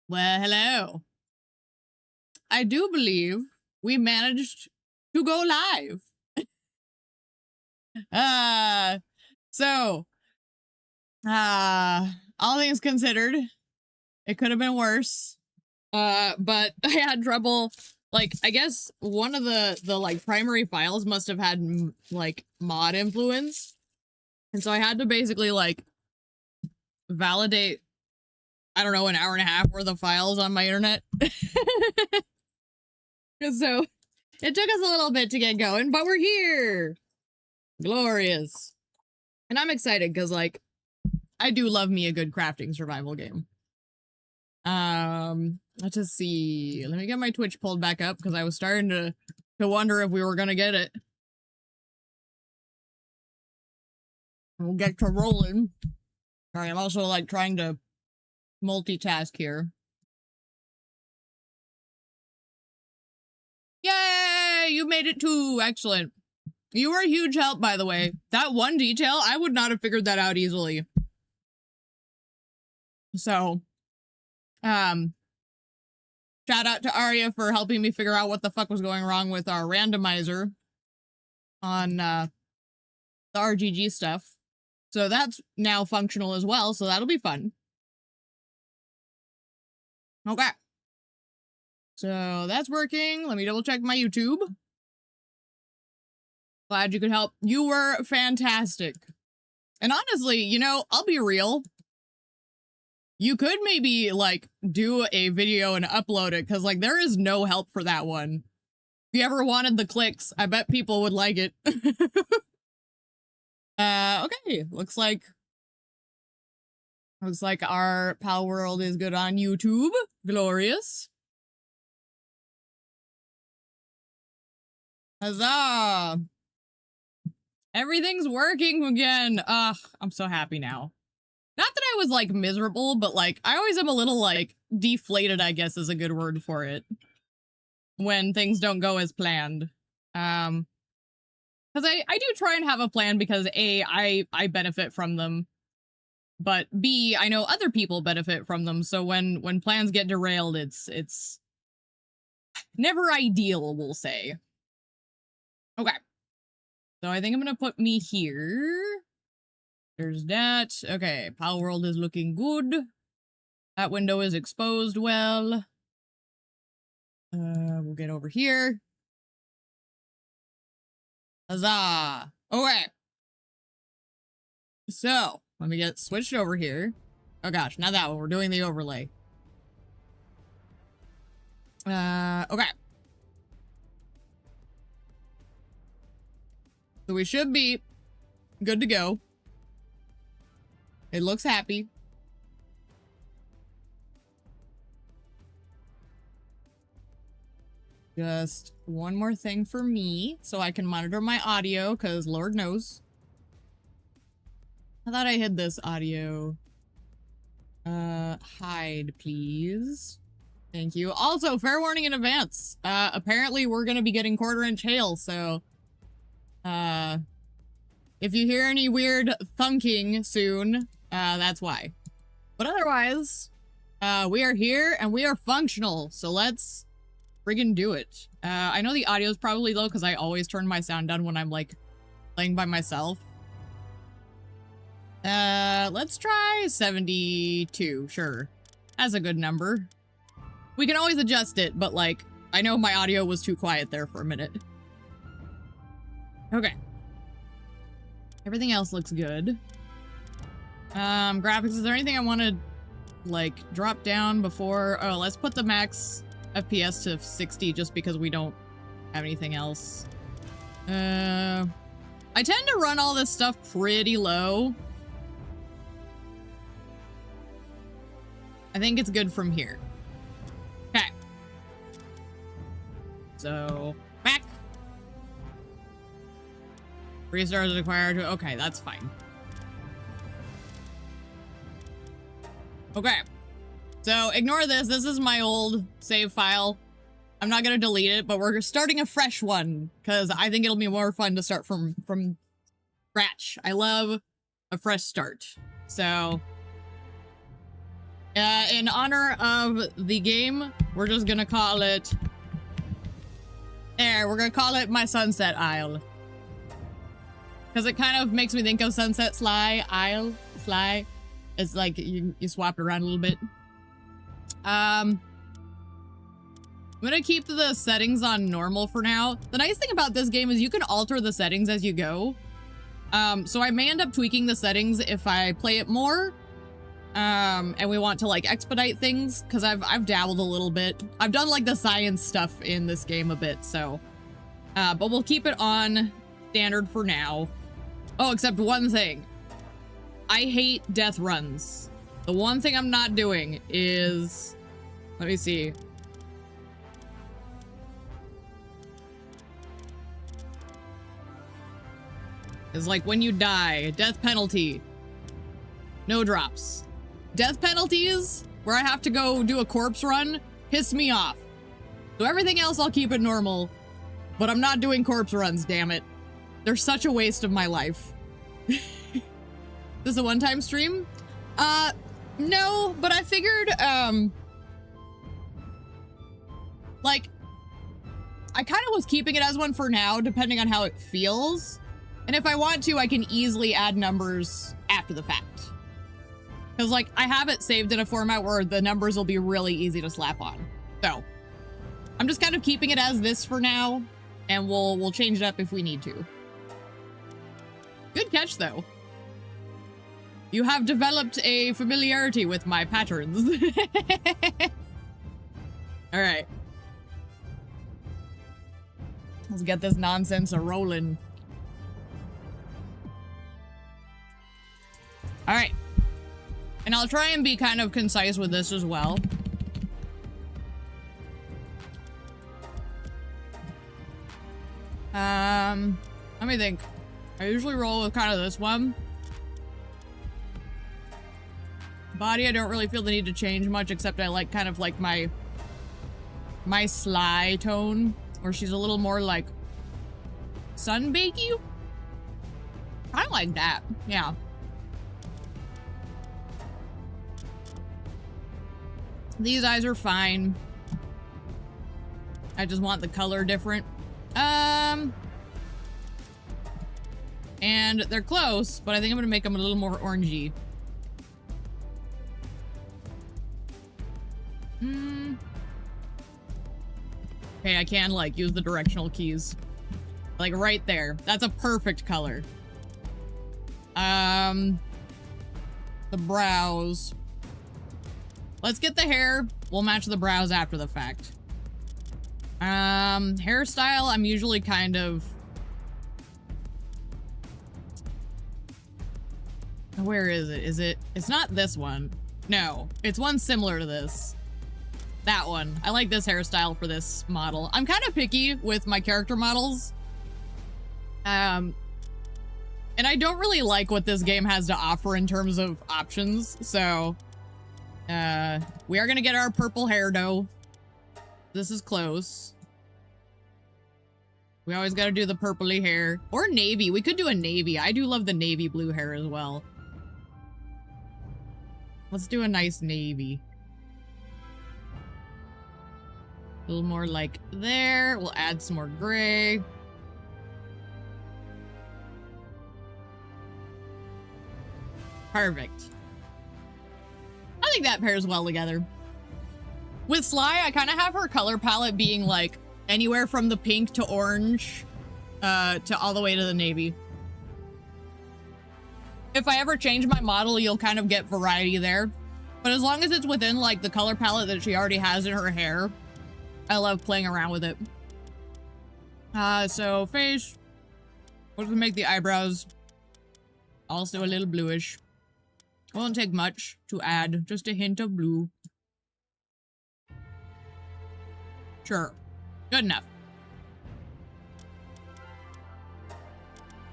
Well, hello. I do believe we managed to go live. So, all things considered, it could have been worse. But I had trouble, like, I guess one of the like primary files must have had like mod influence. And so I had to basically like validate, I don't know, an hour and a half worth of files on my internet. So it took us a little bit to get going, but we're here. Glorious. And I'm excited because, like, I do love me a good crafting survival game. Let's just see. Let me get my Twitch pulled back up because I was starting to wonder if we were gonna get it. We'll get to rolling. Sorry, I'm also like trying to multitask here. Yay! You made it too. Excellent. You were a huge help, by the way. That one detail, I would not have figured that out easily. So, shout out to Arya for helping me figure out what the fuck was going wrong with our randomizer on the RGG stuff. So that's now functional as well, so that'll be fun. Okay. So that's working. Let me double check my YouTube. Glad you could help. You were fantastic. And honestly, you know, I'll be real. You could maybe, like, do a video and upload it, because, like, there is no help for that one. If you ever wanted the clicks, I bet people would like it. Okay. Looks like our Palworld is good on YouTube. Glorious. Huzzah! Everything's working again. Ugh, I'm so happy now. Not that I was, like, miserable, but, like, I always am a little, like, deflated, I guess is a good word for it. When things don't go as planned. Because I do try and have a plan because A, I benefit from them. But B, I know other people benefit from them, so when plans get derailed, it's never ideal, we'll say. Okay. So I think I'm gonna put me here. There's that. Okay, Palworld is looking good. That window is exposed well. We'll get over here. Huzzah! Okay. So, let me get switched over here. Oh gosh, not that one. We're doing the overlay. Okay. So we should be good to go. It looks happy. Just one more thing for me so I can monitor my audio, because Lord knows. I thought I hid this audio. Hide, please. Thank you. Also, fair warning in advance. Apparently we're gonna be getting quarter-inch hail, so... if you hear any weird thunking soon, that's why. But otherwise, we are here and we are functional, so let's friggin' do it. I know the audio's probably low because I always turn my sound down when I'm, like, playing by myself. Let's try 72, sure. That's a good number. We can always adjust it, but, like, I know my audio was too quiet there for a minute. Okay. Everything else looks good. Graphics, is there anything I want to, like, drop down before? Oh, let's put the max FPS to 60 just because we don't have anything else. I tend to run all this stuff pretty low. I think it's good from here. Okay. So, back. Restart is required. Okay, that's fine. Okay. So, ignore this. This is my old save file. I'm not gonna delete it, but we're starting a fresh one, because I think it'll be more fun to start from scratch. I love a fresh start. So, In honor of the game, we're just gonna call it... We're gonna call it my Sunset Isle. Because it kind of makes me think of Sunset Isle. It's like you swap it around a little bit. I'm gonna keep the settings on normal for now. The nice thing about this game is you can alter the settings as you go. So I may end up tweaking the settings if I play it more. And we want to like expedite things because I've dabbled a little bit. I've done like the science stuff in this game a bit, so but we'll keep it on standard for now. Oh, except one thing. I hate death runs. The one thing I'm not doing is, let me see. Is like when you die, death penalty. No drops. Death penalties, where I have to go do a corpse run, piss me off. So everything else I'll keep it normal, but I'm not doing corpse runs, damn it. They're such a waste of my life. This is a one-time stream? No, but I figured, like, I kind of was keeping it as one for now, depending on how it feels. And if I want to, I can easily add numbers after the fact. Because, like, I have it saved in a format where the numbers will be really easy to slap on. So, I'm just kind of keeping it as this for now, and we'll change it up if we need to. Good catch, though. You have developed a familiarity with my patterns. All right. Let's get this nonsense a-rolling. All right. And I'll try and be kind of concise with this as well. Let me think. I usually roll with kind of this one. Body, I don't really feel the need to change much, except I like kind of like my sly tone, where she's a little more like sunbakey. I like that, yeah. These eyes are fine. I just want the color different. And they're close, but I think I'm gonna make them a little more orangey. Okay, I can like use the directional keys. Like right there. That's a perfect color. The brows. Let's get the hair. We'll match the brows after the fact. Hairstyle, I'm usually kind of... Where is it? It's not this one. No, it's one similar to this. That one. I like this hairstyle for this model. I'm kind of picky with my character models. And I don't really like what this game has to offer in terms of options, so... we are gonna get our purple hair, though. This is close. We always gotta do the purpley hair. Or navy. We could do a navy. I do love the navy blue hair as well. Let's do a nice navy. A little more like there. We'll add some more gray. Perfect. I think that pairs well together. With Sly, I kind of have her color palette being like anywhere from the pink to orange to all the way to the navy. If I ever change my model, you'll kind of get variety there. But as long as it's within like the color palette that she already has in her hair, I love playing around with it. So face, we're gonna make the eyebrows also a little bluish. Won't take much to add, just a hint of blue. Sure, good enough.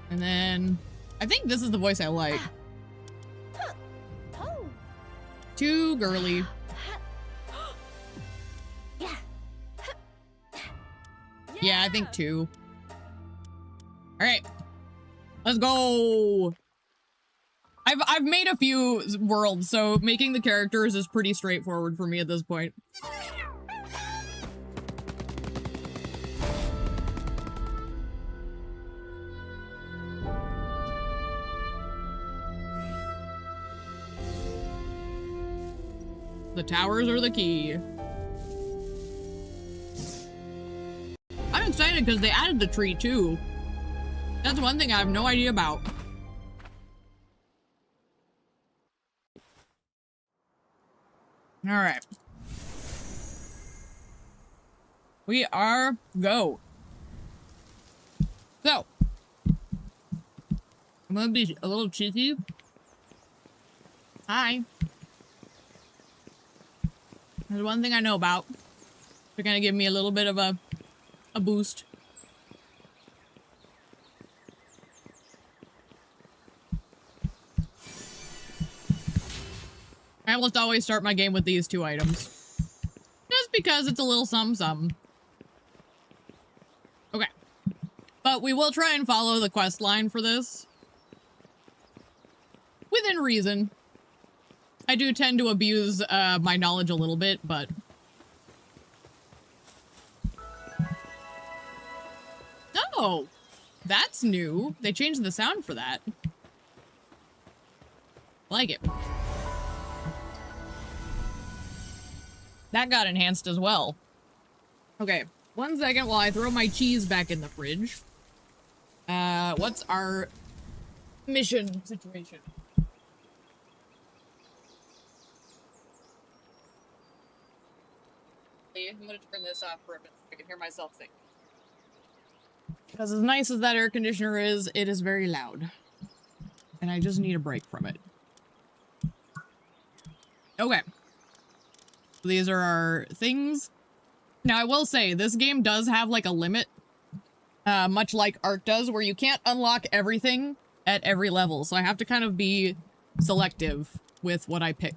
And then, I think this is the voice I like. Too girly. Yeah, I think 2. All right, let's go. I've made a few worlds, so making the characters is pretty straightforward for me at this point. The towers are the key. I'm excited because they added the tree too. That's one thing I have no idea about. All right. We are go. So, I'm gonna be a little cheeky. Hi. There's one thing I know about. They're gonna give me a little bit of a boost. I almost always start my game with these two items. Just because it's a little something. Okay. But we will try and follow the quest line for this. Within reason. I do tend to abuse my knowledge a little bit, but... Oh! That's new. They changed the sound for that. Like it. That got enhanced as well. Okay, 1 second while I throw my cheese back in the fridge. What's our mission situation? I'm gonna turn this off for a minute. I can hear myself think. Because as nice as that air conditioner is, it is very loud. And I just need a break from it. Okay. These are our things. Now, I will say, this game does have, like, a limit. Much like Ark does, where you can't unlock everything at every level. So I have to kind of be selective with what I pick.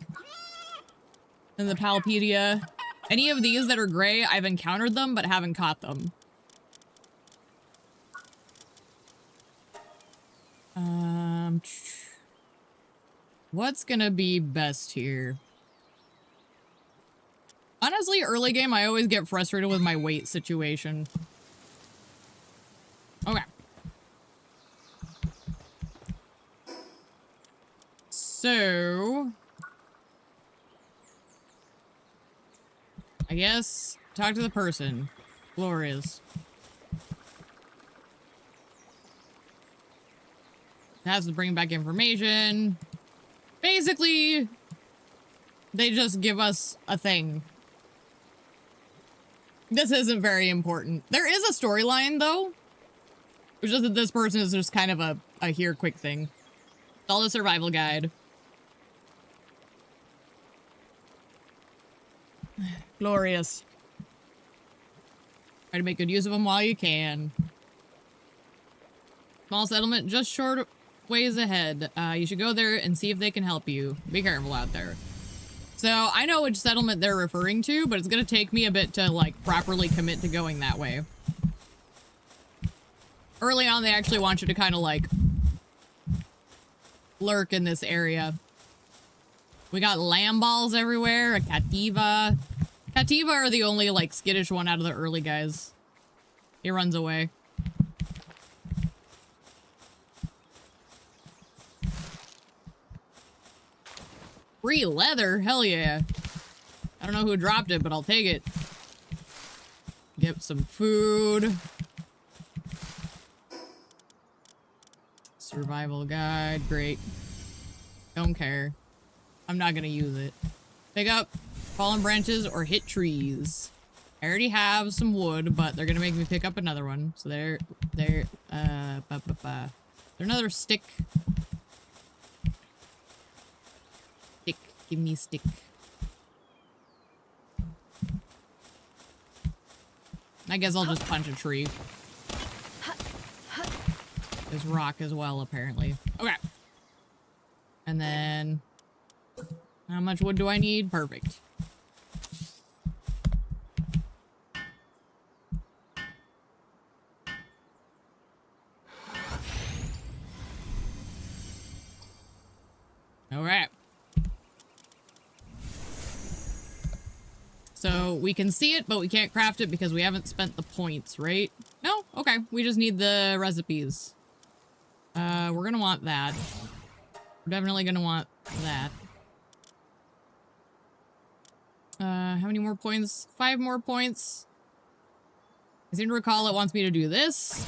And the Palpedia. Any of these that are gray, I've encountered them, but haven't caught them. What's gonna be best here? Honestly, early game, I always get frustrated with my weight situation. Okay. So... I guess, talk to the person. Glorious. Has to bring back information. Basically, they just give us a thing. This isn't very important. There is a storyline, though. It's just that this person is just kind of a here quick thing. It's all the survival guide. Glorious. Try to make good use of them while you can. Small settlement just short ways ahead. You should go there and see if they can help you. Be careful out there. So I know which settlement they're referring to, but it's gonna take me a bit to like properly commit to going that way. Early on, they actually want you to kind of like lurk in this area. We got lamb balls everywhere, a Cativa. Cativa are the only like skittish one out of the early guys. He runs away. Free leather? Hell yeah. I don't know who dropped it, but I'll take it. Get some food. Survival guide. Great. Don't care. I'm not gonna use it. Pick up fallen branches or hit trees. I already have some wood, but they're gonna make me pick up another one. So there, another stick. Stick, give me a stick. I guess I'll just punch a tree. There's rock as well, apparently. Okay. And then... how much wood do I need? Perfect. So we can see it, but we can't craft it because we haven't spent the points, right? No? Okay. We just need the recipes. We're gonna want that. We're definitely gonna want that. How many more points? 5 more points. I seem to recall it wants me to do this.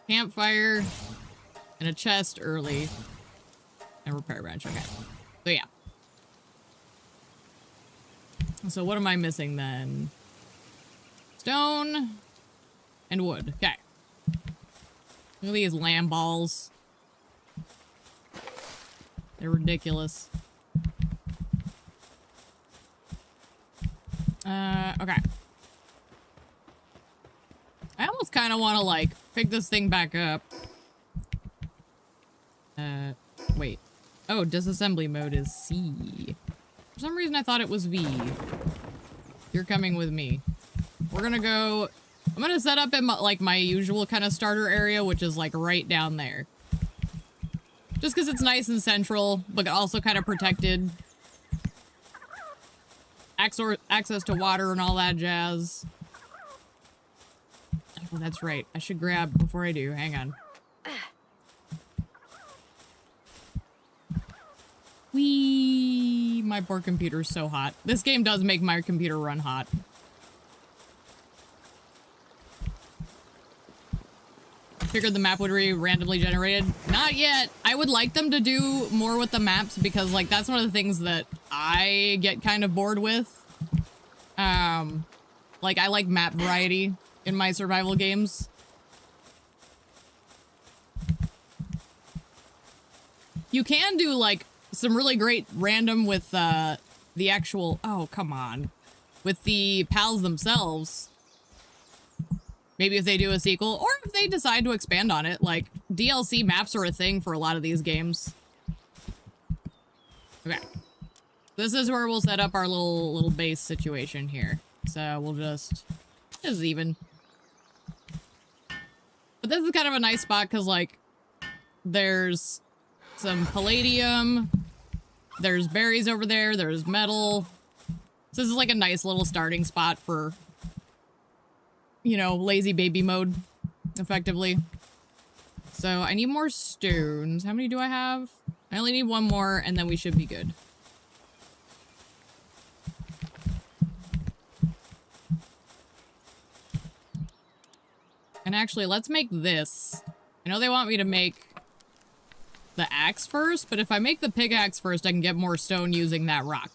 Campfire. And a chest early. And repair bench. Okay. So yeah. So what am I missing then? Stone. And wood. Okay. Look at these lamb balls. They're ridiculous. Okay. I almost kind of want to, like, pick this thing back up. Wait. Oh, disassembly mode is C. For some reason I thought it was V. You're coming with me. We're gonna go... I'm gonna set up in, my usual kind of starter area, which is, like, right down there. Just because it's nice and central, but also kind of protected. Access to water and all that jazz. Oh, that's right. I should grab before I do. Hang on. Whee! My poor computer's so hot. This game does make my computer run hot. Figured the map would be randomly generated. Not yet. I would like them to do more with the maps because, like, that's one of the things that I get kind of bored with. Like, I like map variety in my survival games. You can do, like, some really great random with, the actual... Oh, come on. With the pals themselves. Maybe if they do a sequel, or if they decide to expand on it. Like, DLC maps are a thing for a lot of these games. Okay. This is where we'll set up our little base situation here. So we'll just... This is even. But this is kind of a nice spot because, like, there's some palladium. There's berries over there. There's metal. So this is like a nice little starting spot for... you know, lazy baby mode, effectively. So I need more stones. How many do I have? I only need 1 more, and then we should be good. And actually, let's make this. I know they want me to make the axe first, but if I make the pickaxe first, I can get more stone using that rock.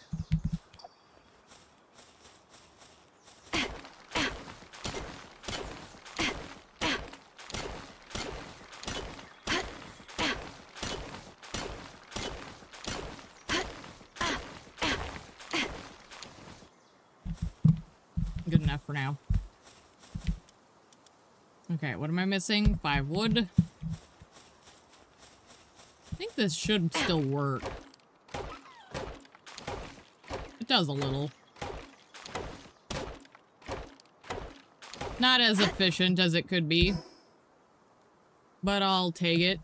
Good enough for now. Okay, what am I missing? 5 wood. I think this should still work. It does a little. Not as efficient as it could be. But I'll take it.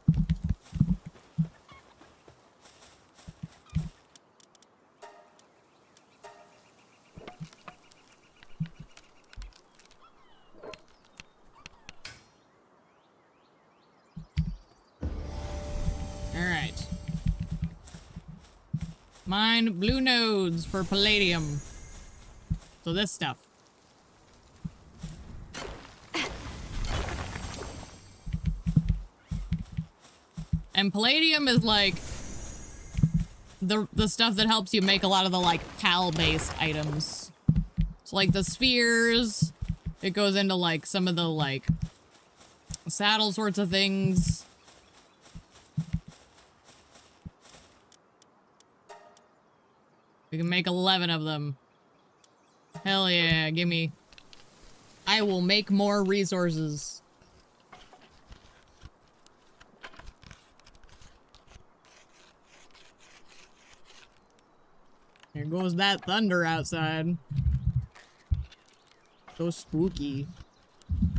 Alright. Mine blue nodes for palladium. So this stuff. And palladium is like the stuff that helps you make a lot of the like pal-based items. So like the spheres, it goes into like some of the like saddle sorts of things. We can make 11 of them. Hell yeah, gimme. I will make more resources. Here goes that thunder outside. So spooky.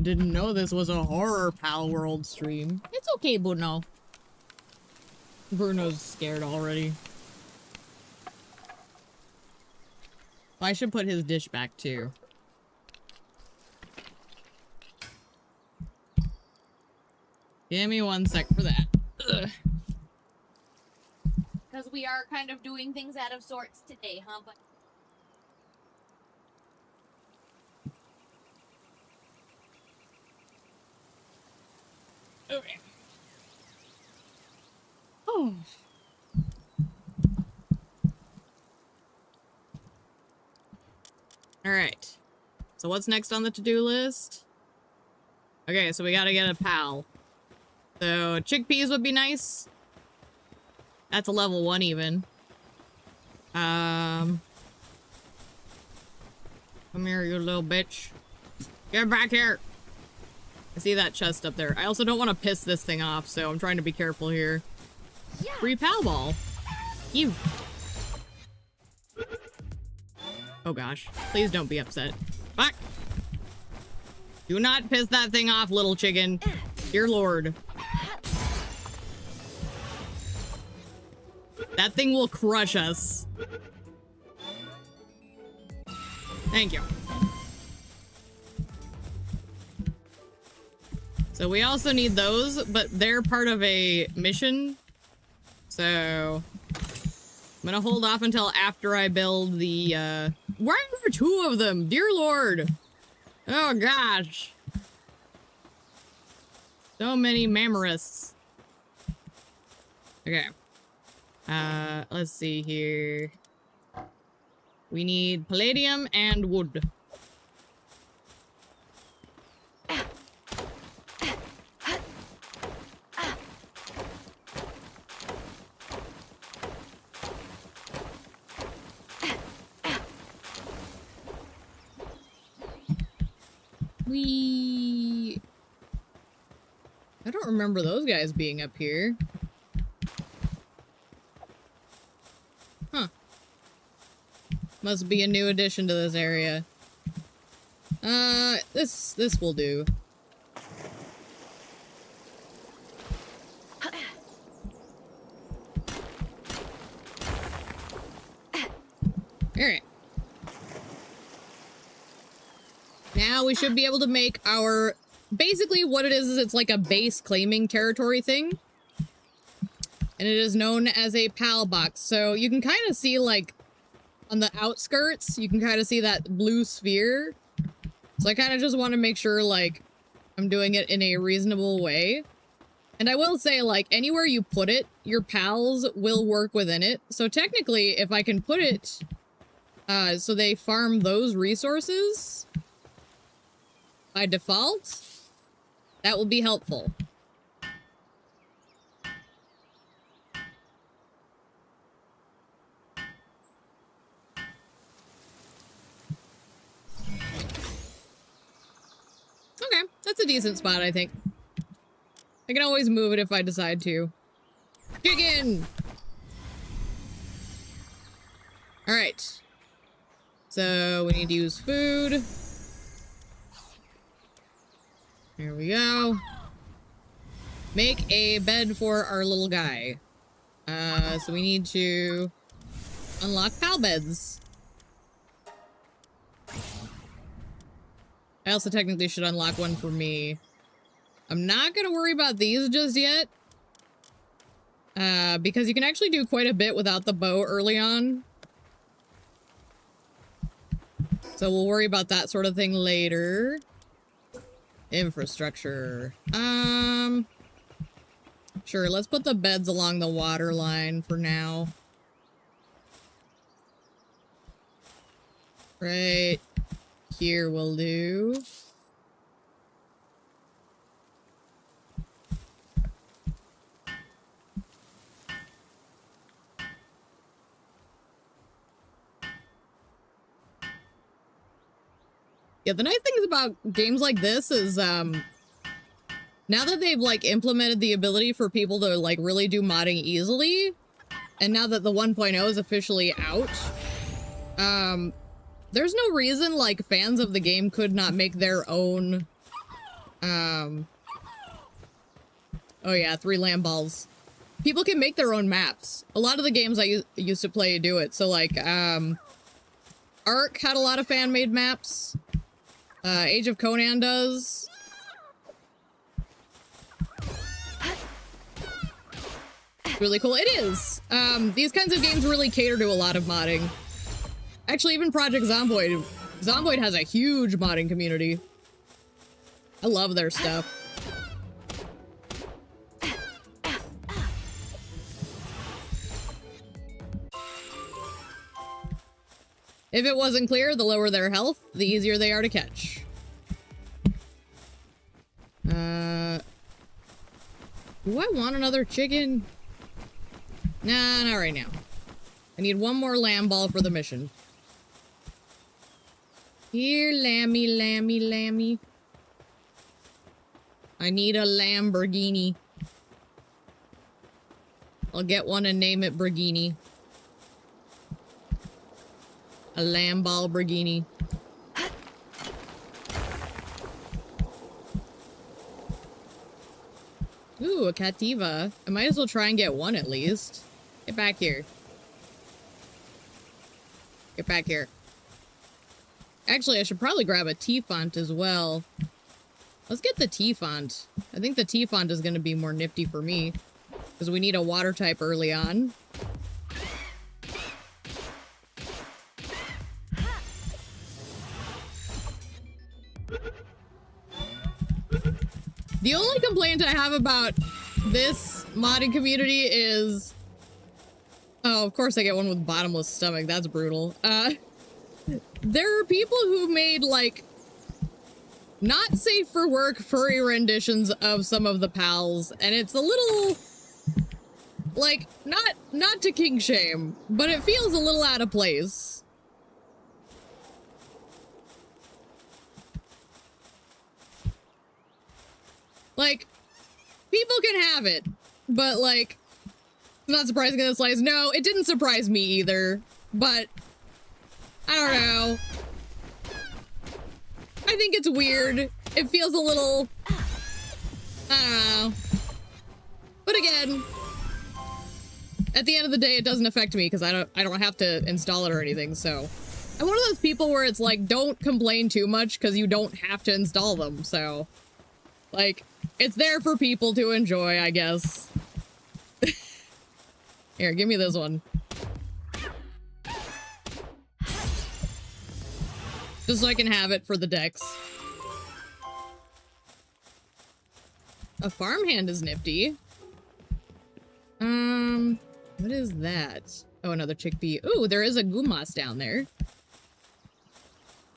Didn't know this was a horror Palworld stream. It's okay, Bruno. Bruno's scared already. I should put his dish back too. Give me 1 sec for that. Because we are kind of doing things out of sorts today, huh? But okay. Oh. All right. So what's next on the to-do list? Okay, so we gotta get a pal. So chickpeas would be nice. That's a level 1 even. Come here, you little bitch. Get back here. I see that chest up there. I also don't want to piss this thing off, so I'm trying to be careful here. Yeah. Free pal ball. You. Oh gosh. Please don't be upset. Fuck. Do not piss that thing off, little chicken. Dear Lord. That thing will crush us. Thank you. So we also need those, but they're part of a mission. So I'm gonna hold off until after I build the, why are there 2 of them? Dear Lord. Oh gosh. So many mammarists. Okay. Let's see here. We need palladium and wood. I don't remember those guys being up here. Huh. Must be a new addition to this area. This will do. Alright. Now we should be able to make our... Basically what it is it's like a base claiming territory thing. And it is known as a PAL box. So you can kind of see like on the outskirts, you can kind of see that blue sphere. So I kind of just want to make sure like I'm doing it in a reasonable way. And I will say like anywhere you put it, your pals will work within it. So technically if I can put it so they farm those resources by default, that will be helpful. Okay, that's a decent spot, I think. I can always move it if I decide to. Chicken! Alright. So, we need to use food. Here we go. Make a bed for our little guy. So we need to unlock pal beds. I also technically should unlock one for me. I'm not gonna worry about these just yet. Because you can actually do quite a bit without the bow early on. So we'll worry about that sort of thing later. Infrastructure. Sure, let's put the beds along the water line for now. Right here will do. Yeah, the nice things about games like this is, now that they've, like, implemented the ability for people to, like, really do modding easily, and now that the 1.0 is officially out, there's no reason, like, fans of the game could not make their own, oh yeah, 3 lamb balls. People can make their own maps. A lot of the games I used to play do it, so, like, Ark had a lot of fan-made maps. Age of Conan does. Really cool. It is. These kinds of games really cater to a lot of modding. Actually, even Project Zomboid. Zomboid has a huge modding community. I love their stuff. If it wasn't clear, the lower their health, the easier they are to catch. Do I want another chicken? Nah, not right now. I need one more lamb ball for the mission. Here, lammy, lammy, lammy. I need a Lamborghini. I'll get one and name it Borghini. A Lamball Borghini. Ooh, a Cativa. I might as well try and get one at least. Get back here. Get back here. Actually, I should probably grab a T-font as well. Let's get the T-font. I think the T-font is going to be more nifty for me. Because we need a water type early on. The only complaint I have about this modding community is... Oh, of course I get one with bottomless stomach. That's brutal. There are people who made, like, not safe for work furry renditions of some of the pals, and it's a little... Like, not to king shame, but it feels a little out of place. Like, people can have it, but, like, not surprising in this slice. No, it didn't surprise me either, but I don't know. I think it's weird. It feels a little, I don't know. But again, at the end of the day, it doesn't affect me because I don't have to install it or anything, so. I'm one of those people where it's like, don't complain too much because you don't have to install them, so. Like, it's there for people to enjoy, I guess. Here, give me this one. Just so I can have it for the decks. A farmhand is nifty. What is that? Oh, another chickpea. Ooh, there is a Gumas down there.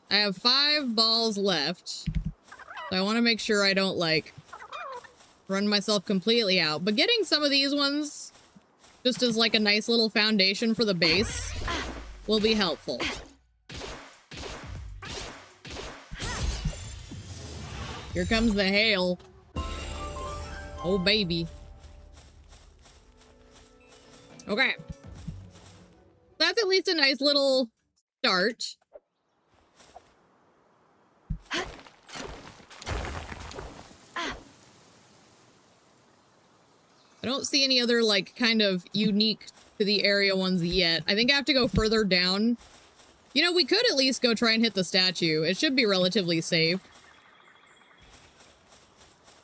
I have 5 balls left. So I want to make sure I don't, like, run myself completely out. But getting some of these ones, just as, like, a nice little foundation for the base, will be helpful. Here comes the hail. Oh, baby. Okay. That's at least a nice little start. I don't see any other, like, kind of unique to the area ones yet. I think I have to go further down. You know, we could at least go try and hit the statue. It should be relatively safe.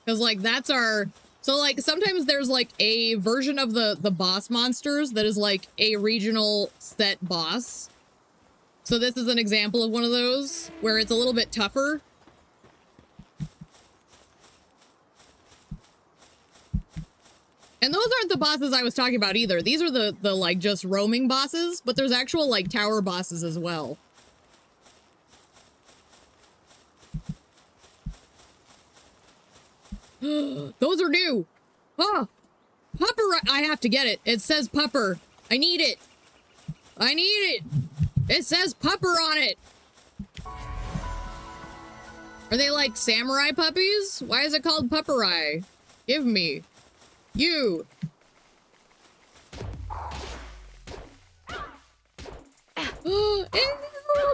Because, like, that's our... So, like, sometimes there's, like, a version of the boss monsters that is, like, a regional set boss. So this is an example of one of those, where it's a little bit tougher. And those aren't the bosses I was talking about either. These are the like, just roaming bosses, but there's actual, like, tower bosses as well. Those are new. Oh, pupper. I have to get it. It says pupper. I need it. I need it. It says pupper on it. Are they like samurai puppies? Why is it called pupperai? Give me. You. Oh, ew,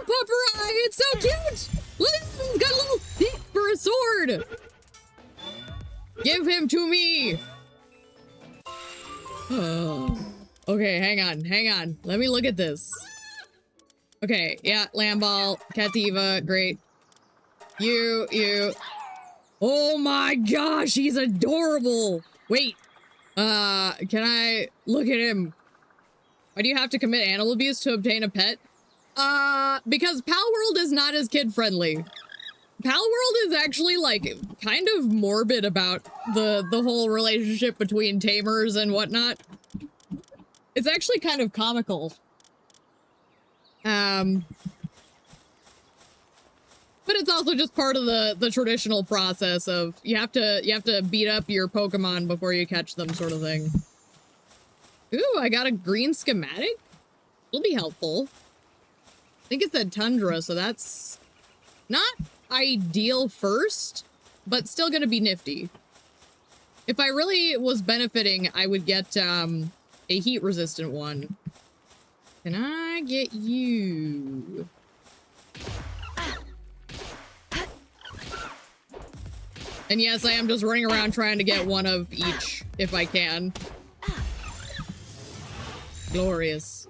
pupperai. It's so cute. Look, it's got a little stick for a sword. Give him to me! Oh. Okay, hang on. Let me look at this. Okay, yeah, Lamball, Cativa, great. You. Oh my gosh, he's adorable. Wait, can I look at him? Why do you have to commit animal abuse to obtain a pet? Because Palworld is not as kid-friendly. Palworld is actually, like, kind of morbid about the whole relationship between tamers and whatnot. It's actually kind of comical. But it's also just part of the traditional process of you have to beat up your Pokemon before you catch them, sort of thing. Ooh, I got a green schematic? It'll be helpful. I think it said Tundra, so that's not ideal first, but still gonna be nifty. If I really was benefiting, I would get a heat-resistant one. Can I get you? And yes, I am just running around trying to get one of each, if I can. Glorious.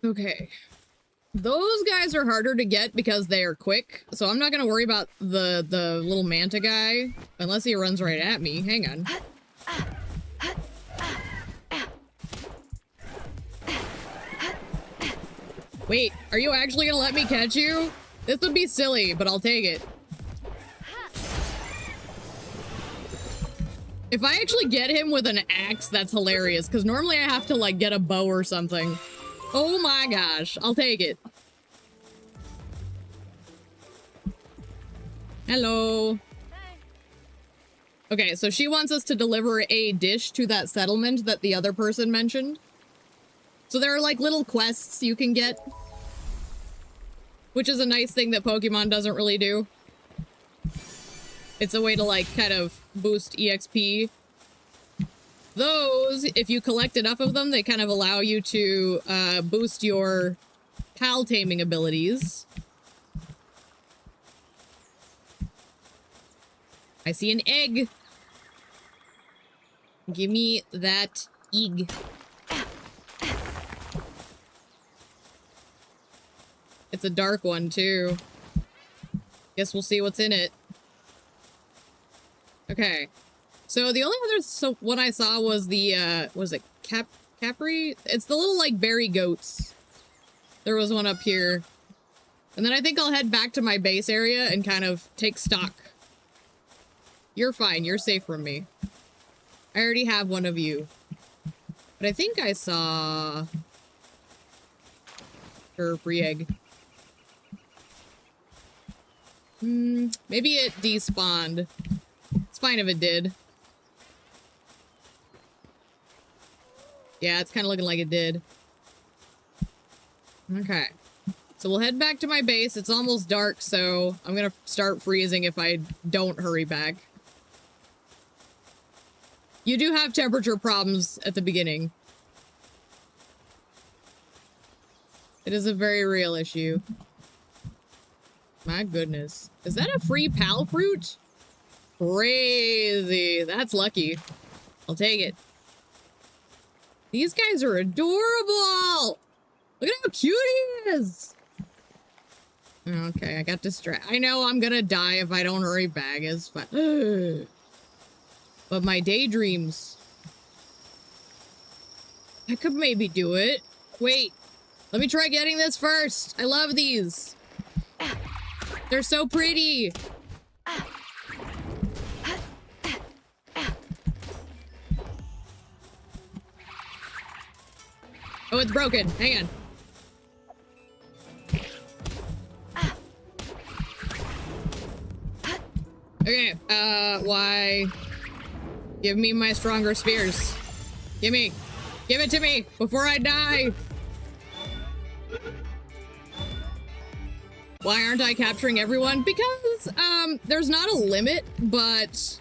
Okay. Those guys are harder to get because they are quick, so I'm not gonna worry about the little manta guy, unless he runs right at me. Hang on. Wait, are you actually gonna let me catch you? This would be silly, but I'll take it. If I actually get him with an axe, that's hilarious, because normally I have to, like, get a bow or something. Oh my gosh, I'll take it. Hello. Okay, so she wants us to deliver a dish to that settlement that the other person mentioned. So there are, like, little quests you can get, which is a nice thing that Pokemon doesn't really do. It's a way to, like, kind of boost EXP. Those, if you collect enough of them, they kind of allow you to boost your pal taming abilities. I see an egg. Give me that egg. It's a dark one, too. Guess we'll see what's in it. Okay. So the only other one I saw was the, was it Capri? It's the little, like, berry goats. There was one up here. And then I think I'll head back to my base area and kind of take stock. You're fine. You're safe from me. I already have one of you. But I think I saw... Sure, free egg. Maybe it despawned. It's fine if it did. Yeah, it's kind of looking like it did. Okay. So we'll head back to my base. It's almost dark, so I'm gonna start freezing if I don't hurry back. You do have temperature problems at the beginning. It is a very real issue. My goodness. Is that a free pal fruit? Crazy. That's lucky. I'll take it. These guys are adorable! Look at how cute he is! Okay, I got distracted. I know I'm gonna die if I don't hurry back. It's fine. But my daydreams... I could maybe do it. Wait. Let me try getting this first. I love these. They're so pretty. Oh, it's broken. Hang on. Okay, why? Give me my stronger spears. Give it to me before I die. Why aren't I capturing everyone? Because, there's not a limit, but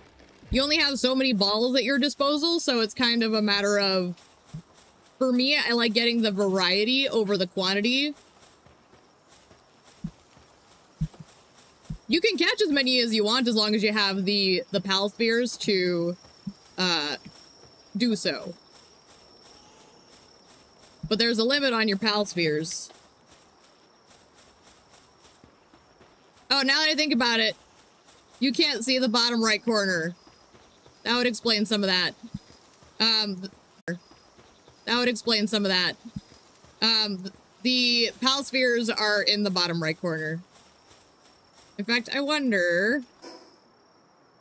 you only have so many balls at your disposal, so it's kind of a matter of... For me, I like getting the variety over the quantity. You can catch as many as you want as long as you have the pal spheres to do so. But there's a limit on your pal spheres. Oh, now that I think about it, you can't see the bottom right corner. That would explain some of that. That would explain some of that. The pal spheres are in the bottom right corner. In fact, I wonder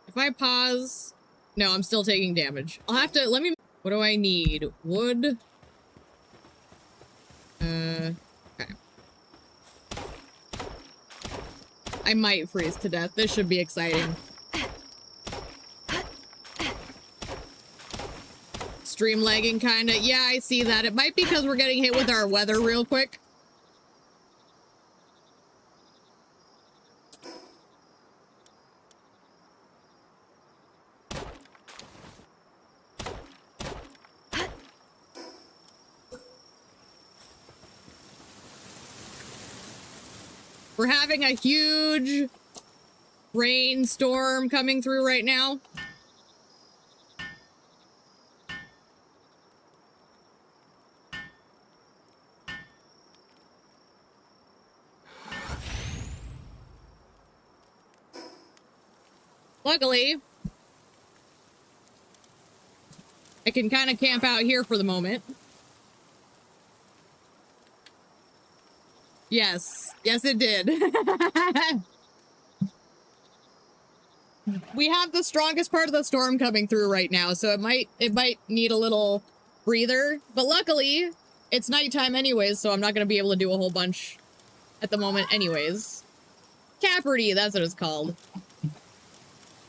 if I pause. No, I'm still taking damage. I'll have to, let me, what do I need? Wood. Okay. I might freeze to death. This should be exciting. Stream lagging kinda. Yeah, I see that. It might be because we're getting hit with our weather real quick. We're having a huge rainstorm coming through right now. Luckily, I can kind of camp out here for the moment. Yes. Yes, it did. We have the strongest part of the storm coming through right now, so it might need a little breather. But luckily, it's nighttime anyways, so I'm not going to be able to do a whole bunch at the moment anyways. Caperty, that's what it's called.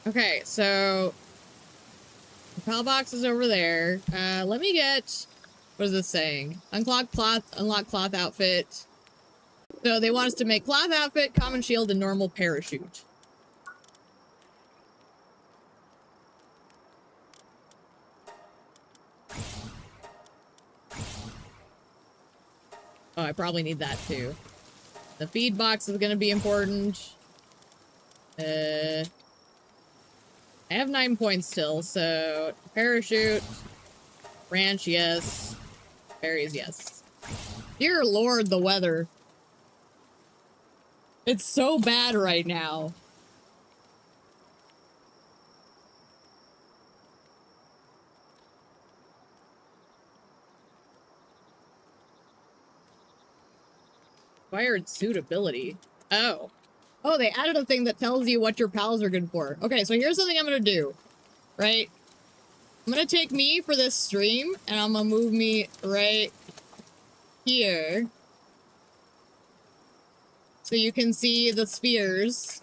Okay, so the pal box is over there. Let me get, what is this saying? Unlock cloth outfit. So they want us to make cloth outfit, common shield, and normal parachute. Oh, I probably need that too. The feed box is gonna be important. I have 9 points still, so parachute, ranch, yes. Berries, yes. Dear Lord, the weather. It's so bad right now. Required suitability. Oh. Oh, they added a thing that tells you what your pals are good for. Okay, so here's something I'm gonna do. Right? I'm gonna take me for this stream, and I'm gonna move me right here. So you can see the spheres.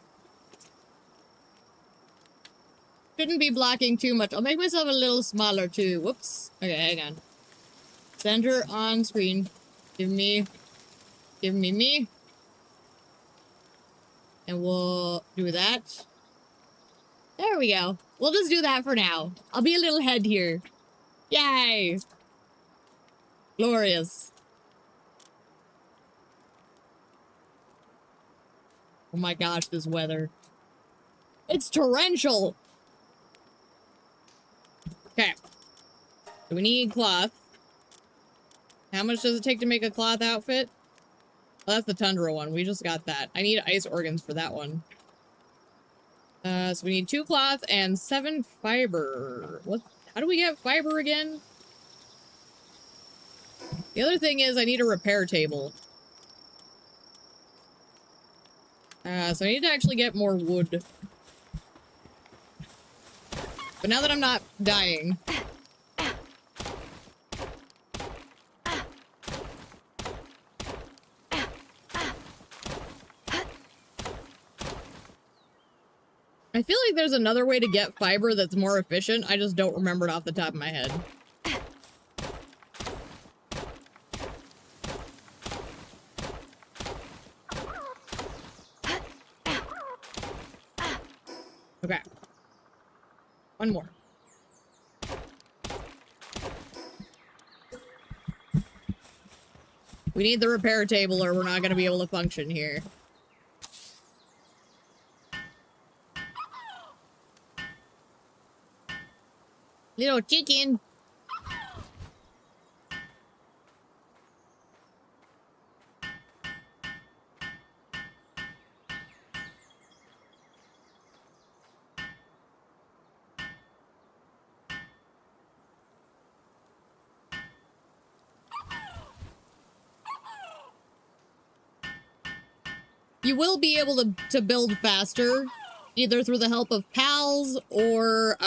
Shouldn't be blocking too much. I'll make myself a little smaller too. Whoops. Okay, hang on. Center on screen. Give me me. And we'll do that. There we go. We'll just do that for now. I'll be a little head here. Yay! Glorious. Oh my gosh, this weather. It's torrential! Okay. So we need cloth. How much does it take to make a cloth outfit? Well, that's the tundra one. We just got that. I need ice organs for that one. So we need 2 cloth and 7 fiber. What? How do we get fiber again? The other thing is I need a repair table. So I need to actually get more wood. But now that I'm not dying... I feel like there's another way to get fiber that's more efficient. I just don't remember it off the top of my head. Okay. One more. We need the repair table or we're not going to be able to function here. Little chicken. You will be able to build faster, either through the help of pals, or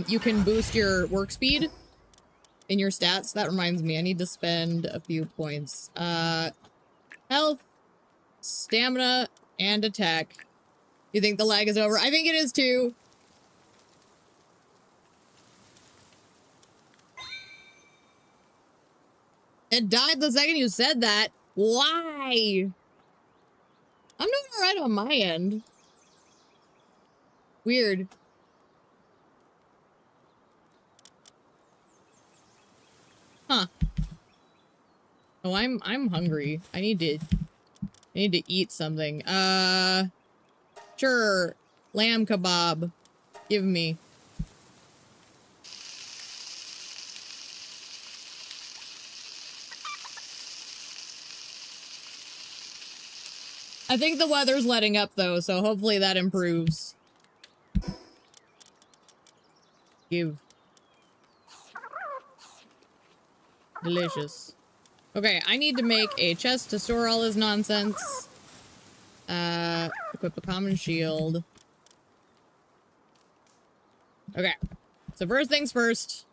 you can boost your work speed in your stats. That reminds me, I need to spend a few points. Health, stamina, and attack. You think the lag is over? I think it is too. It died the second you said that. Why? I'm doing alright on my end. Weird. Huh. Oh, I'm hungry. I need to eat something. Sure. Lamb kebab. Give me. I think the weather's letting up though, so hopefully that improves. Give. Delicious. Okay, I need to make a chest to store all this nonsense. Equip a common shield. Okay. So first things first.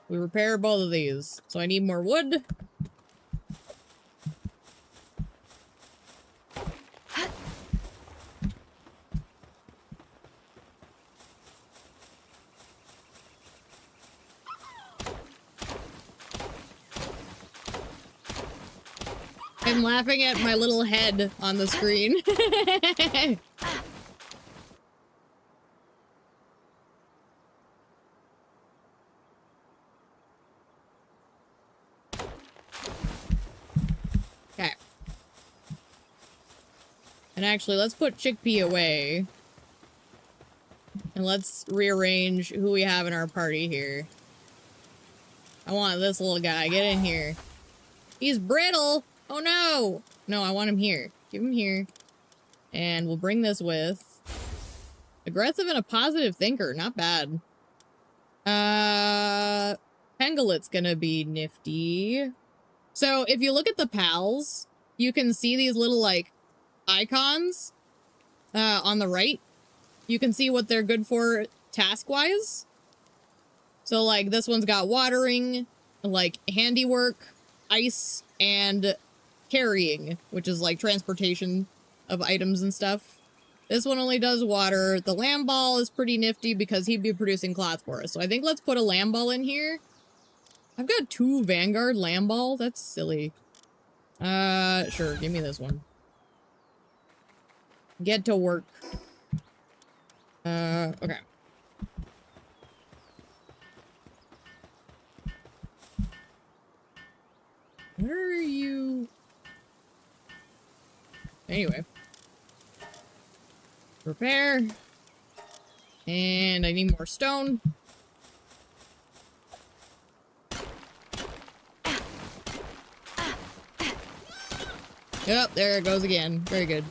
We repair both of these. So I need more wood. I'm laughing at my little head on the screen. Okay. And actually, let's put Chickpea away. And let's rearrange who we have in our party here. I want this little guy. Get in here. He's brittle! Oh no! No, I want him here. Give him here. And we'll bring this with... Aggressive and a positive thinker. Not bad. Pengalet's gonna be nifty. So, if you look at the pals, you can see these little, like, icons on the right. You can see what they're good for task-wise. So, like, this one's got watering, like, handiwork, ice, and carrying, which is, like, transportation of items and stuff. This one only does water. The lamb ball is pretty nifty because he'd be producing cloth for us. So I think let's put a lamb ball in here. I've got 2 Vanguard lamb ball. That's silly. Sure. Give me this one. Get to work. Okay. Where are you? Anyway. Repair. And I need more stone. Yep, there it goes again. Very good.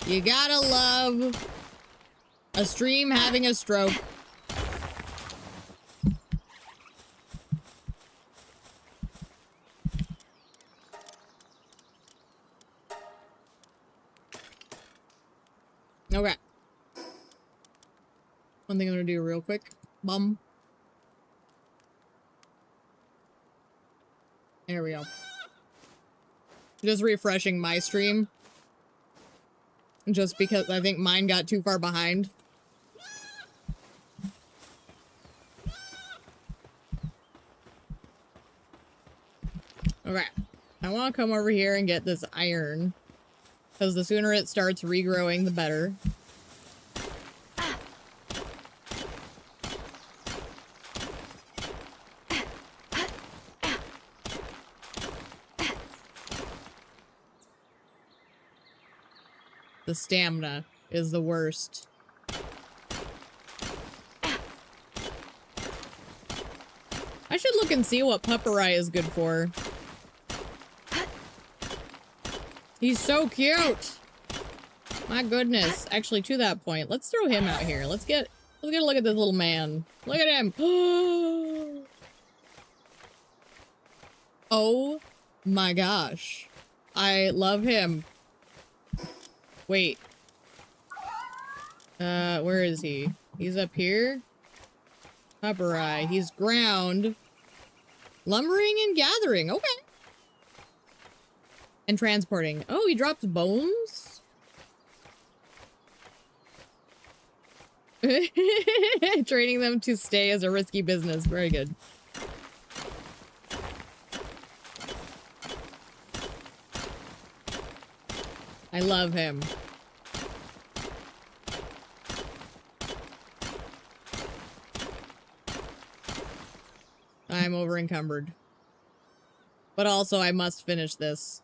You gotta love a stream having a stroke. Okay. One thing I'm gonna do real quick. Bum. There we go. Just refreshing my stream. Just because I think mine got too far behind. Okay. I want to come over here and get this iron. Because the sooner it starts regrowing, the better. the stamina is the worst. I should look and see what Pupperai is good for. He's so cute! My goodness. Actually, to that point, let's throw him out here. Let's get a look at this little man. Look at him! Oh my gosh. I love him. Wait. Where is he? He's up here? Pupperai. He's ground. Lumbering and gathering. Okay. And transporting. Oh, he drops bones? Training them to stay as a risky business. Very good. I love him. I'm over encumbered. But also, I must finish this.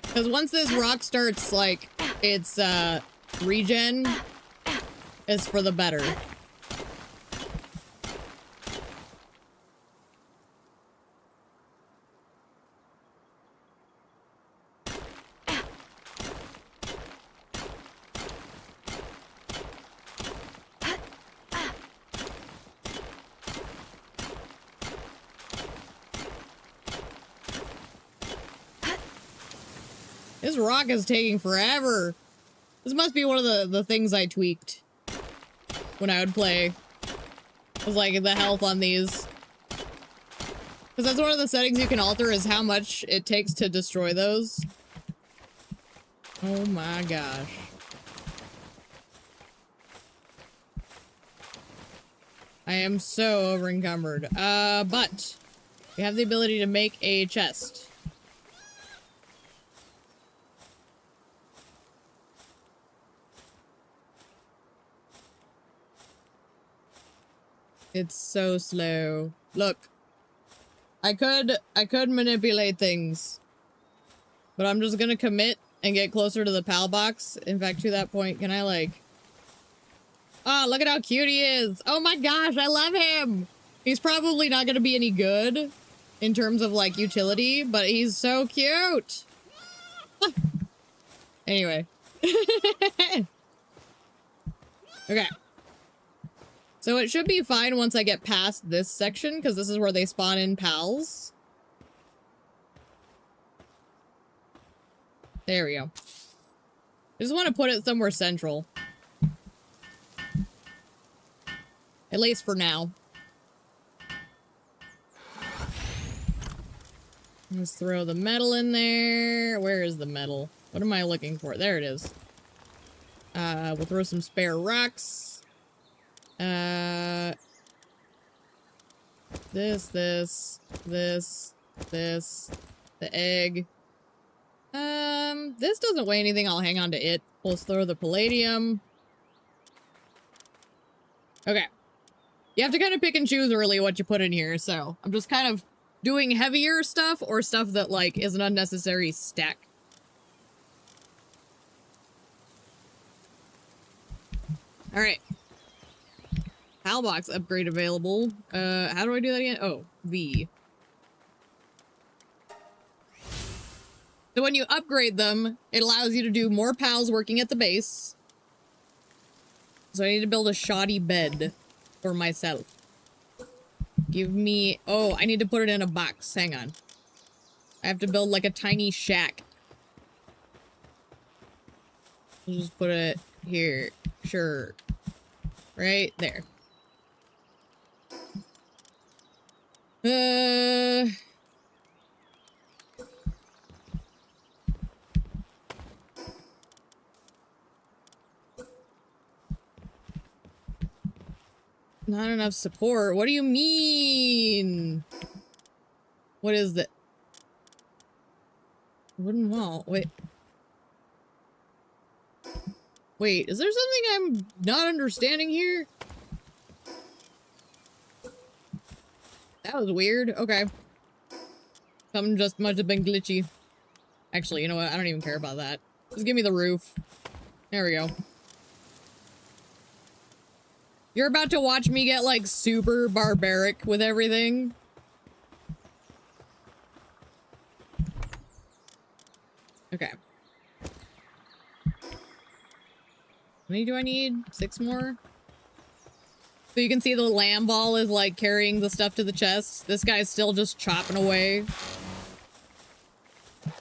Because once this rock starts, like, its, regen, is for the better. This rock is taking forever. This must be one of the things I tweaked when I would play. It was like the health on these. Because that's one of the settings you can alter is how much it takes to destroy those. Oh my gosh. I am so over encumbered. But we have the ability to make a chest. It's so slow. Look. I could manipulate things. But I'm just gonna commit and get closer to the PAL box. In fact, to that point, can I like... Oh, look at how cute he is! Oh my gosh, I love him! He's probably not gonna be any good in terms of like utility, but he's so cute! Anyway. Okay. So it should be fine once I get past this section, because this is where they spawn in pals. There we go. I just want to put it somewhere central. At least for now. Let's throw the metal in there. Where is the metal? What am I looking for? There it is. We'll throw some spare rocks. This, the egg. This doesn't weigh anything, I'll hang on to it. Let's throw the palladium. Okay. You have to kind of pick and choose early what you put in here, so I'm just kind of doing heavier stuff or stuff that, like, is an unnecessary stack. Alright. PAL box upgrade available. How do I do that again? Oh, V. So when you upgrade them, it allows you to do more pals working at the base. So I need to build a shoddy bed for myself. Give me... Oh, I need to put it in a box. Hang on. I have to build like a tiny shack. I'll just put it here. Sure. Right there. Not enough support. What do you mean? What is that? Wooden wall. Wait. Wait, is there something I'm not understanding here? That was weird. Okay. Something just must have been glitchy. Actually, you know what? I don't even care about that. Just give me the roof. There we go. You're about to watch me get, like, super barbaric with everything. Okay. How many do I need? 6 more? So you can see the lamb ball is, like, carrying the stuff to the chest. This guy's still just chopping away.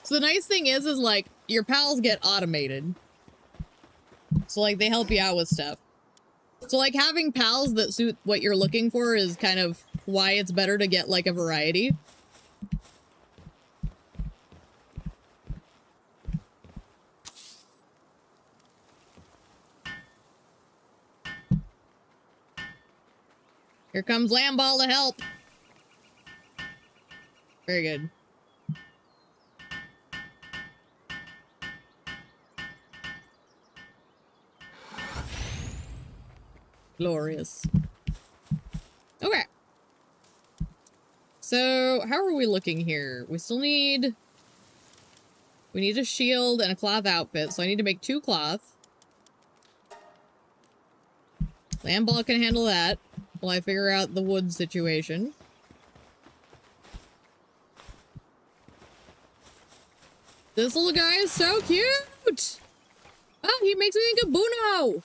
So the nice thing is, like, your pals get automated. So, like, they help you out with stuff. So, like, having pals that suit what you're looking for is kind of why it's better to get, like, a variety. Here comes Lamball to help. Very good. Glorious. Okay. So, how are we looking here? We still need... We need a shield and a cloth outfit, so I need to make 2 cloth. Lamball can handle that while I figure out the wood situation. This little guy is so cute! Oh, he makes me think of Bruno!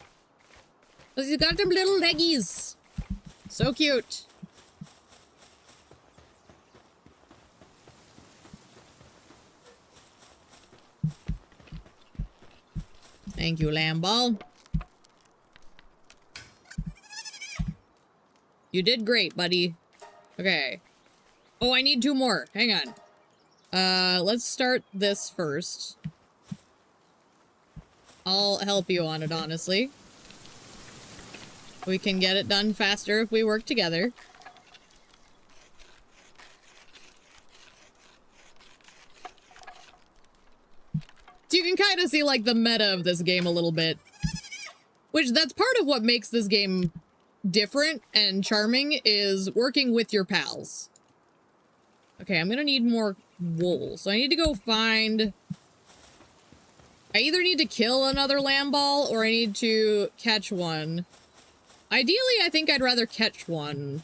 Because he's got them little leggies. So cute. Thank you, Lamball. You did great, buddy. Okay. Oh, I need 2 more. Hang on. Let's start this first. I'll help you on it, honestly. We can get it done faster if we work together. So you can kind of see, like, the meta of this game a little bit. Which, that's part of what makes this game different and charming, is working with your pals. Okay, I'm gonna need more wool. So I need to go find... I either need to kill another lamball, or I need to catch one. Ideally, I think I'd rather catch one.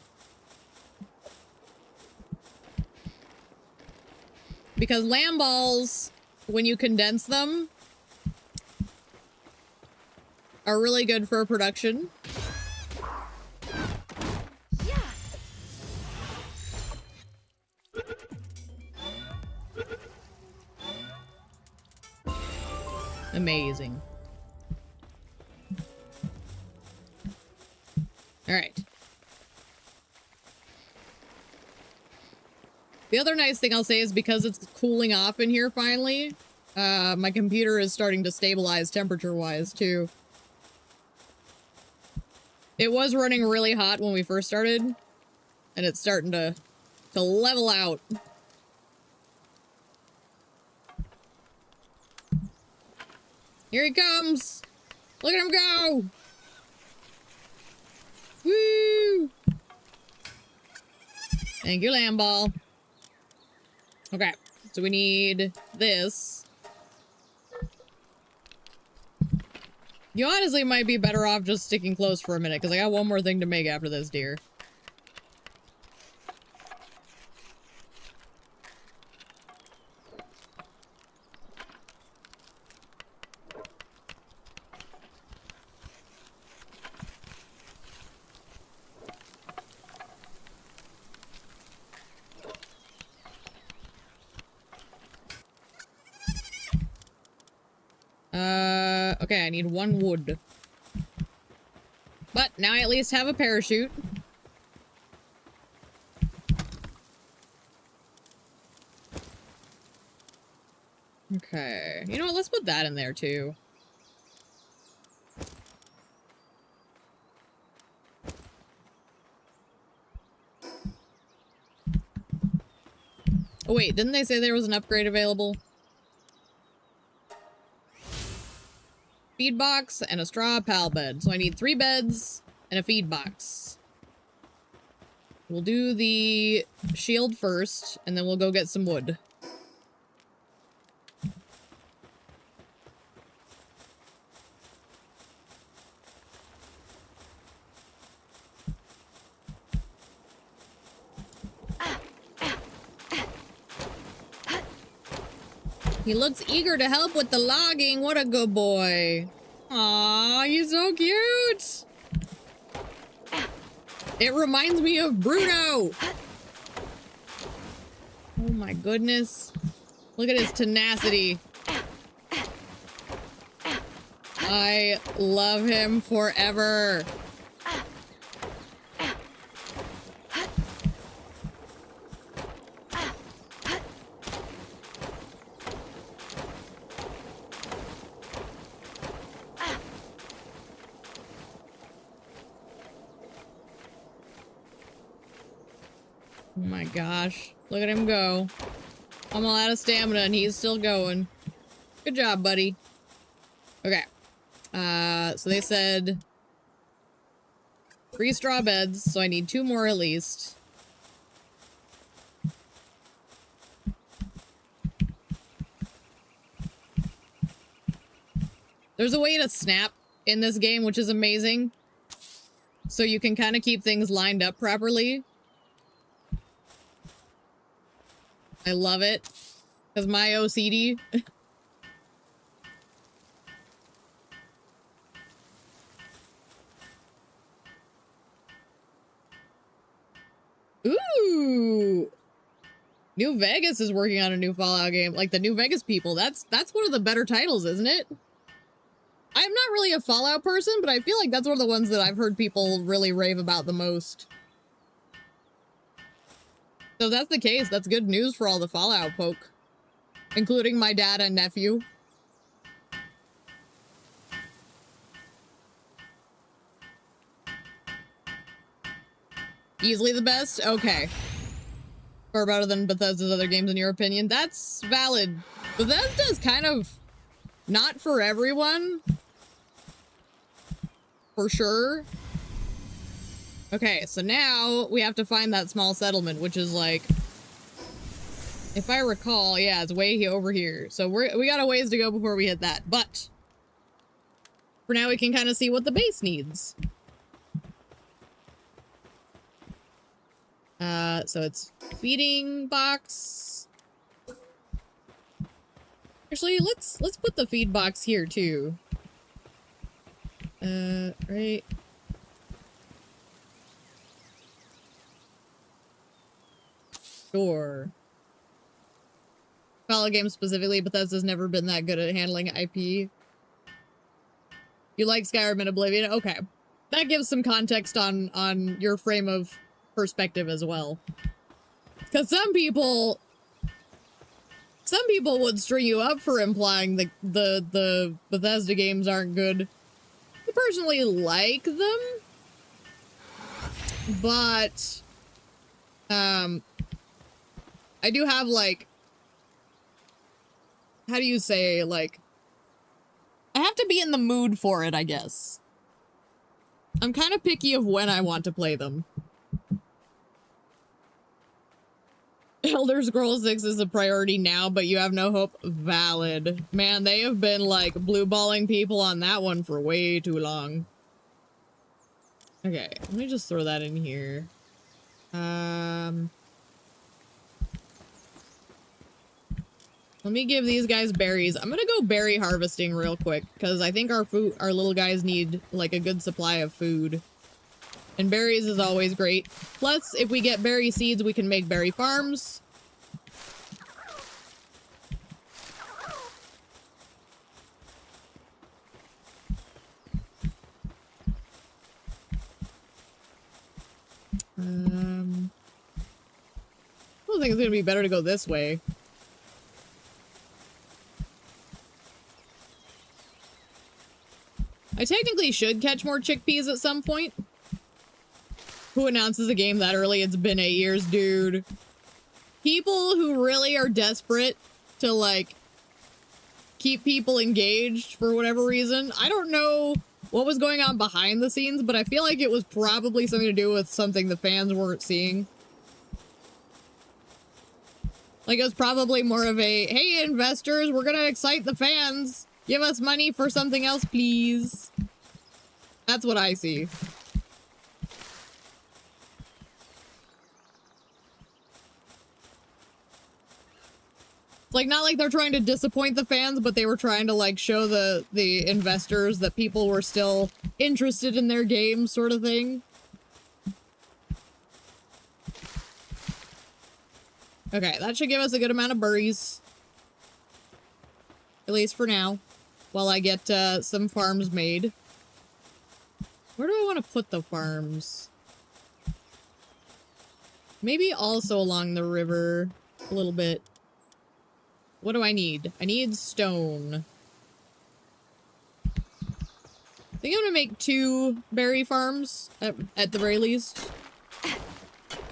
Because lamballs, when you condense them, are really good for production. Yeah. Amazing. All right. The other nice thing I'll say is because it's cooling off in here finally, my computer is starting to stabilize temperature-wise too. It was running really hot when we first started, and it's starting to level out. Here he comes! Look at him go! Woo! Thank you, Lamball. Okay, so we need this. You honestly might be better off just sticking close for a minute, because I got one more thing to make after this, dear. Okay, I need 1 wood. But now I at least have a parachute. Okay. You know what? Let's put that in there too. Oh wait, didn't they say there was an upgrade available? Feed box and a straw pal bed. So I need 3 beds and a feed box. We'll do the shield first, and then we'll go get some wood. He looks eager to help with the logging. What a good boy. Aw, he's so cute. It reminds me of Bruno. Oh my goodness. Look at his tenacity. I love him forever. Oh my gosh. Look at him go. I'm all out of stamina and he's still going. Good job, buddy. Okay. So they said 3 straw beds, so I need 2 more at least. There's a way to snap in this game, which is amazing. So you can kind of keep things lined up properly. I love it. Because my OCD. Ooh! New Vegas is working on a new Fallout game. Like the New Vegas people. That's one of the better titles, isn't it? I'm not really a Fallout person, but I feel like that's one of the ones that I've heard people really rave about the most. So if that's the case, that's good news for all the Fallout folk. Including my dad and nephew. Easily the best? Okay. Or better than Bethesda's other games in your opinion? That's valid. Bethesda's kind of not for everyone. For sure. Okay, so now we have to find that small settlement, which is like, if I recall, yeah, it's way over here. So we got a ways to go before we hit that. But for now, we can kind of see what the base needs. So it's feeding box. Actually, let's put the feed box here too. Right. Sure. Fallout games specifically, Bethesda's never been that good at handling IP. You like Skyrim and Oblivion? Okay. That gives some context on your frame of perspective as well. Because some people would string you up for implying the Bethesda games aren't good. I personally like them, but I do have like, how do you say, like, I have to be in the mood for it, I guess. I'm kind of picky of when I want to play them. Elder Scrolls 6 is a priority now, but you have no hope. Valid. Man, they have been, like, blue-balling people on that one for way too long. Okay, let me just throw that in here. Let me give these guys berries. I'm gonna go berry harvesting real quick, because I think our little guys need, like, a good supply of food. And berries is always great. Plus, if we get berry seeds, we can make berry farms. I think it's gonna be better to go this way. I technically should catch more chickpeas at some point. Who announces a game that early? It's been 8 years, dude. People who really are desperate to, like, keep people engaged for whatever reason. I don't know what was going on behind the scenes, but I feel like it was probably something to do with something the fans weren't seeing. Like, it was probably more of a, hey, investors, we're gonna excite the fans. Give us money for something else, please. That's what I see. It's like, not like they're trying to disappoint the fans, but they were trying to, like, show the investors that people were still interested in their game, sort of thing. Okay, that should give us a good amount of berries. At least for now. While I get some farms made. Where do I want to put the farms? Maybe also along the river a little bit. What do I need? I need stone. I think I'm gonna make 2 berry farms at the very least.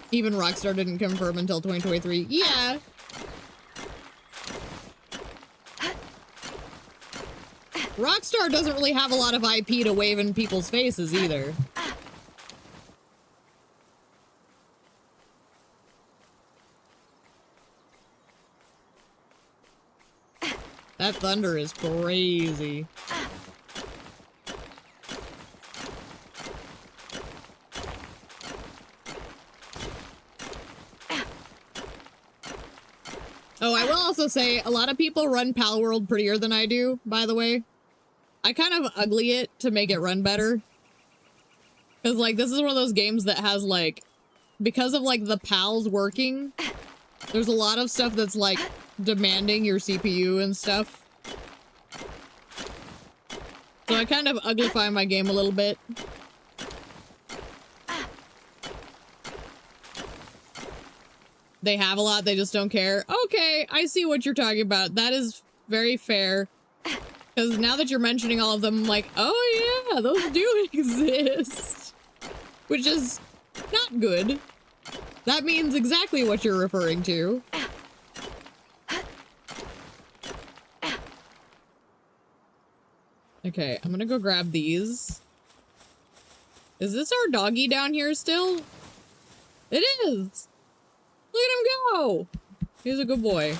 Even Rockstar didn't confirm until 2023. Yeah. Rockstar doesn't really have a lot of IP to wave in people's faces either. That thunder is crazy. Oh, I will also say, a lot of people run Palworld prettier than I do, by the way. I kind of ugly it to make it run better. Because, like, this is one of those games that has, like, because of, like, the pals working, there's a lot of stuff that's, like, demanding your CPU and stuff. So I kind of uglify my game a little bit. They have a lot, they just don't care. Okay, I see what you're talking about. That is very fair. Because now that you're mentioning all of them, I'm like, oh yeah, those do exist. Which is not good. That means exactly what you're referring to. Okay, I'm gonna go grab these. Is this our doggy down here still? It is! Look at him go! He's a good boy.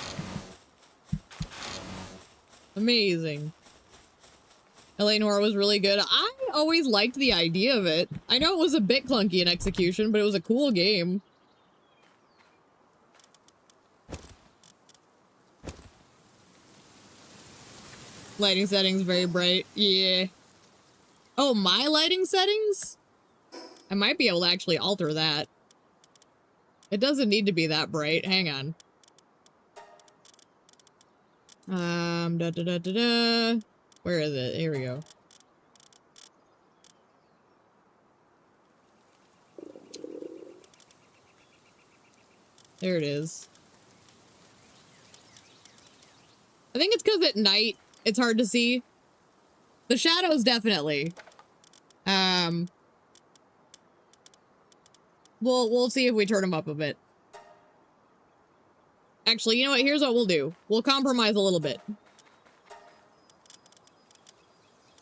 Amazing. Eleanor was really good. I always liked the idea of it. I know it was a bit clunky in execution, but it was a cool game. Lighting settings very bright. Yeah. Oh, my lighting settings? I might be able to actually alter that. It doesn't need to be that bright. Hang on. Where is it? Here we go. There it is. I think it's because at night it's hard to see. The shadows, definitely. We'll see if we turn them up a bit. Actually, you know what? Here's what we'll do. We'll compromise a little bit.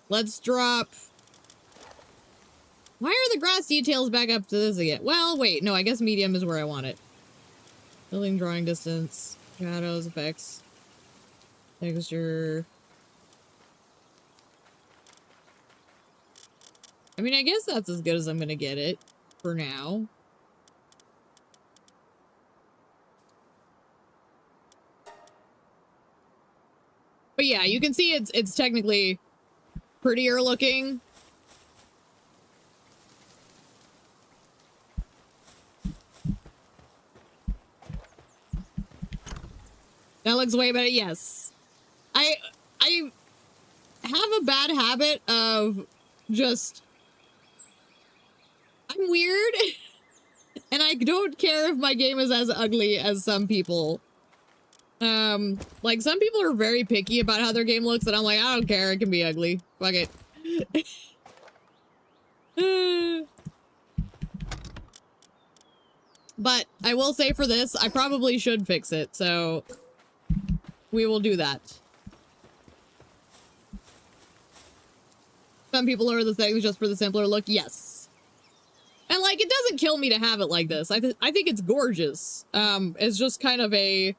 Let's drop... Why are the grass details back up to this again? Well, wait. No, I guess medium is where I want it. Building drawing distance. Shadows, effects. Texture. I mean, I guess that's as good as I'm gonna get it for now. But yeah, you can see it's technically prettier looking. That looks way better. Yes. I have a bad habit of just... I'm weird. And I don't care if my game is as ugly as some people. Like, some people are very picky about how their game looks, and I'm like, I don't care, it can be ugly. Fuck it. But I will say for this, I probably should fix it, so we will do that. Some people order the things just for the simpler look. Yes. And, like, it doesn't kill me to have it like this. I think it's gorgeous. It's just kind of a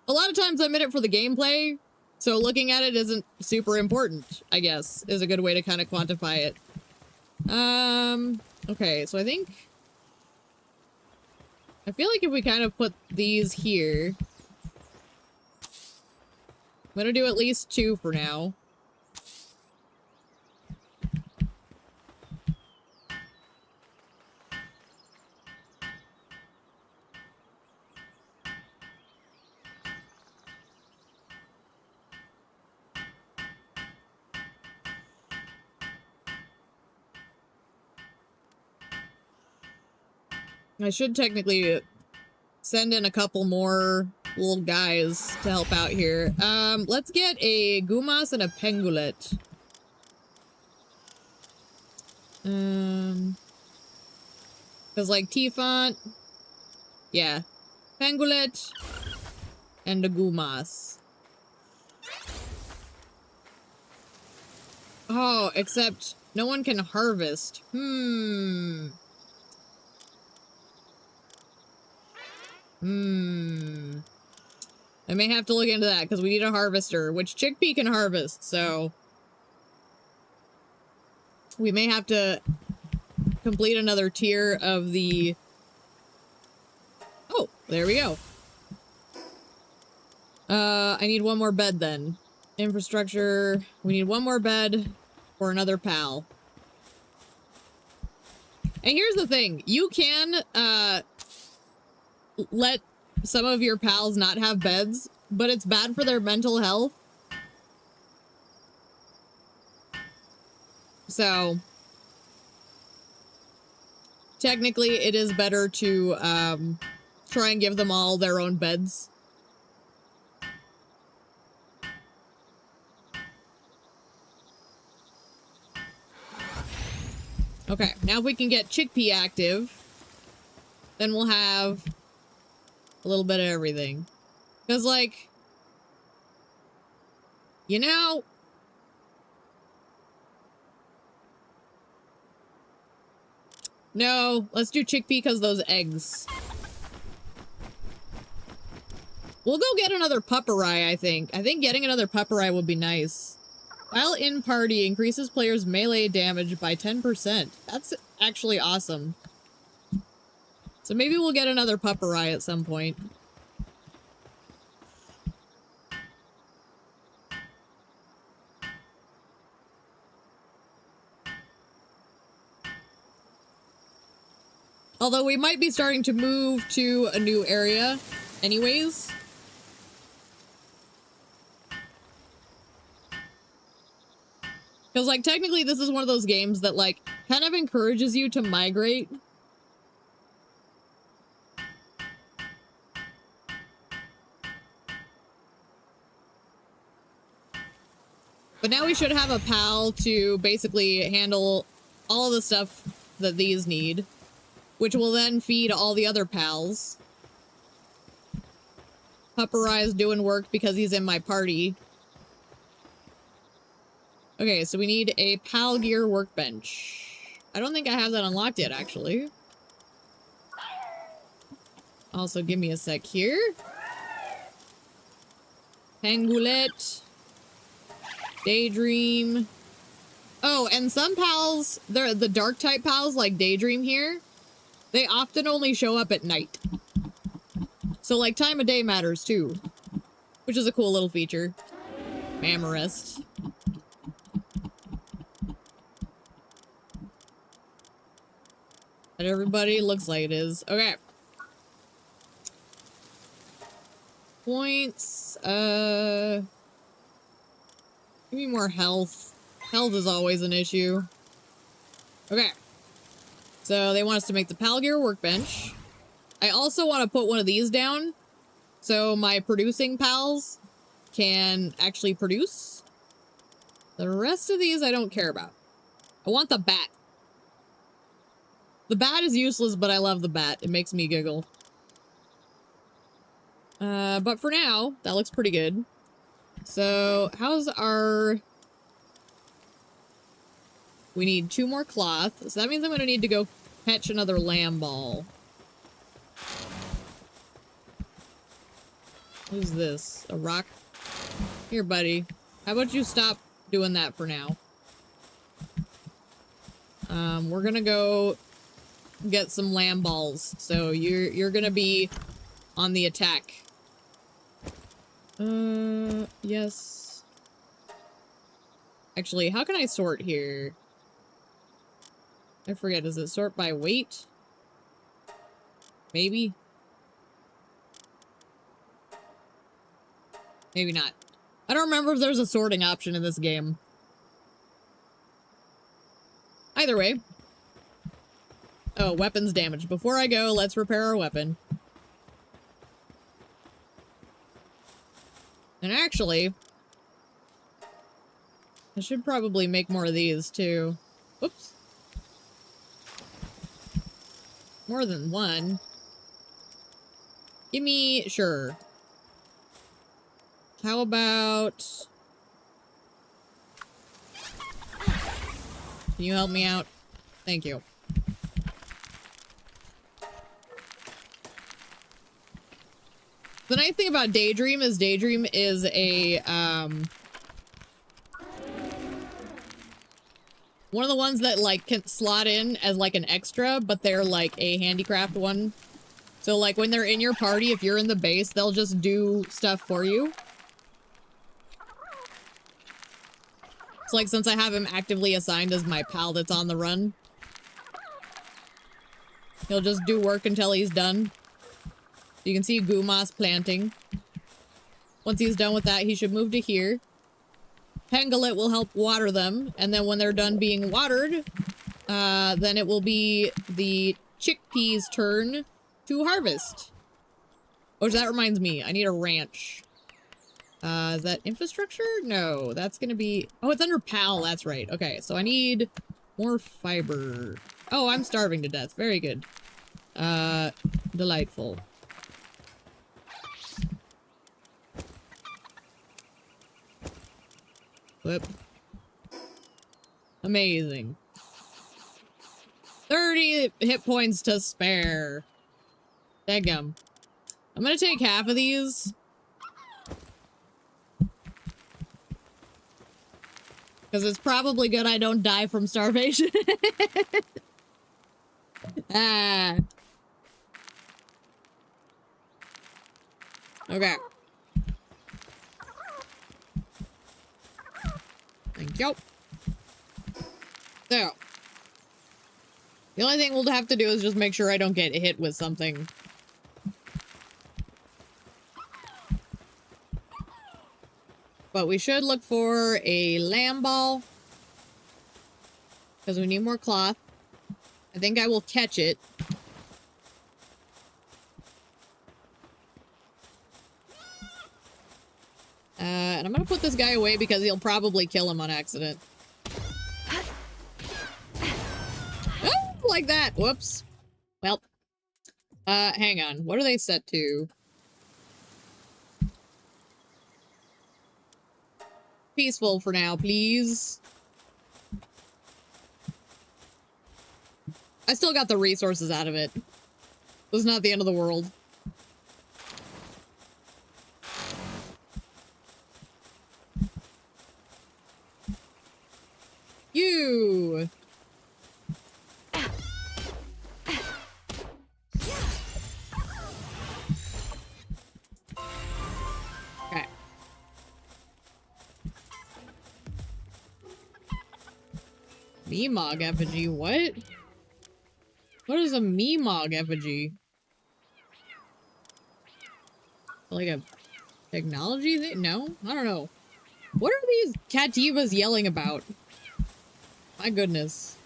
lot of times I'm in it for the gameplay, so looking at it isn't super important, I guess, is a good way to kind of quantify it. Okay, so I feel like if we kind of put these here, I'm gonna do at least 2 for now. I should technically send in a couple more little guys to help out here. Let's get a Gumas and a Pengulet. Because, like, T-Font, yeah, Pengulet, and a Gumas. Oh, except no one can harvest. I may have to look into that, because we need a harvester, which Chickpea can harvest, so we may have to complete another tier of the... Oh, there we go. I need 1 more bed, then. Infrastructure. We need 1 more bed for another pal. And here's the thing. You can, let some of your pals not have beds, but it's bad for their mental health. So, technically, it is better to, try and give them all their own beds. Okay, now if we can get Chickpea active, then we'll have a little bit of everything. Because, like, you know, no, let's do Chickpea because those eggs. We'll go get another Pupperai, I think. I think getting another Pupperai would be nice. While in party, increases players' melee damage by 10%. That's actually awesome. So maybe we'll get another Pupperai at some point. Although we might be starting to move to a new area anyways. Because, like, technically this is one of those games that, like, kind of encourages you to migrate. But now we should have a pal to basically handle all of the stuff that these need, which will then feed all the other pals. Pupperai is doing work because he's in my party. Okay, so we need a pal gear workbench. I don't think I have that unlocked yet, actually. Also, give me a sec here. Pengulet. Daydream. Oh, and some pals, they're the dark type pals like Daydream here, they often only show up at night. So, like, time of day matters too, which is a cool little feature. Mammarist. But everybody looks like it is. Okay. Points. Give me more health. Health is always an issue. Okay. So they want us to make the Palgear workbench. I also want to put one of these down so my producing pals can actually produce. The rest of these I don't care about. I want the bat. The bat is useless, but I love the bat. It makes me giggle. But for now, that looks pretty good. So, how's our We need 2 more cloth. So that means I'm gonna need to go catch another lamb ball. Who's this? A rock? Here, buddy. How about you stop doing that for now? We're gonna go get some lamb balls. So you're gonna be on the attack. Yes. Actually, how can I sort here? I forget, does it sort by weight? Maybe? Maybe not. I don't remember if there's a sorting option in this game. Either way. Oh, weapons damage. Before I go, let's repair our weapon. And actually, I should probably make more of these too. Oops. More than one. Give me, sure. How about... Can you help me out? Thank you. The nice thing about Daydream is a, one of the ones that, like, can slot in as, like, an extra, but they're, like, a handicraft one. So, like, when they're in your party, if you're in the base, they'll just do stuff for you. It's like, since I have him actively assigned as my pal that's on the run, he'll just do work until he's done. You can see Gumas planting. Once he's done with that, he should move to here. Pengalit will help water them, and then when they're done being watered, then it will be the chickpeas' turn to harvest. Oh, that reminds me, I need a ranch. Is that infrastructure? No, that's gonna be... Oh, it's under PAL, that's right. Okay, so I need more fiber. Oh, I'm starving to death. Very good. Delightful. Whoop. Amazing. 30 hit points to spare. Daggum. I'm gonna take half of these. Because it's probably good I don't die from starvation. Ah. Okay. Thank you. So. The only thing we'll have to do is just make sure I don't get hit with something. But we should look for a lamb ball. Because we need more cloth. I think I will catch it. And I'm gonna put this guy away because he'll probably kill him on accident. Oh, like that. Whoops. Well. Hang on. What are they set to? Peaceful for now, please. I still got the resources out of it. It was not the end of the world. You! Okay. Meemog effigy, what? What is a Meemog effigy? Like a technology thing? No? I don't know. What are these Cativas yelling about? My goodness.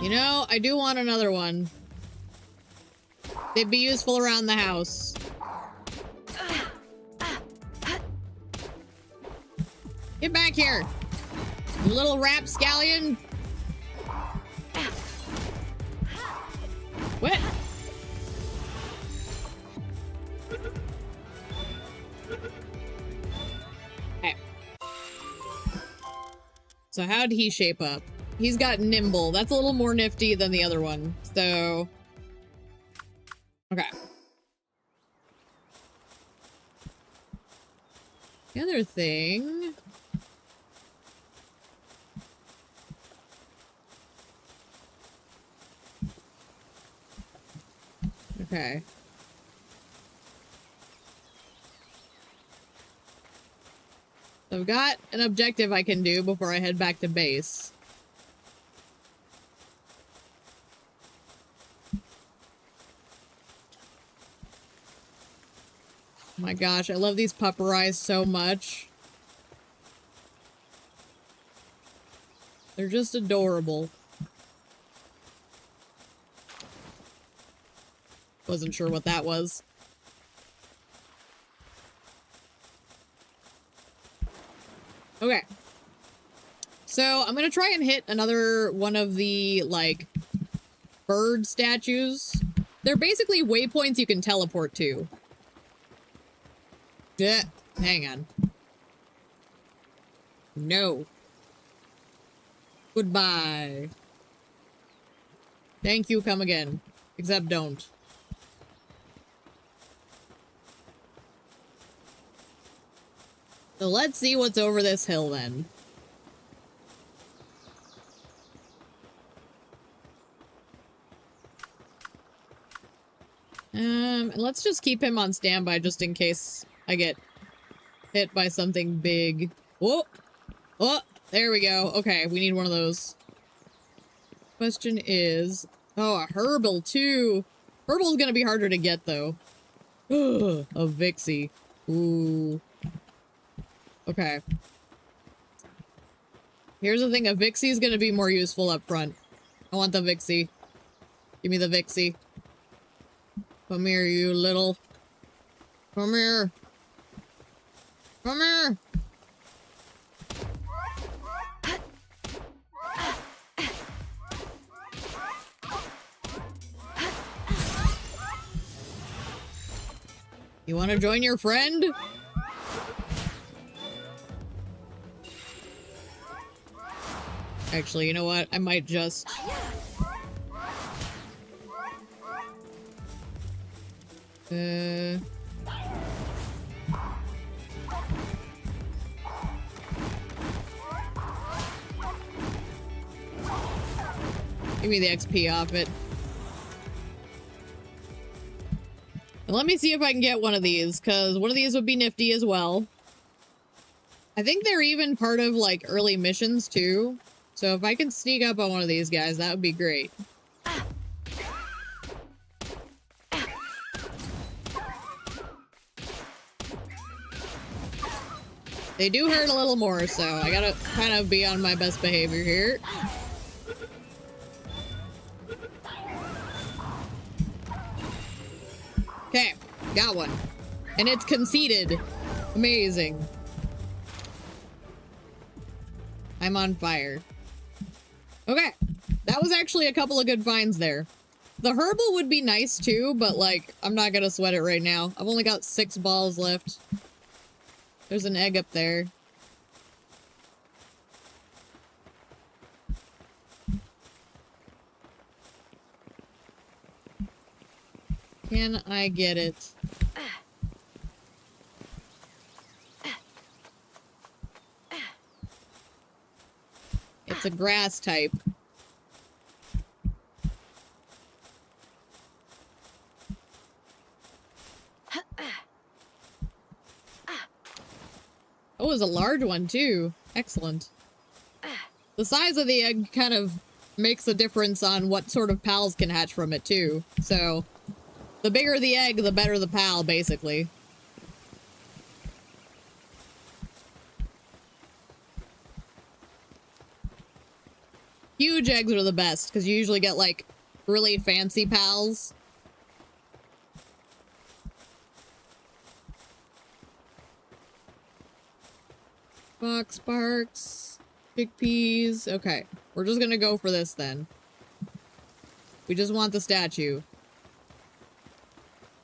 You know, I do want another one. They'd be useful around the house. Get back here! You little rapscallion! What? Okay. So how'd he shape up? He's got nimble. That's a little more nifty than the other one. So... okay. The other thing... okay. So I've got an objective I can do before I head back to base. Oh my gosh, I love these pupperized so much. They're just adorable. Wasn't sure what that was. Okay. So I'm gonna try and hit another one of the, like, bird statues. They're basically waypoints you can teleport to. Yeah, hang on. No. Goodbye. Thank you, come again. Except don't. So let's see what's over this hill then. Let's just keep him on standby just in case I get hit by something big. Whoa! Oh, there we go. Okay, we need one of those. Question is... oh, a herbal too! Herbal's gonna be harder to get though. Ugh, a Vixie. Ooh. Okay. Here's the thing, a Vixie is gonna be more useful up front. I want the Vixie. Give me the Vixie. Come here, you little... come here. Come here. You want to join your friend? Actually, you know what? I might just... give me the XP off it. And let me see if I can get one of these, because one of these would be nifty as well. I think they're even part of, like, early missions, too. So if I can sneak up on one of these guys, that would be great. They do hurt a little more, so I gotta kind of be on my best behavior here. Okay, got one. And it's conceded. Amazing. I'm on fire. Okay, that was actually a couple of good finds there. The herbal would be nice too, but like, I'm not gonna sweat it right now. I've only got 6 balls left. There's an egg up there. Can I get it? It's a grass type. Oh, it was a large one too. Excellent. The size of the egg kind of makes a difference on what sort of pals can hatch from it too. So, the bigger the egg, the better the pal, basically. Huge eggs are the best, because you usually get, like, really fancy pals. Fox sparks. Chickpeas. Okay. We're just gonna go for this then. We just want the statue.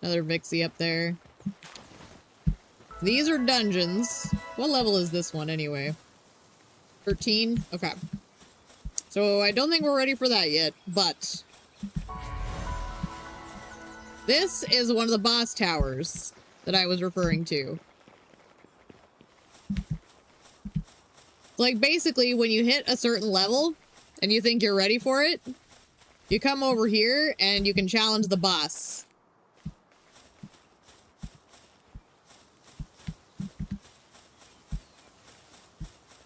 Another Vixie up there. These are dungeons. What level is this one anyway? 13? Okay. So I don't think we're ready for that yet, but this is one of the boss towers that I was referring to. Like, basically, when you hit a certain level and you think you're ready for it, you come over here and you can challenge the boss.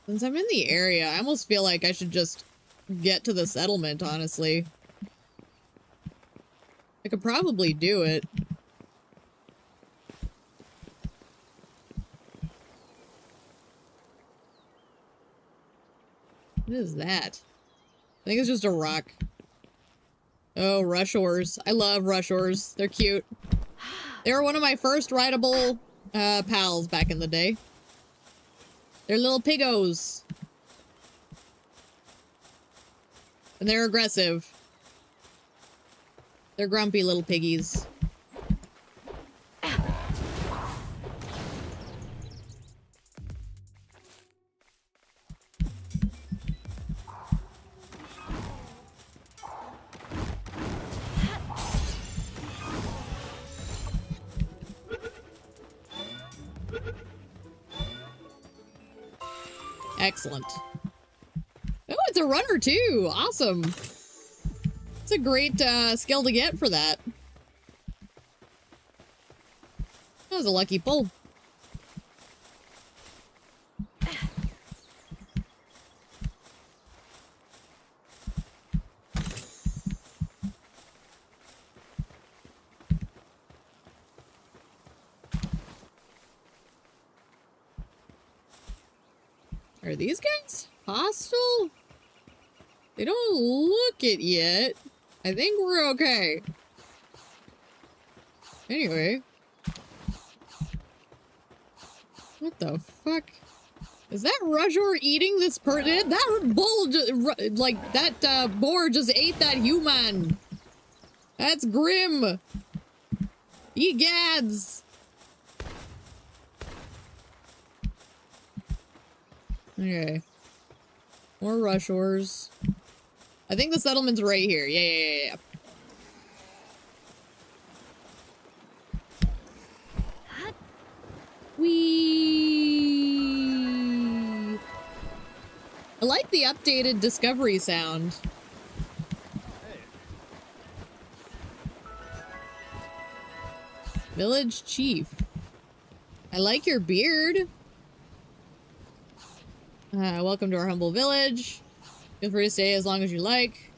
Since I'm in the area, I almost feel like I should just get to the settlement, honestly. I could probably do it. What is that? I think it's just a rock. Oh, rush oars. I love rush oars. They're cute. They were one of my first rideable pals back in the day. They're little piggos. And they're aggressive. They're grumpy little piggies. Excellent. Oh, it's a runner too. Awesome. It's a great skill to get for that. That was a lucky pull. Are these guys hostile? They don't look it yet. I think we're okay. Anyway. What the fuck? Is that Rajor eating this person? That bull, like, that boar just ate that human. That's grim. Egads. Okay. More rush oars. I think the settlement's right here. Yeah. Whee! I like the updated discovery sound. Village chief. I like your beard. Welcome to our humble village. Feel free to stay as long as you like.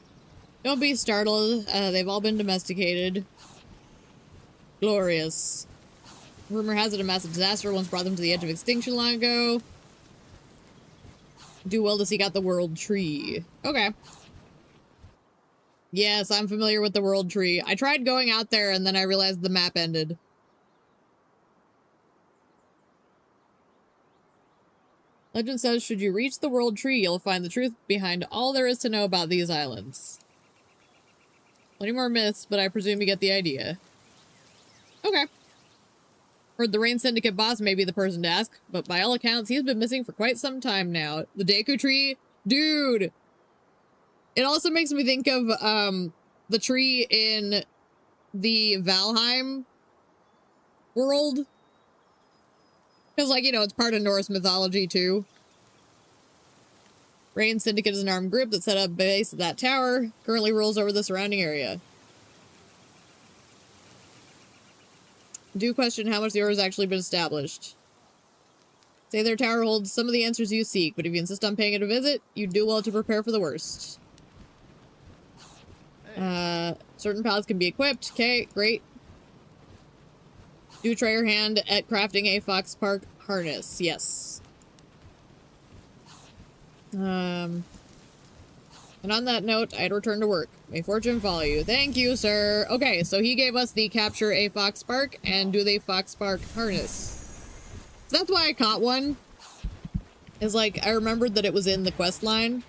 Don't be startled. They've all been domesticated. Glorious. Rumor has it a massive disaster once brought them to the edge of extinction long ago. Do well to seek out the world tree. Okay. Yes, I'm familiar with the world tree. I tried going out there and then I realized the map ended. Legend says, should you reach the world tree, you'll find the truth behind all there is to know about these islands. Plenty more myths, but I presume you get the idea. Okay. Heard the Rain Syndicate boss may be the person to ask, but by all accounts, he's been missing for quite some time now. The Deku tree? Dude! It also makes me think of, the tree in the Valheim world. Because, like, you know, it's part of Norse mythology, too. Rain Syndicate is an armed group that set up base at that tower. Currently rules over the surrounding area. Do question how much the order has actually been established. Say their tower holds some of the answers you seek, but if you insist on paying it a visit, you do well to prepare for the worst. Certain pallets can be equipped. Okay, great. Do try your hand at crafting a Fox Park harness. Yes. And on that note, I'd return to work. May fortune follow you. Thank you, sir. Okay, so he gave us the capture a Fox Park and do the Fox Park harness. So that's why I caught one. is like, I remembered that it was in the quest line.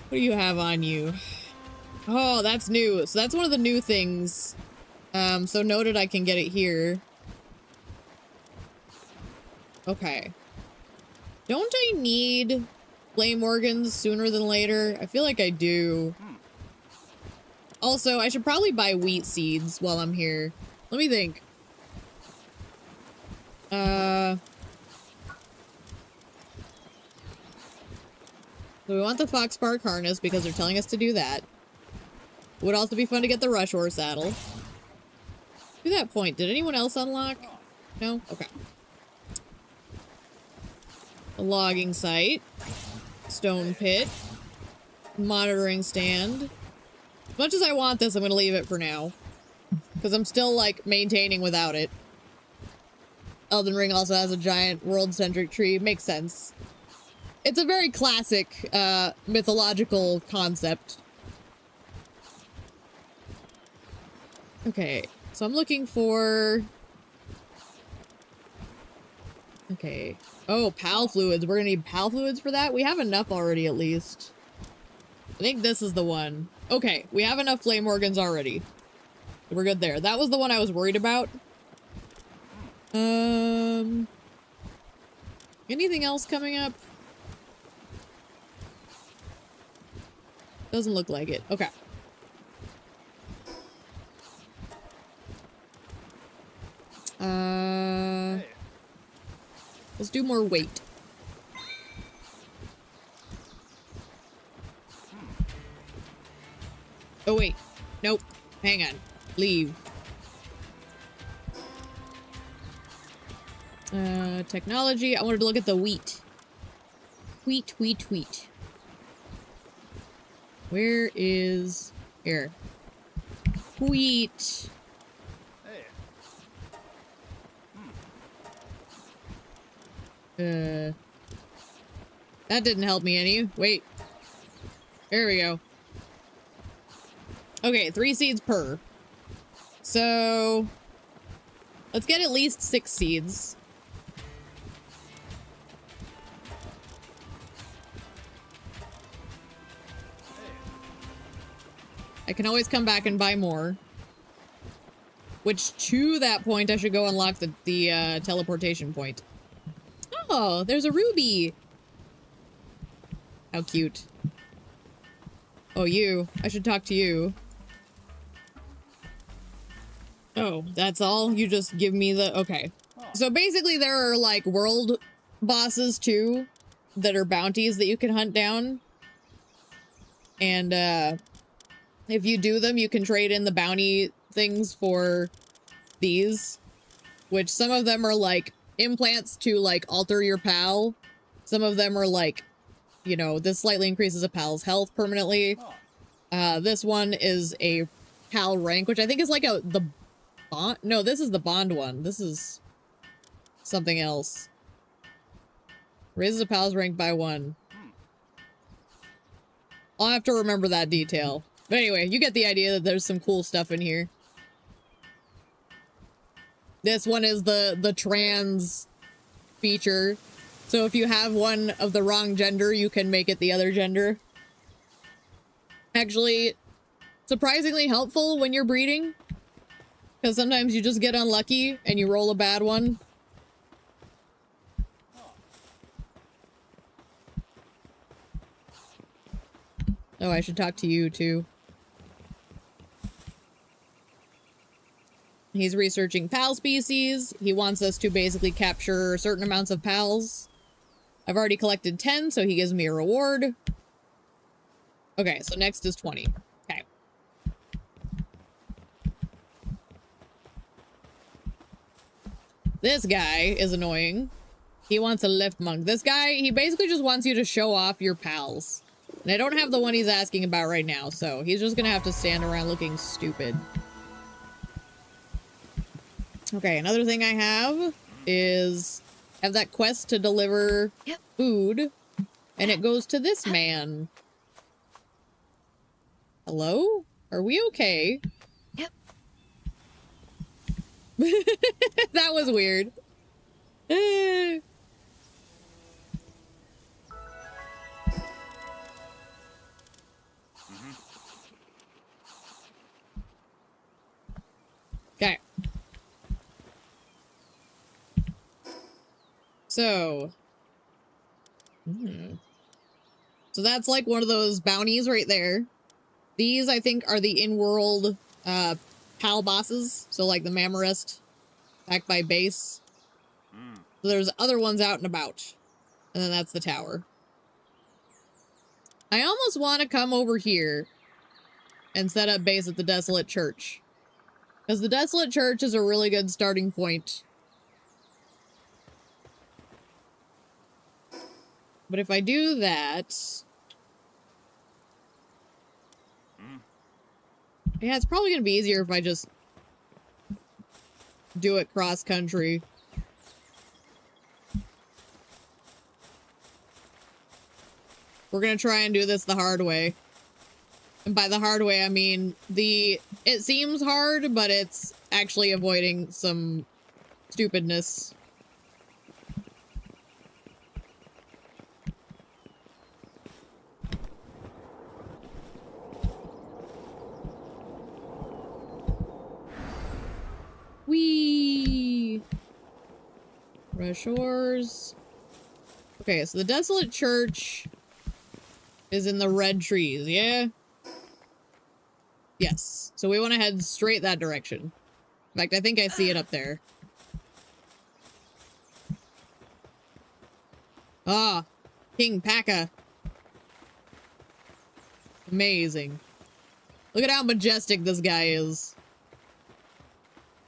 What do you have on you? Oh, that's new. So that's one of the new things. So noted I can get it here. Okay. Don't I need flame organs sooner than later? I feel like I do. Also, I should probably buy wheat seeds while I'm here. Let me think. So we want the Foxpark harness because they're telling us to do that. Would also be fun to get the Rush Ore saddle. To that point, did anyone else unlock? No? Okay. A logging site. Stone pit. Monitoring stand. As much as I want this, I'm gonna leave it for now. Because I'm still, like, maintaining without it. Elden Ring also has a giant world-centric tree. Makes sense. It's a very classic, mythological concept. Okay, so I'm looking for... Okay. Oh, PAL fluids. We're gonna need PAL fluids for that? We have enough already, at least. I think this is the one. Okay, we have enough flame organs already. We're good there. That was the one I was worried about. Anything else coming up? Doesn't look like it. Okay. Let's do more weight. Oh, wait. Nope. Hang on. Leave. Technology. I wanted to look at the wheat. Wheat. Where is... Here. Wheat. That didn't help me any. Wait. There we go. Okay, 3 seeds per. So... let's get at least 6 seeds. I can always come back and buy more. Which, to that point, I should go unlock the teleportation point. Oh, there's a ruby! How cute. Oh, you. I should talk to you. Oh, that's all? You just give me the... Okay. So basically there are, like, world bosses, too, that are bounties that you can hunt down. And, if you do them, you can trade in the bounty things for these. Which some of them are, like, implants to, like, alter your PAL. Some of them are, like, you know, this slightly increases a PAL's health permanently. This one is a PAL rank, which I think is like the bond. No, this is the bond one. This is something else. Raises a PAL's rank by 1. I'll have to remember that detail. But anyway, you get the idea that there's some cool stuff in here. This one is the trans feature. So if you have one of the wrong gender, you can make it the other gender. Actually, surprisingly helpful when you're breeding. Because sometimes you just get unlucky and you roll a bad one. Oh, I should talk to you too. He's researching PAL species. He wants us to basically capture certain amounts of PALs. I've already collected 10, so he gives me a reward. Okay, so next is 20. Okay. This guy is annoying. He wants a lift monk. This guy, he basically just wants you to show off your PALs. And I don't have the one he's asking about right now, so he's just gonna have to stand around looking stupid. Okay, another thing I have is I have that quest to deliver food, and it goes to this man. Hello? Are we okay? Yep. That was weird. Eh. Okay. So. So that's like one of those bounties right there. These, I think, are the in-world PAL bosses. So like the Mammorest back by base. So there's other ones out and about. And then that's the tower. I almost want to come over here and set up base at the Desolate Church. Because the Desolate Church is a really good starting point. But if I do that... Yeah, it's probably going to be easier if I just do it cross-country. We're going to try and do this the hard way. And by the hard way, I mean it seems hard, but it's actually avoiding some stupidness. Whee! Rush Shores. Okay, so the Desolate Church is in the red trees, yeah? Yes. So we want to head straight that direction. In fact, I think I see it up there. Ah, King Paka. Amazing. Look at how majestic this guy is.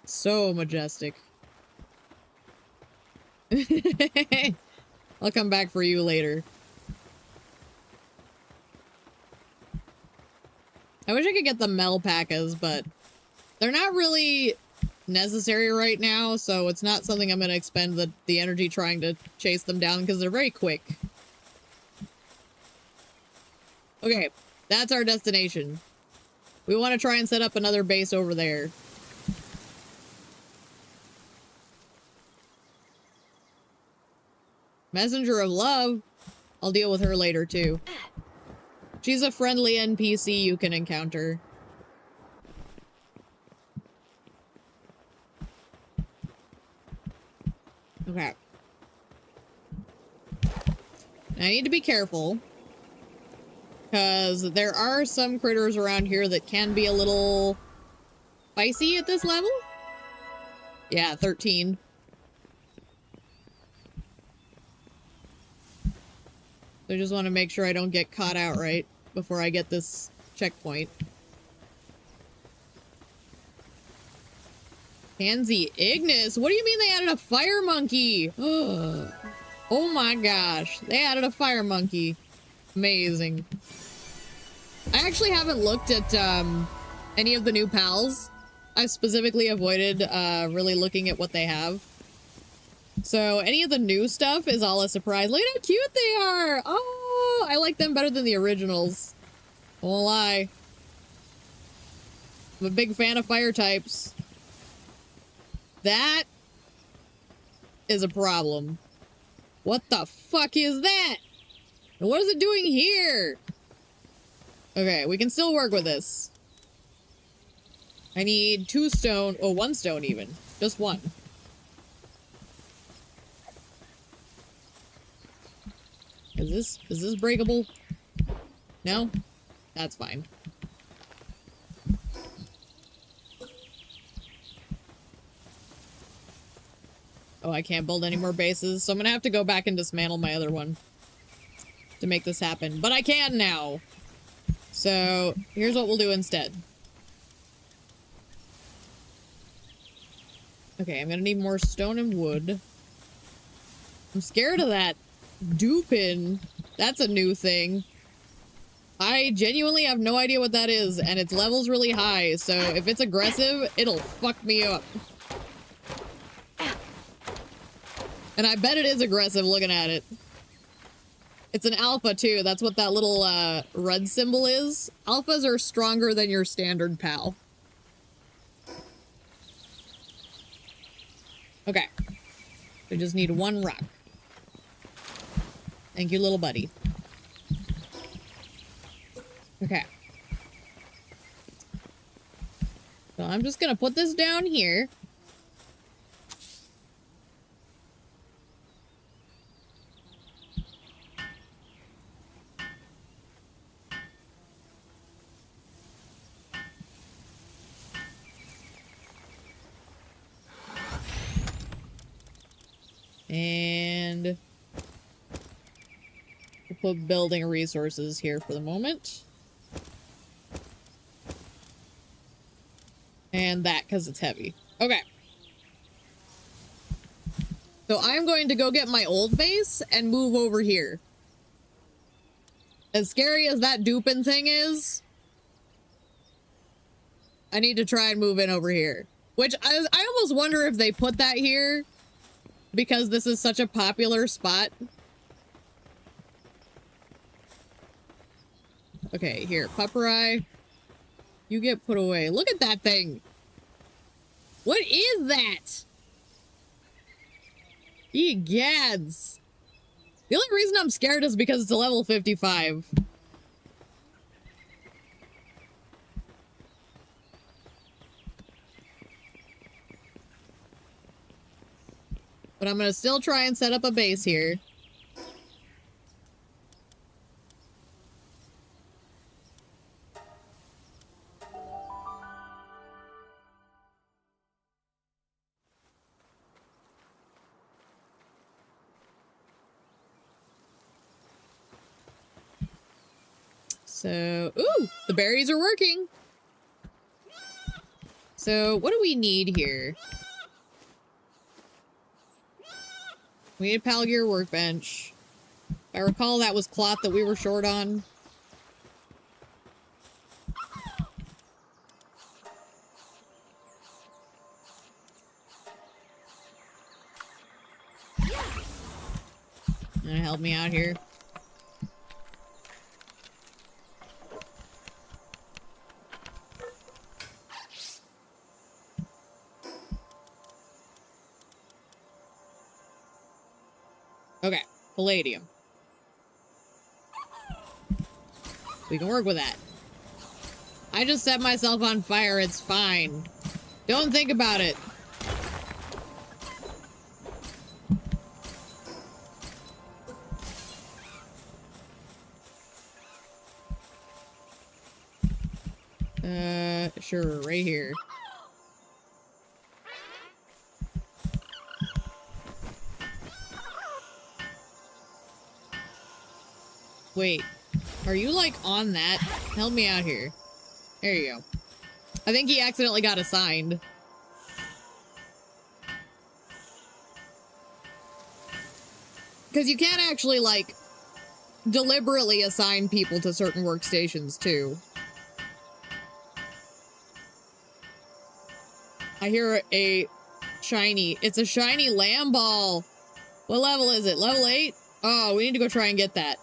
So majestic. I'll come back for you later. I wish I could get the Melpacas, but they're not really necessary right now, so it's not something I'm going to expend the energy trying to chase them down, because they're very quick. Okay, that's our destination. We want to try and set up another base over there. Messenger of Love. I'll deal with her later, too. She's a friendly NPC you can encounter. Okay. I need to be careful. Because there are some critters around here that can be a little spicy at this level. Yeah, 13. So I just want to make sure I don't get caught outright before I get this checkpoint. Pansy Ignis? What do you mean they added a fire monkey? Oh my gosh. They added a fire monkey. Amazing. I actually haven't looked at any of the new pals. I've specifically avoided really looking at what they have. So any of the new stuff is all a surprise. Look at how cute they are! Oh, I like them better than the originals. Won't lie. I'm a big fan of fire types. That is a problem. What the fuck is that? And what is it doing here? Okay, we can still work with this. I need 2 stone, oh, 1 stone even. Just 1. Is this breakable? No? That's fine. Oh, I can't build any more bases, so I'm gonna have to go back and dismantle my other one to make this happen. But I can now! So, here's what we'll do instead. Okay, I'm gonna need more stone and wood. I'm scared of that Dupin. That's a new thing. I genuinely have no idea what that is, and its level's really high, so if it's aggressive, it'll fuck me up. And I bet it is aggressive looking at it. It's an alpha, too. That's what that little red symbol is. Alphas are stronger than your standard pal. Okay. We just need one rock. Thank you, little buddy. Okay. So I'm just gonna put this down here. And we'll put building resources here for the moment. And that, because it's heavy. Okay. So I'm going to go get my old base and move over here. As scary as that dupin thing is, I need to try and move in over here. Which I almost wonder if they put that here because this is such a popular spot. Okay, here, Pupperai. You get put away. Look at that thing. What is that? Ye gads. The only reason I'm scared is because it's a level 55. But I'm gonna still try and set up a base here. So, ooh, the berries are working. So, what do we need here? We need a Palgear workbench. If I recall, that was cloth that we were short on. Gonna help me out here. Okay, palladium. We can work with that. I just set myself on fire, it's fine. Don't think about it. Sure, right here. Wait, are you like on that? Help me out here. There you go. I think he accidentally got assigned. Because you can't actually like deliberately assign people to certain workstations too. I hear a shiny. It's a shiny lamb ball. What level is it? Level 8? Oh, we need to go try and get that.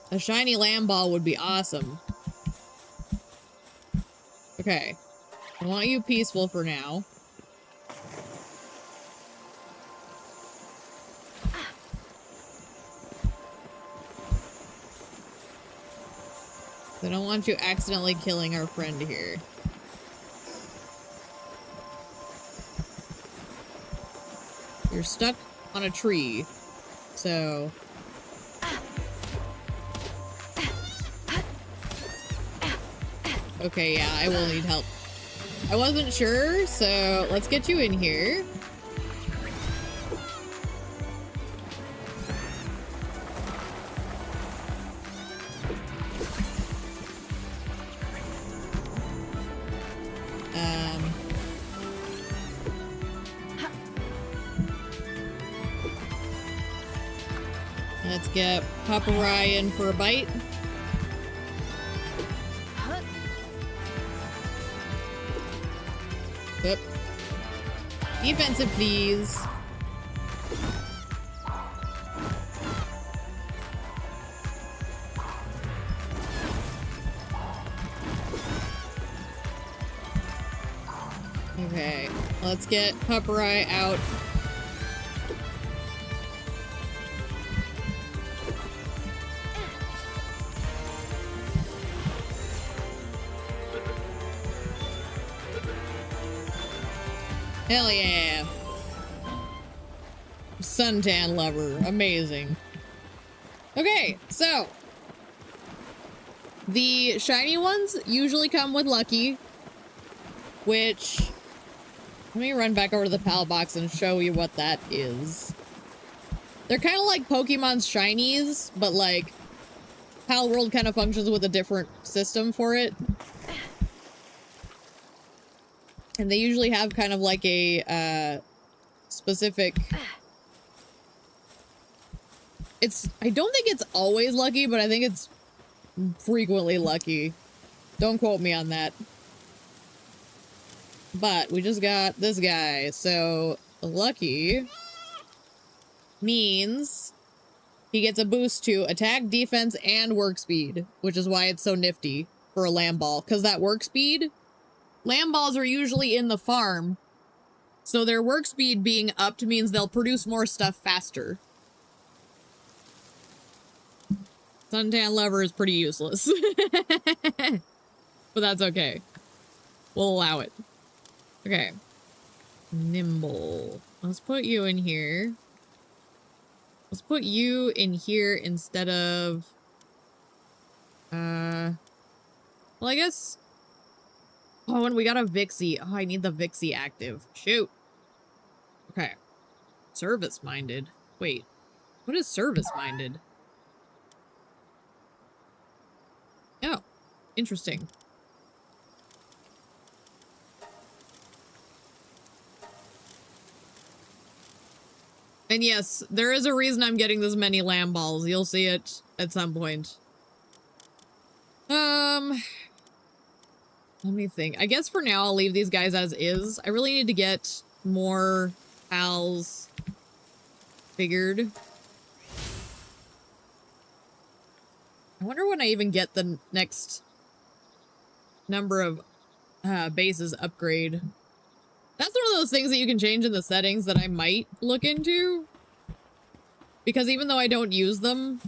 A shiny lamb ball would be awesome. Okay. I want you peaceful for now. I don't want you accidentally killing our friend here. You're stuck on a tree, so... Okay, yeah, I will need help. I wasn't sure, so let's get you in here. Let's get Pupperai in for a bite. Yep. Defensive, please. Okay, let's get Pupperai out. Hell yeah. Suntan lover. Amazing. Okay, so the shiny ones usually come with Lucky, which let me run back over to the PAL box and show you what that is. They're kind of like Pokemon's shinies, but like Palworld kind of functions with a different system for it. And they usually have kind of like a specific... I don't think it's always lucky, but I think it's frequently lucky. Don't quote me on that. But we just got this guy, so lucky means he gets a boost to attack, defense, and work speed, which is why it's so nifty for a Lamb Ball, because that work speed... Lamb balls are usually in the farm, so their work speed being upped means they'll produce more stuff faster. Suntan Lover is pretty useless. But that's okay. We'll allow it. Okay. Nimble. Let's put you in here. Let's put you in here instead of... Well, I guess... Oh, and we got a Vixie. Oh, I need the Vixie active. Shoot. Okay. Service-minded. Wait. What is service-minded? Oh. Interesting. And yes, there is a reason I'm getting this many Lamb Balls. You'll see it at some point. Let me think. I guess for now I'll leave these guys as is. I really need to get more pals figured. I wonder when I even get the next number of bases upgrade. That's one of those things that you can change in the settings that I might look into. Because even though I don't use them,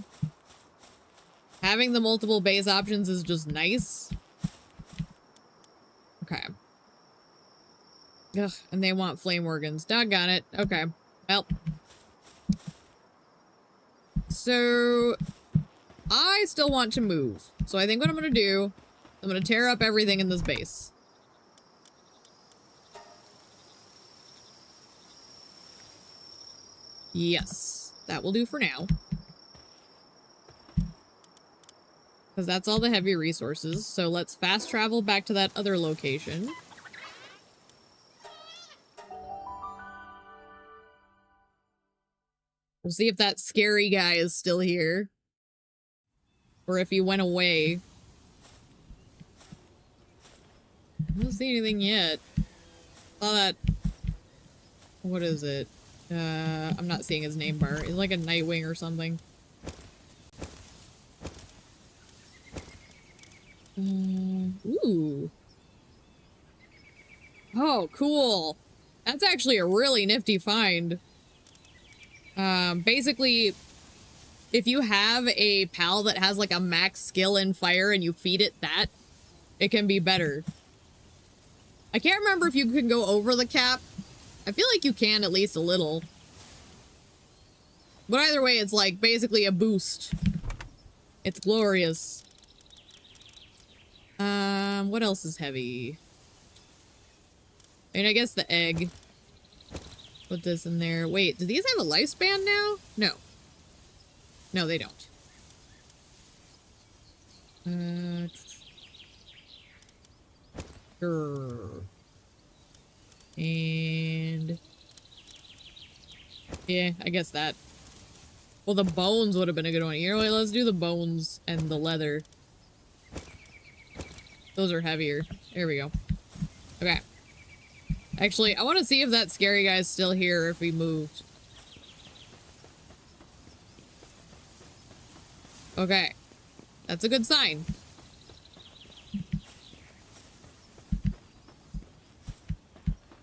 having the multiple base options is just nice. Okay. Ugh, and they want flame organs. Doggone it. Okay. Well. So, I still want to move. So I think what I'm going to do, I'm going to tear up everything in this base. Yes. That will do for now. Because that's all the heavy resources. So let's fast travel back to that other location. We'll see if that scary guy is still here. Or if he went away. I don't see anything yet. Saw that... What is it? I'm not seeing his name bar. It's like a Nightwing or something. Ooh. Oh, cool. That's actually a really nifty find. Basically, if you have a pal that has like a max skill in fire and you feed it that, it can be better. I can't remember if you can go over the cap. I feel like you can at least a little. But either way, it's like basically a boost. It's glorious. What else is heavy? I mean, I guess the egg. Put this in there. Wait, do these have a lifespan now? No. No, they don't. Sure. And... yeah, I guess that. Well, the bones would have been a good one. You know what? Let's do the bones and the leather. Those are heavier. There we go. Okay. Actually, I want to see if that scary guy's still here, if we moved. Okay. That's a good sign.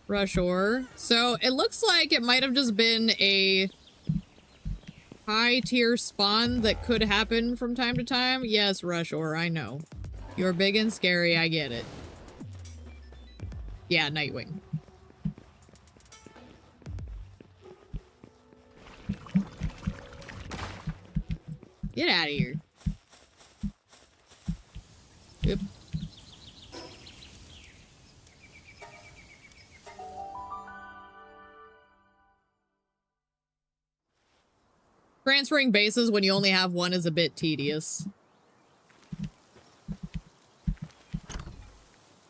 Rush ore. So it looks like it might have just been a high tier spawn that could happen from time to time. Yes, rush ore, I know. You're big and scary, I get it. Yeah, Nightwing. Get out of here. Yep. Transferring bases when you only have one is a bit tedious.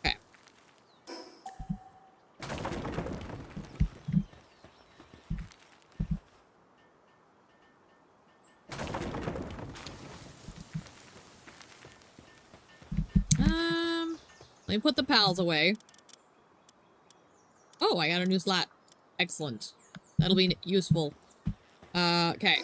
Okay. Let me put the pals away. Oh, I got a new slot. Excellent. That'll be useful. Okay.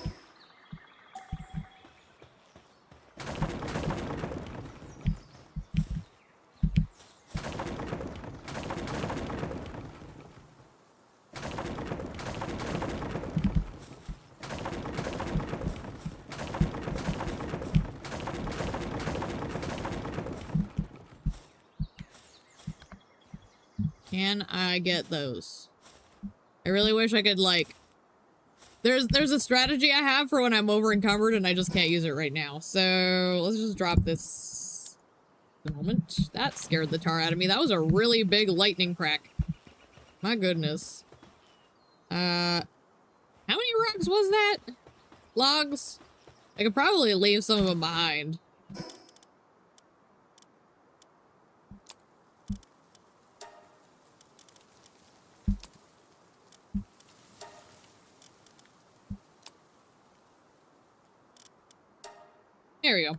Can I get those? I really wish I could, like... There's a strategy I have for when I'm over encumbered and I just can't use it right now. So, let's just drop this a moment. That scared the tar out of me. That was a really big lightning crack. My goodness. How many rugs was that? Logs? I could probably leave some of them behind. There we go.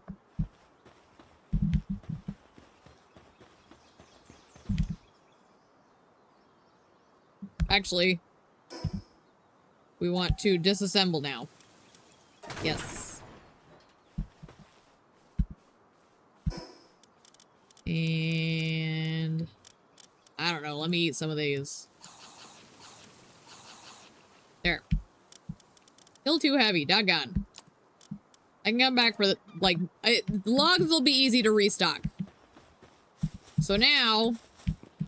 Actually, we want to disassemble now. Yes. And I don't know, let me eat some of these. There. Still too heavy, doggone. I can come back for the, like, logs will be easy to restock. So now,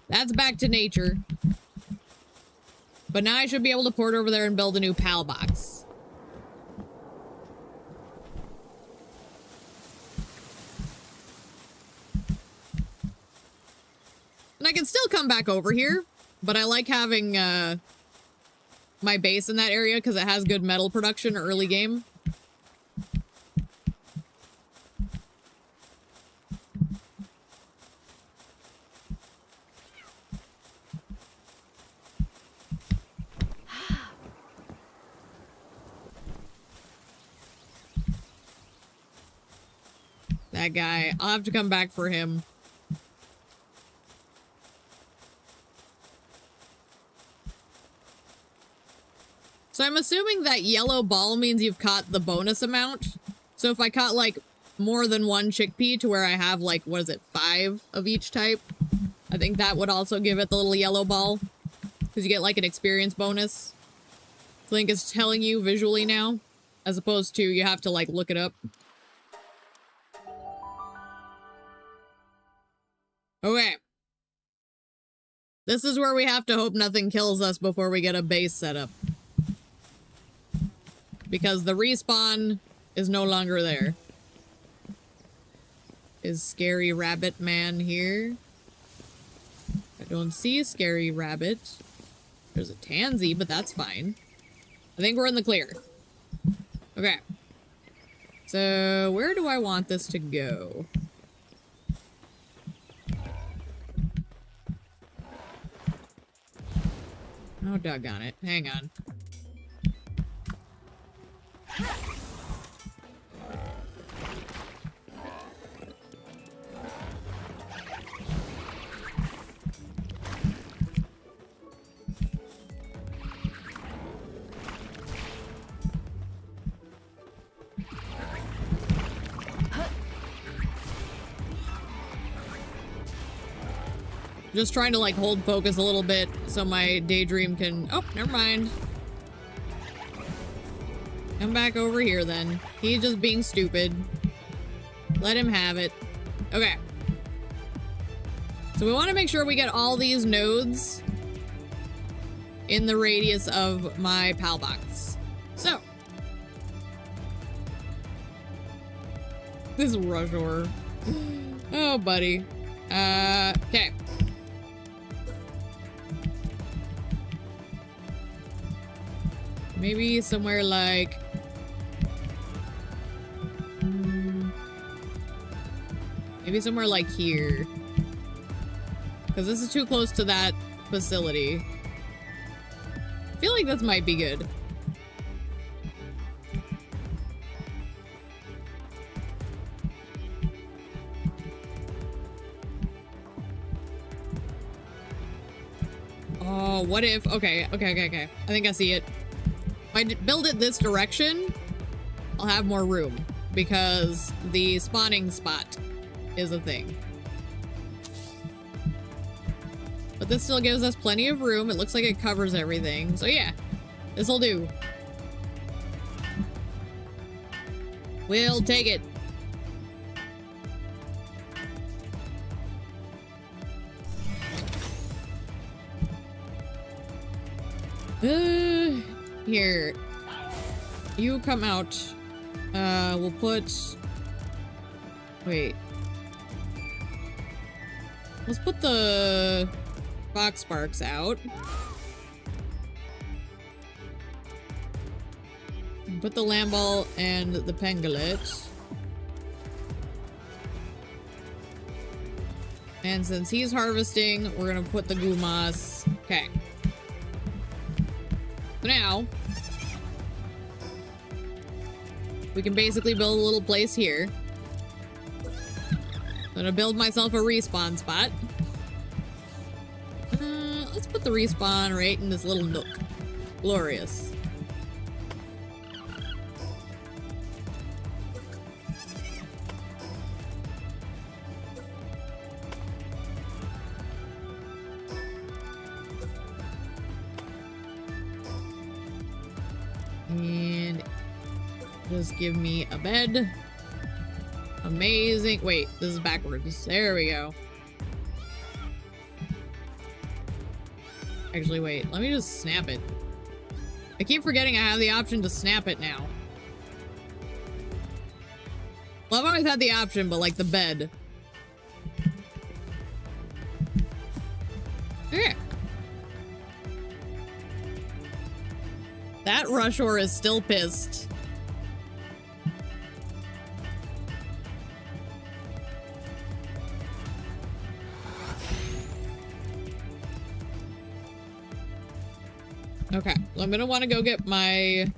that's back to nature. But now I should be able to port over there and build a new PAL box. And I can still come back over here, but I like having, my base in that area because it has good metal production early game. That guy. I'll have to come back for him. So I'm assuming that yellow ball means you've caught the bonus amount. So if I caught, like, more than one chickpea to where I have, like, what is it, 5 of each type, I think that would also give it the little yellow ball. Because you get, like, an experience bonus. So I think it's telling you visually now, as opposed to you have to, like, look it up. Okay. This is where we have to hope nothing kills us before we get a base set up. Because the respawn is no longer there. Is Scary Rabbit Man here? I don't see a Scary Rabbit. There's a Tansy, but that's fine. I think we're in the clear. Okay. So, where do I want this to go? Oh, doggone it. Hang on. Just trying to like hold focus a little bit so my daydream can... Oh, never mind. Come back over here then. He's just being stupid. Let him have it. Okay. So we want to make sure we get all these nodes in the radius of my PAL box. So. This rush hour. Oh, buddy. Okay. Maybe somewhere like... Maybe somewhere like here. Because this is too close to that facility. I feel like this might be good. Oh, what if... Okay. I think I see it. If I build it this direction, I'll have more room. Because the spawning spot is a thing. But this still gives us plenty of room. It looks like it covers everything. So yeah, this'll do. We'll take it. Here. You come out. We'll put... Wait. Let's put the box sparks out. Put the lamball and the pangolin. And since he's harvesting, we're gonna put the gumas. Okay. So now, we can basically build a little place here. I'm gonna build myself a respawn spot. Let's put the respawn right in this little nook. Glorious. And just give me a bed. Amazing. Wait, this is backwards. There we go. Actually, wait. Let me just snap it. I keep forgetting I have the option to snap it now. Well, I've always had the option, but like the bed. Okay. That Rushor is still pissed. Okay, well, I'm gonna want to go get my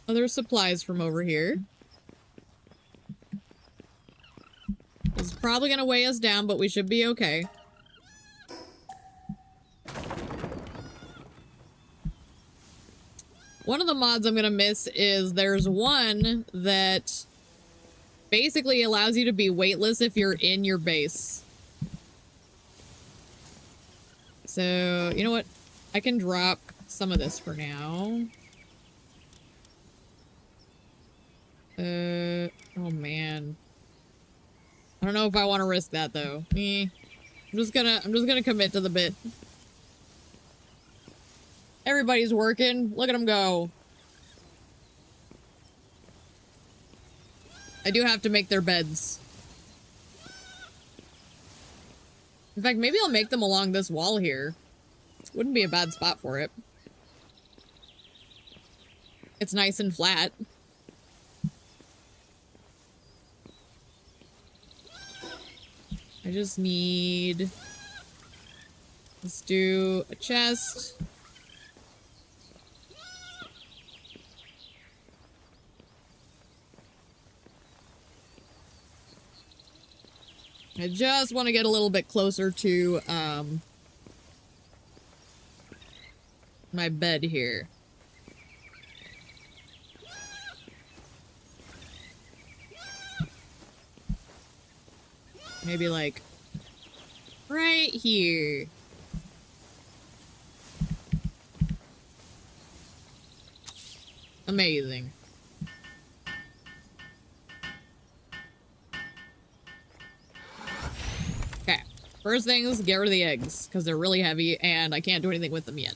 other supplies from over here. This is probably gonna weigh us down, but we should be okay. One of the mods I'm gonna miss is there's one that basically allows you to be weightless if you're in your base. So, you know what? I can drop some of this for now. Oh man. I don't know if I want to risk that though. I'm just gonna commit to the bit. Everybody's working. Look at them go. I do have to make their beds. In fact, maybe I'll make them along this wall here. Wouldn't be a bad spot for it. It's nice and flat. I just need... Let's do a chest. I just want to get a little bit closer to, my bed here. Maybe like Right here. Amazing. Okay. First thing is get rid of the eggs, because they're really heavy and I can't do anything with them yet.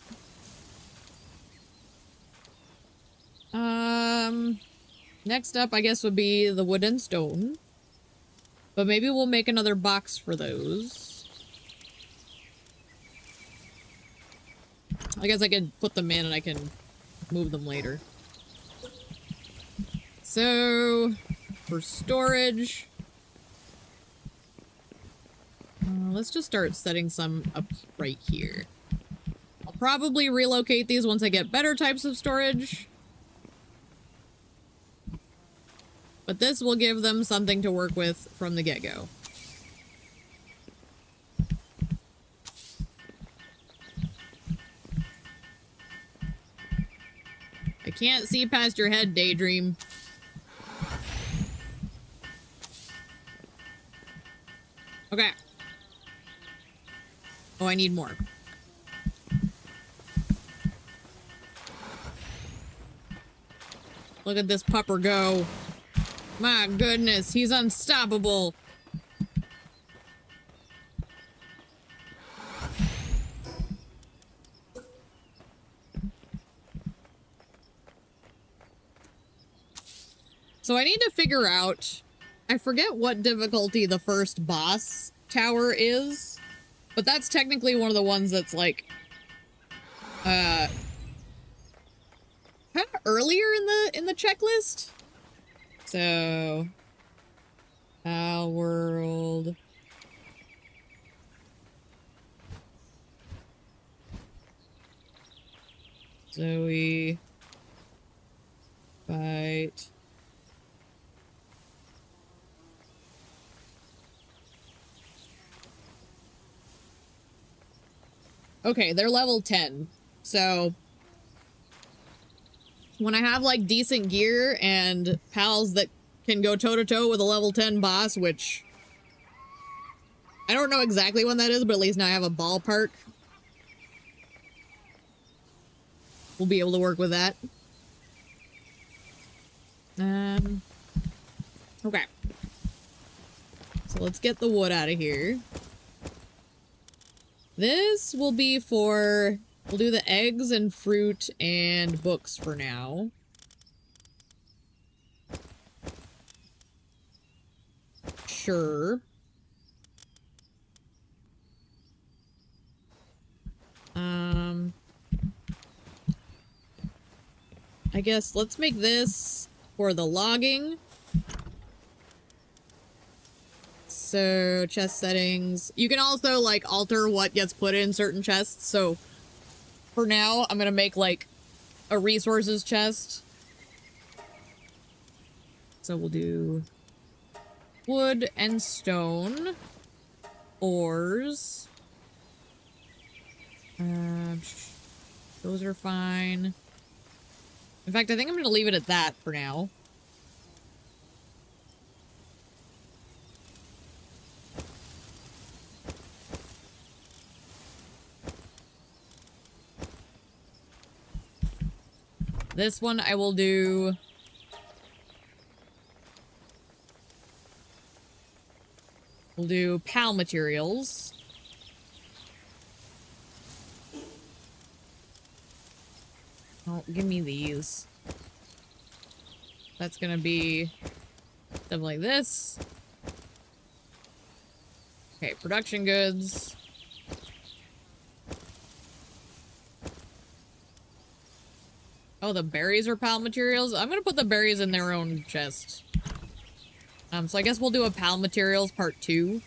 Next up, I guess, would be the wood and stone. But maybe we'll make another box for those. I guess I could put them in and I can move them later. So, for storage, let's just start setting some up right here. I'll probably relocate these once I get better types of storage. But this will give them something to work with from the get-go. I can't see past your head, Daydream. Okay. Oh, I need more. Look at this pupper go. My goodness, he's unstoppable. So I need to figure out, I forget what difficulty the first boss tower is, but that's technically one of the ones that's like, kind of earlier in the checklist. So, Palworld. Zoe. Fight. Okay, they're level 10. So, when I have, like, decent gear and pals that can go toe-to-toe with a level 10 boss, which I don't know exactly when that is, but at least now I have a ballpark. We'll be able to work with that. Okay. So let's get the wood out of here. This will be for... We'll do the eggs and fruit and books for now. Sure. I guess let's make this for the logging. So, chest settings. You can also, like, alter what gets put in certain chests. So, for now, I'm gonna make, like, a resources chest. So we'll do wood and stone. Ores. Those are fine. In fact, I think I'm gonna leave it at that for now. This one I will do... We'll do PAL materials. Oh, give me these. That's gonna be stuff like this. Okay, production goods. Oh, the berries are PAL materials? I'm gonna put the berries in their own chest. So I guess we'll do a PAL materials part 2.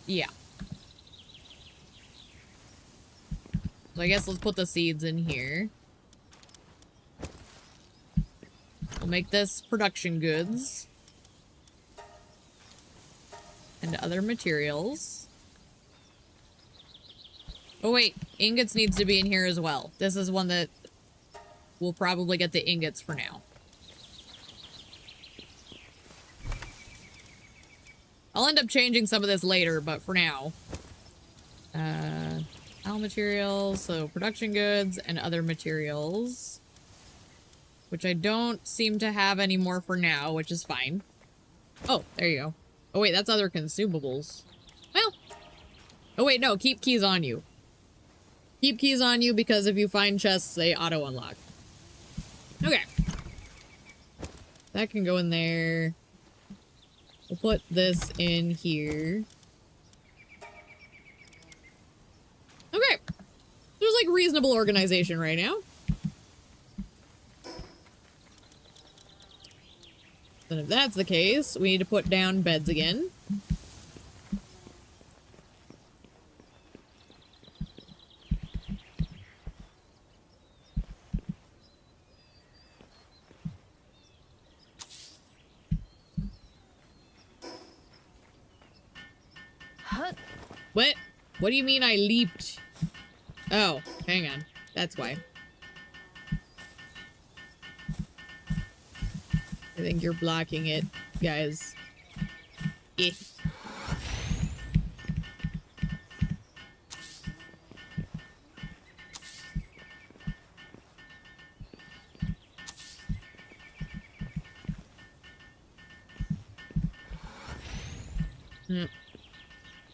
Yeah. So I guess let's put the seeds in here. We'll make this production goods. And other materials. Oh wait, ingots needs to be in here as well. This is one that we'll probably get the ingots for now. I'll end up changing some of this later, but for now. All materials, so production goods and other materials. Which I don't seem to have anymore for now, which is fine. Oh, there you go. Oh wait, that's other consumables. Well. Oh wait, no, keep keys on you. Keep keys on you because if you find chests, they auto-unlock. Okay. That can go in there. We'll put this in here. Okay. There's like reasonable organization right now. Then if that's the case, we need to put down beds again. What? What do you mean I leaped? Oh, hang on. That's why. I think you're blocking it, guys. Eh.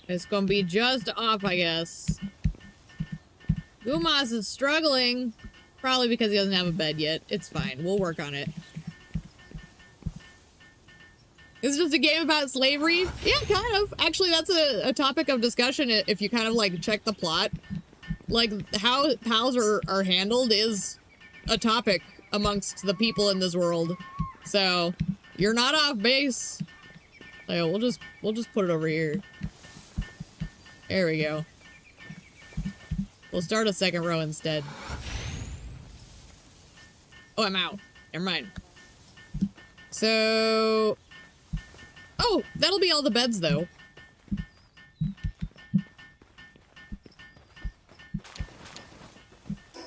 It's gonna be just off, I guess. Gumas is struggling. Probably because he doesn't have a bed yet. It's fine. We'll work on it. It's just a game about slavery? Yeah, kind of. Actually, that's a topic of discussion if you kind of, like, check the plot. Like, how pals are handled is a topic amongst the people in this world. So, you're not off base. So, we'll just put it over here. There we go. We'll start a second row instead. Oh, I'm out. Never mind. So... Oh, that'll be all the beds, though.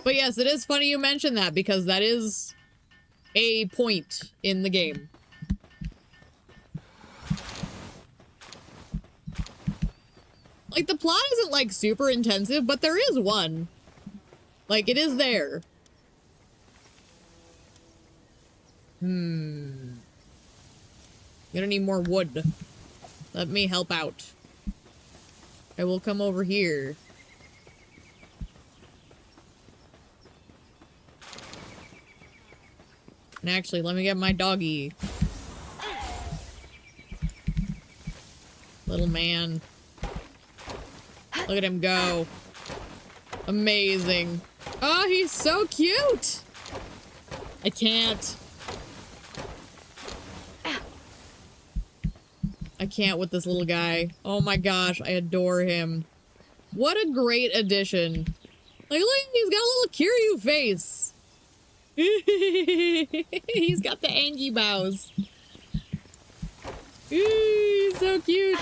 But yes, it is funny you mention that, because that is a point in the game. Like, the plot isn't, like, super intensive, but there is one. Like, it is there. Gonna need more wood. Let me help out. I will come over here. And actually, let me get my doggy. Little man. Look at him go. Amazing. Oh, he's so cute! I can't. I can't with this little guy. Oh my gosh, I adore him. What a great addition. Like, look, he's got a little Kiryu face. He's got the Angie bows. He's so cute.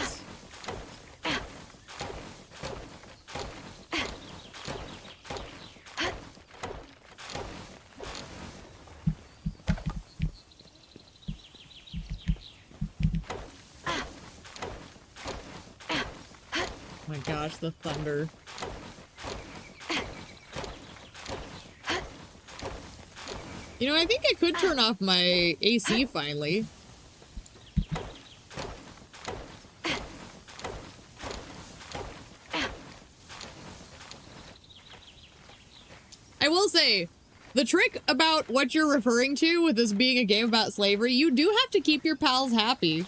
Oh my gosh, the thunder. You know, I think I could turn off my AC finally. I will say, the trick about what you're referring to with this being a game about slavery, you do have to keep your pals happy.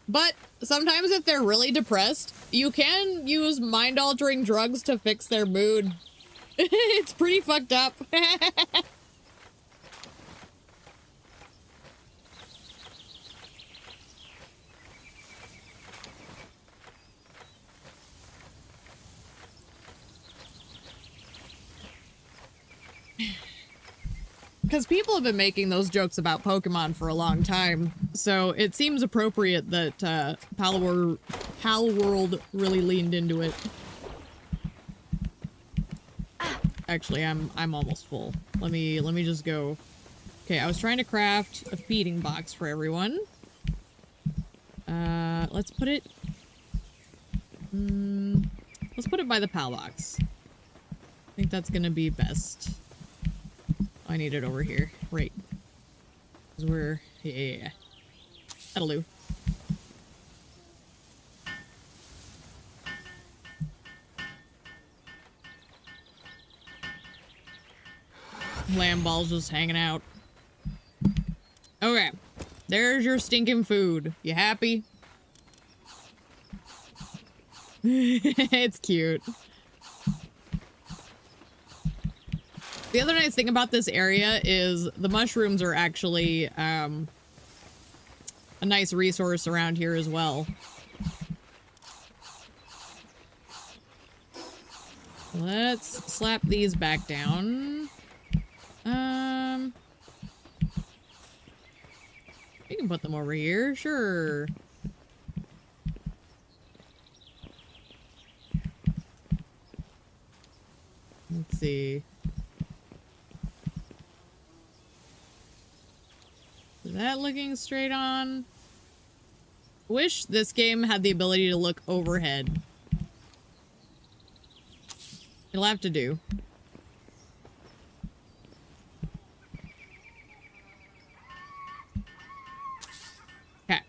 But sometimes if they're really depressed, you can use mind-altering drugs to fix their mood. It's pretty fucked up. Because people have been making those jokes about Pokemon for a long time, so it seems appropriate that Palworld really leaned into it. actually, I'm almost full. Let me just go. Okay, I was trying to craft a feeding box for everyone. Let's put it... let's put it by the PAL box. I think that's gonna be best. I need it over here. Right. Because we're... Yeah. That'll do. Lamb balls just hanging out. Okay. There's your stinking food. You happy? It's cute. The other nice thing about this area is the mushrooms are actually a nice resource around here as well. Let's slap these back down. You can put them over here, sure. Let's see. Is that looking straight on? Wish this game had the ability to look overhead. It'll have to do. Okay.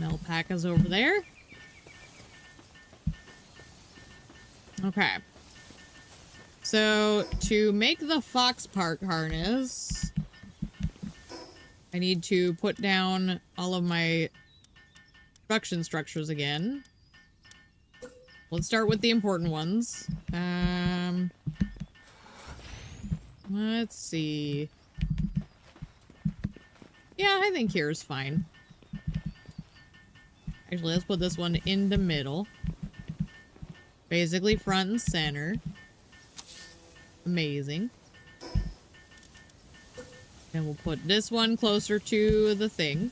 Alpaca's over there. Okay. So, to make the fox park harness, I need to put down all of my production structures again. Let's start with the important ones. Let's see. Yeah, I think here's fine. Actually, let's put this one in the middle. Basically front and center. Amazing. And we'll put this one closer to the thing.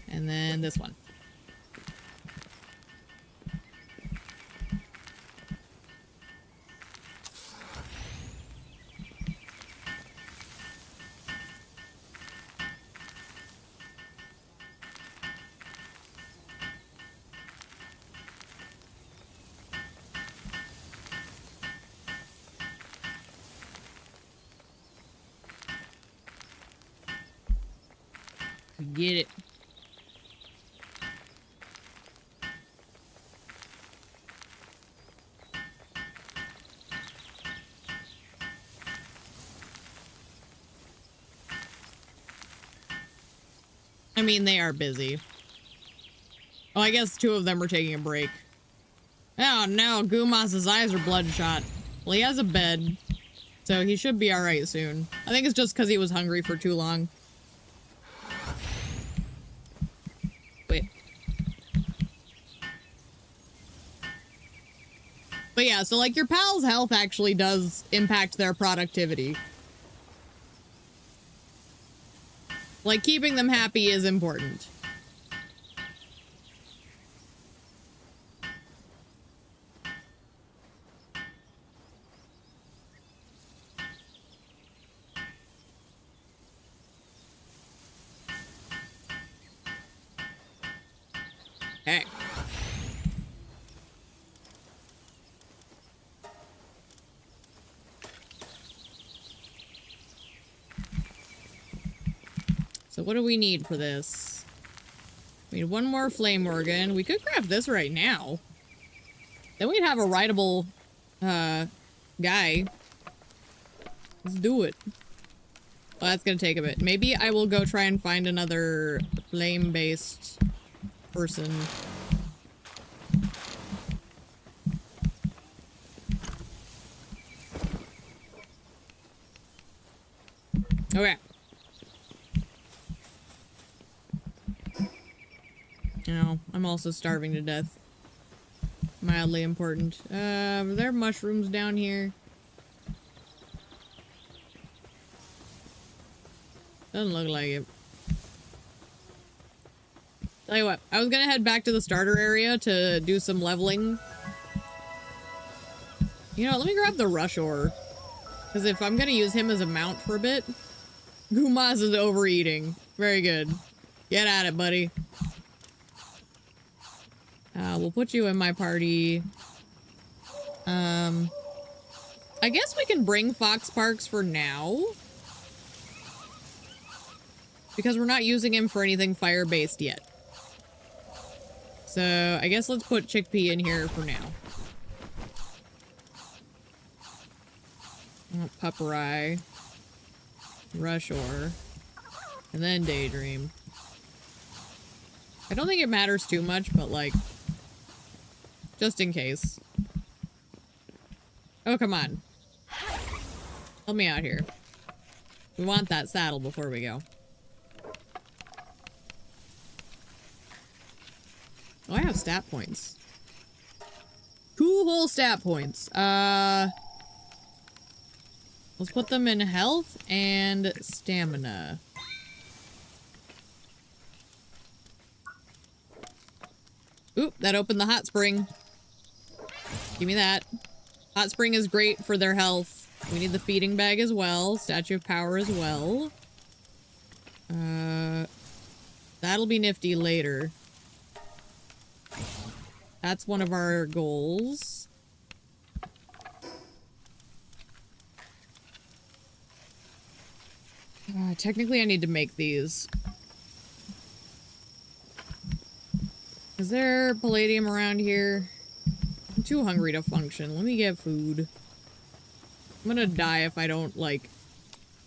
And then this one. Get it. I mean, they are busy. Oh, I guess two of them are taking a break. Oh no, Gumas's eyes are bloodshot. Well, he has a bed, so he should be alright soon. I think it's just because he was hungry for too long. Wait. But yeah, so like your pal's health actually does impact their productivity. Like keeping them happy is important. Okay. So what do we need for this? We need one more flame organ. We could craft this right now. Then we'd have a rideable guy. Let's do it. Well, that's gonna take a bit. Maybe I will go try and find another flame-based person. Okay. No, I'm also starving to death. Mildly important. Are there mushrooms down here? Doesn't look like it. Tell you what, I was gonna head back to the starter area to do some leveling. You know, let me grab the rush ore. Because if I'm gonna use him as a mount for a bit... Gumas is overeating. Very good. Get at it, buddy. We'll put you in my party. I guess we can bring Fox Parks for now. Because we're not using him for anything fire-based yet. So, I guess let's put Chickpea in here for now. Puppery. Rush Ore. And then Daydream. I don't think it matters too much, but like... just in case. Oh, come on. Help me out here. We want that saddle before we go. Oh, I have stat points. 2 whole stat points. Let's put them in health and stamina. Oop, that opened the hot spring. Give me that. Hot spring is great for their health. We need the feeding bag as well. Statue of power as well. That'll be nifty later. That's one of our goals. Technically, I need to make these. Is there palladium around here? I'm too hungry to function. Let me get food. I'm gonna die if I don't, like,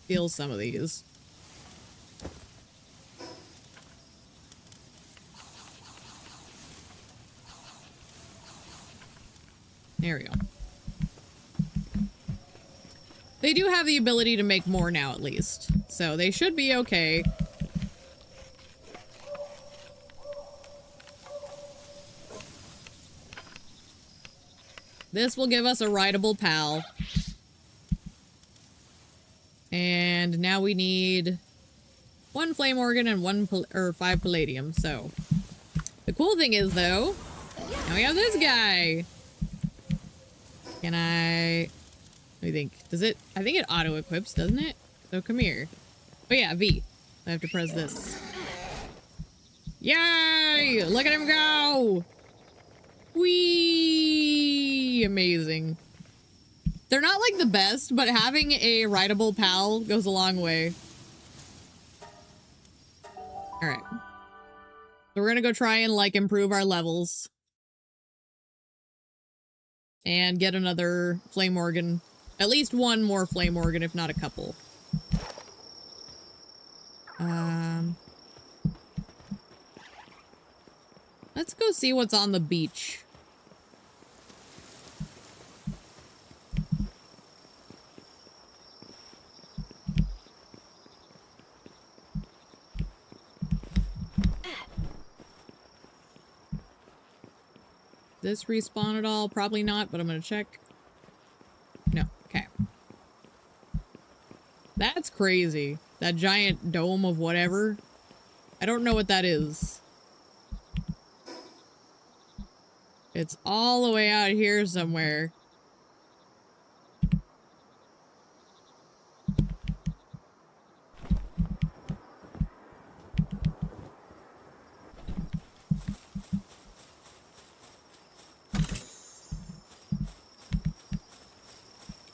steal some of these. There we go. They do have the ability to make more now, at least. So they should be okay. This will give us a rideable pal. And now we need 1 flame organ and 5 palladium, so. The cool thing is, though, now we have this guy. Can I... Let me think. Does it... I think it auto-equips, doesn't it? So come here. Oh yeah, V. I have to press this. Yay! Look at him go! Whee! Amazing. They're not like the best, but having a rideable pal goes a long way. Alright. So we're gonna go try and like improve our levels. And get another flame organ. At least 1 more flame organ, if not a couple. Let's go see what's on the beach. This respawn at all? Probably not, but I'm gonna check. No, okay. That's crazy. That giant dome of whatever. I don't know what that is. It's all the way out here somewhere.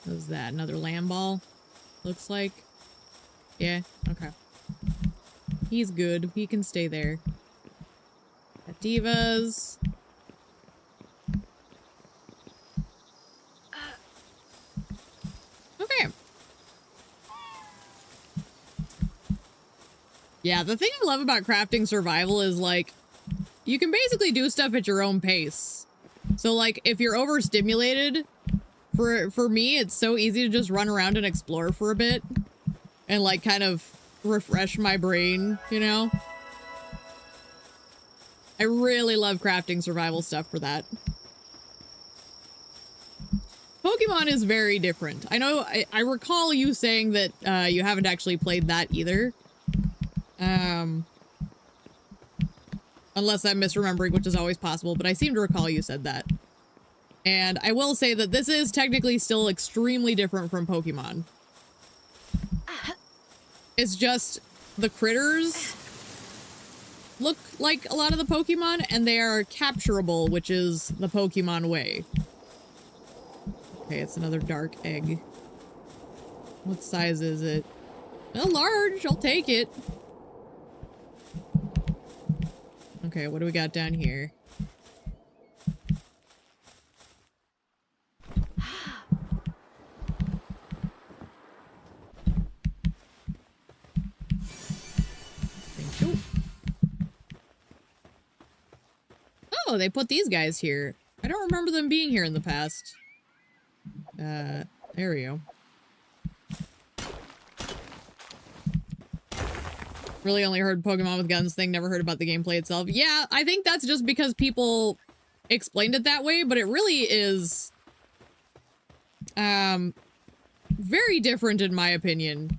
What's that? Another lamb ball? Looks like. Yeah, okay. He's good. He can stay there. Got divas. Okay. Yeah, the thing I love about crafting survival is, like, you can basically do stuff at your own pace. So, like, if you're overstimulated, for me, it's so easy to just run around and explore for a bit. And, like, kind of refresh my brain, you know? I really love crafting survival stuff for that. Pokemon is very different. I know, I recall you saying that you haven't actually played that either. Unless I'm misremembering, which is always possible, but I seem to recall you said that. And I will say that this is technically still extremely different from Pokemon. It's just the critters look like a lot of the Pokemon, and they are capturable, which is the Pokemon way. Okay, it's another dark egg. What size is it? A large, I'll take it. Okay, what do we got down here? Thank you. Oh, they put these guys here. I don't remember them being here in the past. There we go. Really only heard Pokemon with guns thing, never heard about the gameplay itself. Yeah, I think that's just because people explained it that way, but it really is very different in my opinion.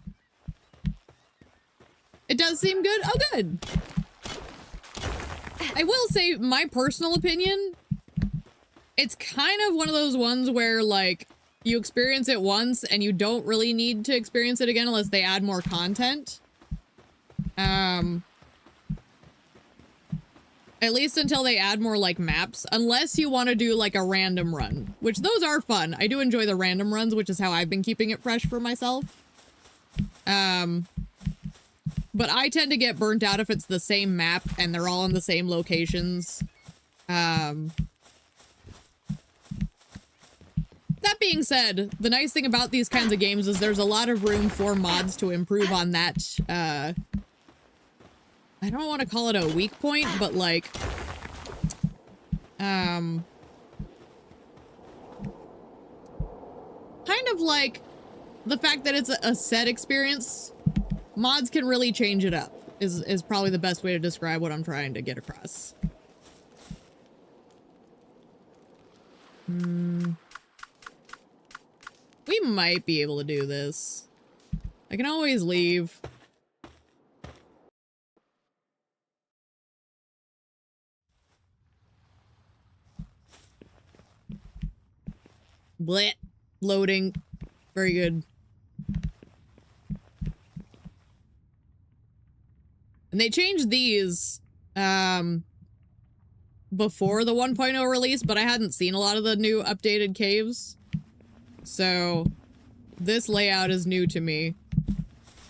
It does seem good. Oh, good. I will say my personal opinion, it's kind of one of those ones where like you experience it once and you don't really need to experience it again unless they add more content. At least until they add more like maps, unless you want to do like a random run, which those are fun. I do enjoy the random runs, which is how I've been keeping it fresh for myself. But I tend to get burnt out if it's the same map and they're all in the same locations. That being said, the nice thing about these kinds of games is there's a lot of room for mods to improve on that, I don't want to call it a weak point, but like, kind of like the fact that it's a set experience, mods can really change it up, is probably the best way to describe what I'm trying to get across. We might be able to do this. I can always leave. Blech. Loading. Very good. And they changed these before the 1.0 release, but I hadn't seen a lot of the new updated caves. So this layout is new to me.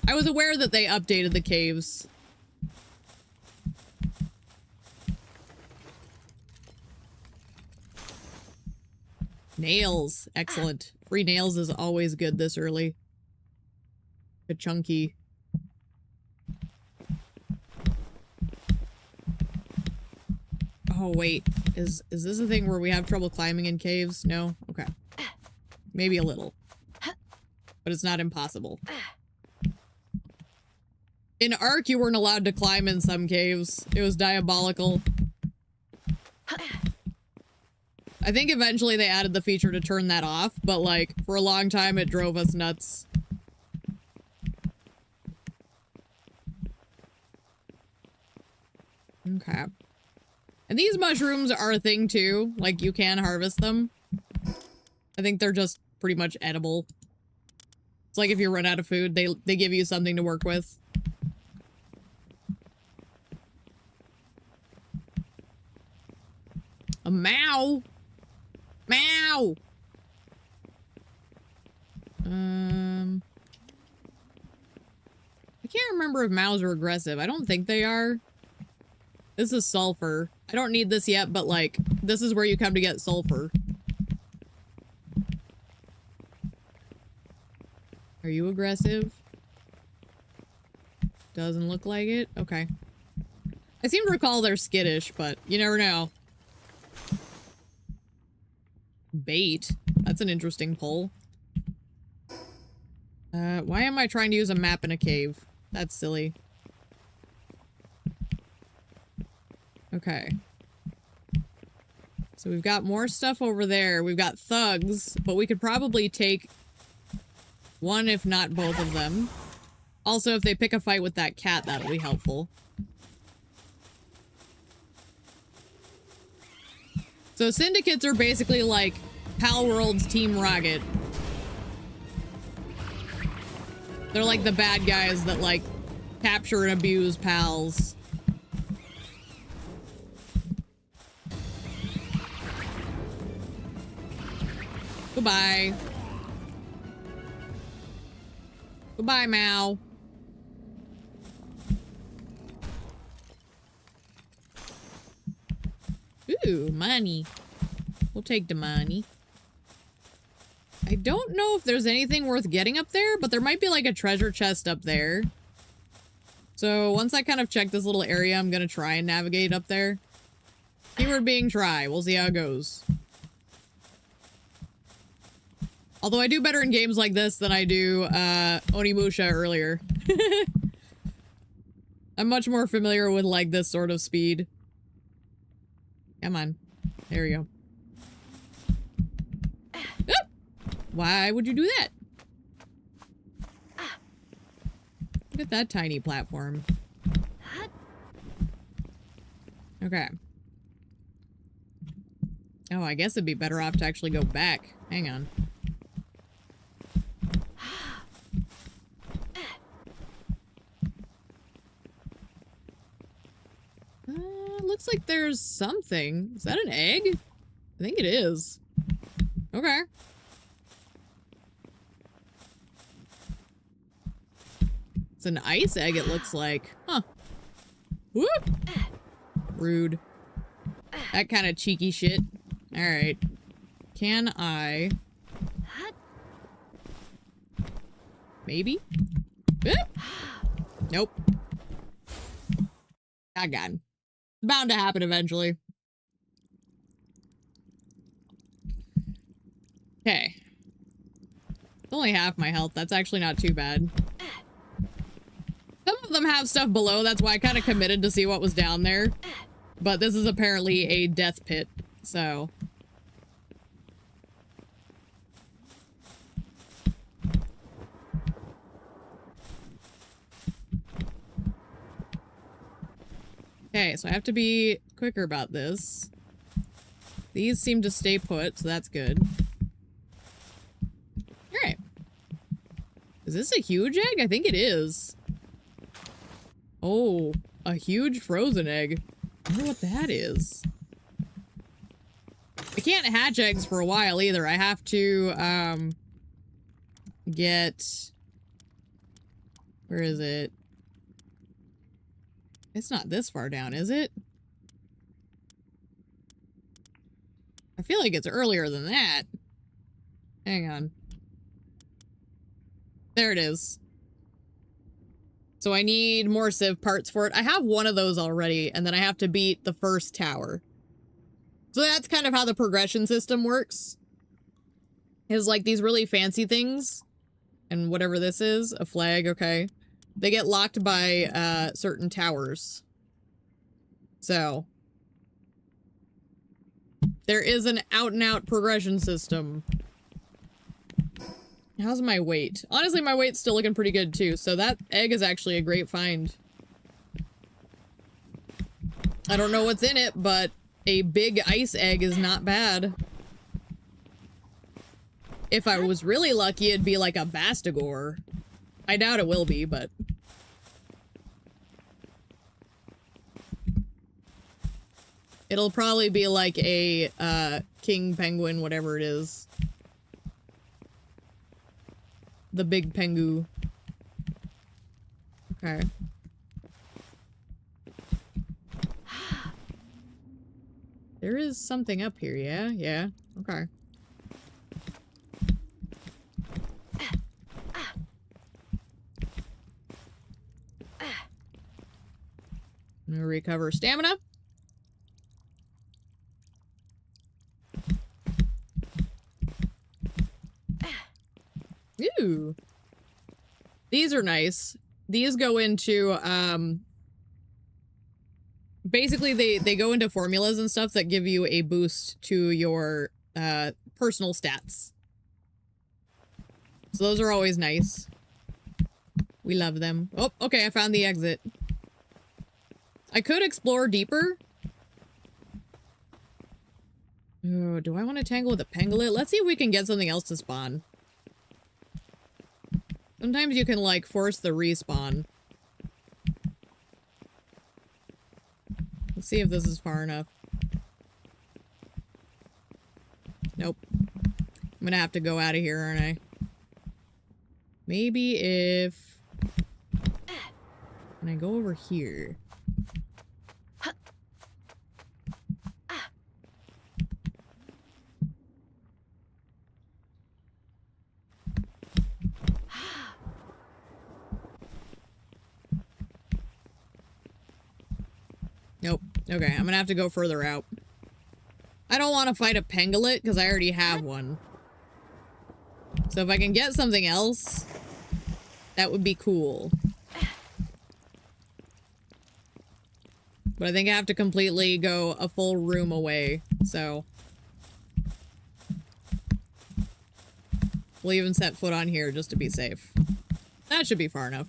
I was aware that they updated the caves. Nails. Excellent. Free nails is always good this early. Good chunky. Oh, wait. Is this a thing where we have trouble climbing in caves? No? Okay. Maybe a little. But it's not impossible. In Ark, you weren't allowed to climb in some caves. It was diabolical. I think eventually they added the feature to turn that off, but like, for a long time it drove us nuts. Okay. And these mushrooms are a thing too. Like, you can harvest them. I think they're just pretty much edible. It's like if you run out of food, they give you something to work with. A Mao! Meow! I can't remember if Maus are aggressive. I don't think they are. This is sulfur. I don't need this yet, but like, this is where you come to get sulfur. Are you aggressive? Doesn't look like it. Okay. I seem to recall they're skittish, but you never know. Bait. That's an interesting pull. Why am I trying to use a map in a cave? That's silly. Okay. So we've got more stuff over there. We've got thugs, but we could probably take one, if not both of them. Also, if they pick a fight with that cat, that'll be helpful. So syndicates are basically like Palworld's Team Rocket. They're like the bad guys that like capture and abuse pals. Goodbye. Goodbye, Mao. Ooh, money. We'll take the money. I don't know if there's anything worth getting up there, but there might be like a treasure chest up there. So once I kind of check this little area, I'm gonna try and navigate up there. Keyword being try. We'll see how it goes. Although I do better in games like this than I do Onimusha earlier. I'm much more familiar with like this sort of speed. Come on. There we go. Ah! Why would you do that? Look at that tiny platform. Okay. Oh, I guess it'd be better off to actually go back. Hang on. Looks like there's something. Is that an egg? I think it is. Okay. It's an ice egg, it looks like. Huh. Whoop! Rude. That kind of cheeky shit. Alright. Can I... Maybe? Whoop! Nope. God. Bound to happen eventually. Okay. It's only half my health. That's actually not too bad. Some of them have stuff below. That's why I kind of committed to see what was down there. But this is apparently a death pit, so... Okay, so I have to be quicker about this. These seem to stay put, so that's good. Alright. Is this a huge egg? I think it is. Oh, a huge frozen egg. I wonder what that is. I can't hatch eggs for a while either. I have to, get... Where is it? It's not this far down, is it? I feel like it's earlier than that. Hang on. There it is. So I need more sieve parts for it. I have one of those already, and then I have to beat the first tower. So that's kind of how the progression system works. Is like these really fancy things. And whatever this is, a flag, okay. They get locked by certain towers. So there is an out-and-out progression system. How's my weight? Honestly, my weight's still looking pretty good too, so that egg is actually a great find. I don't know what's in it, but a big ice egg is not bad. If I was really lucky, it'd be like a Bastigore. I doubt it will be, but... It'll probably be like a, king penguin, whatever it is. The big pengu. Okay. There is something up here, yeah? Yeah, okay. I'm gonna recover stamina. Ooh. These are nice. These go into, basically they go into formulas and stuff that give you a boost to your, personal stats. So those are always nice. We love them. Oh, okay, I found the exit. I could explore deeper. Oh, do I want to tangle with a pangolin? Let's see if we can get something else to spawn. Sometimes you can, like, force the respawn. Let's see if this is far enough. Nope. I'm gonna have to go out of here, aren't I? Maybe if... Can I go over here? Nope. Okay, I'm gonna have to go further out. I don't want to fight a pangolin because I already have one. So if I can get something else, that would be cool. But I think I have to completely go a full room away, so... We'll even set foot on here just to be safe. That should be far enough.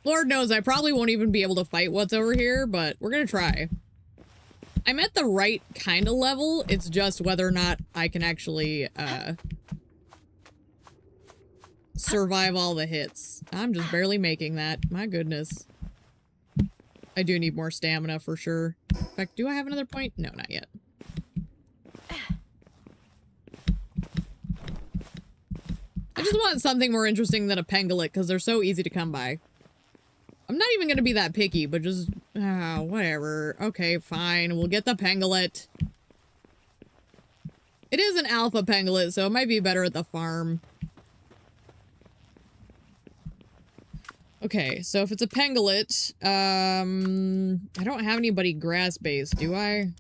Lord knows I probably won't even be able to fight what's over here, but we're gonna try. I'm at the right kind of level, it's just whether or not I can actually, survive all the hits. I'm just barely making that. My goodness. I do need more stamina for sure. In fact, do I have another point? No, not yet. I just want something more interesting than a pangolin because they're so easy to come by. I'm not even going to be that picky, but just... whatever. Okay, fine. We'll get the pangolin. It is an alpha pangolin, so it might be better at the farm. Okay, so if it's a pangolin, I don't have anybody grass-based, do I?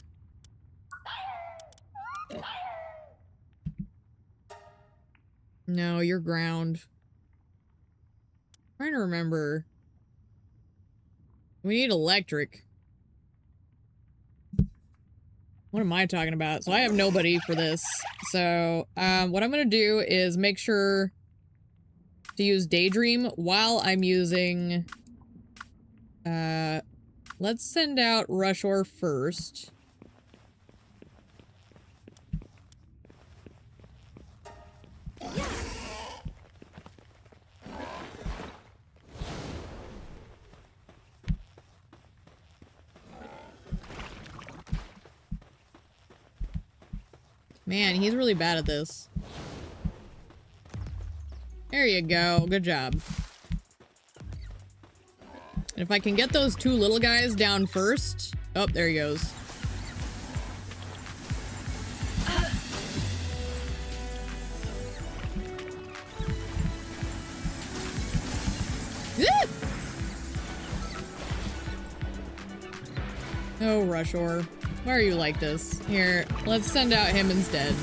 No, you're ground. I'm trying to remember. We need electric. What am I talking about? So I have nobody for this. So, what I'm gonna do is make sure to use Daydream while I'm using... let's send out Rushor first. Man, he's really bad at this. There you go. Good job. And if I can get those two little guys down first... Oh, there he goes. Oh, Rushor. Why are you like this? Here, let's send out him instead.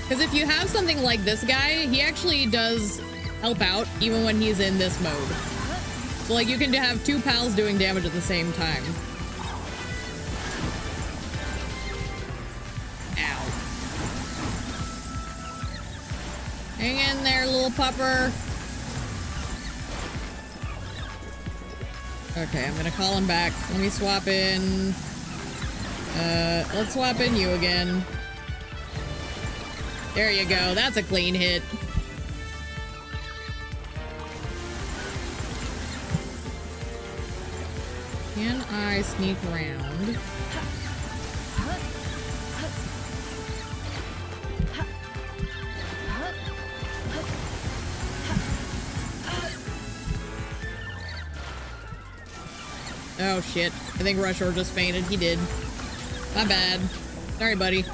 Because if you have something like this guy, he actually does help out even when he's in this mode. So, like, you can have two pals doing damage at the same time. Ow. Hang in there, little pupper. Okay, I'm gonna call him back. Let me swap in... let's swap in you again. There you go. That's a clean hit. Can I sneak around? Oh shit. I think Rushor just fainted. He did. My bad. Sorry, buddy.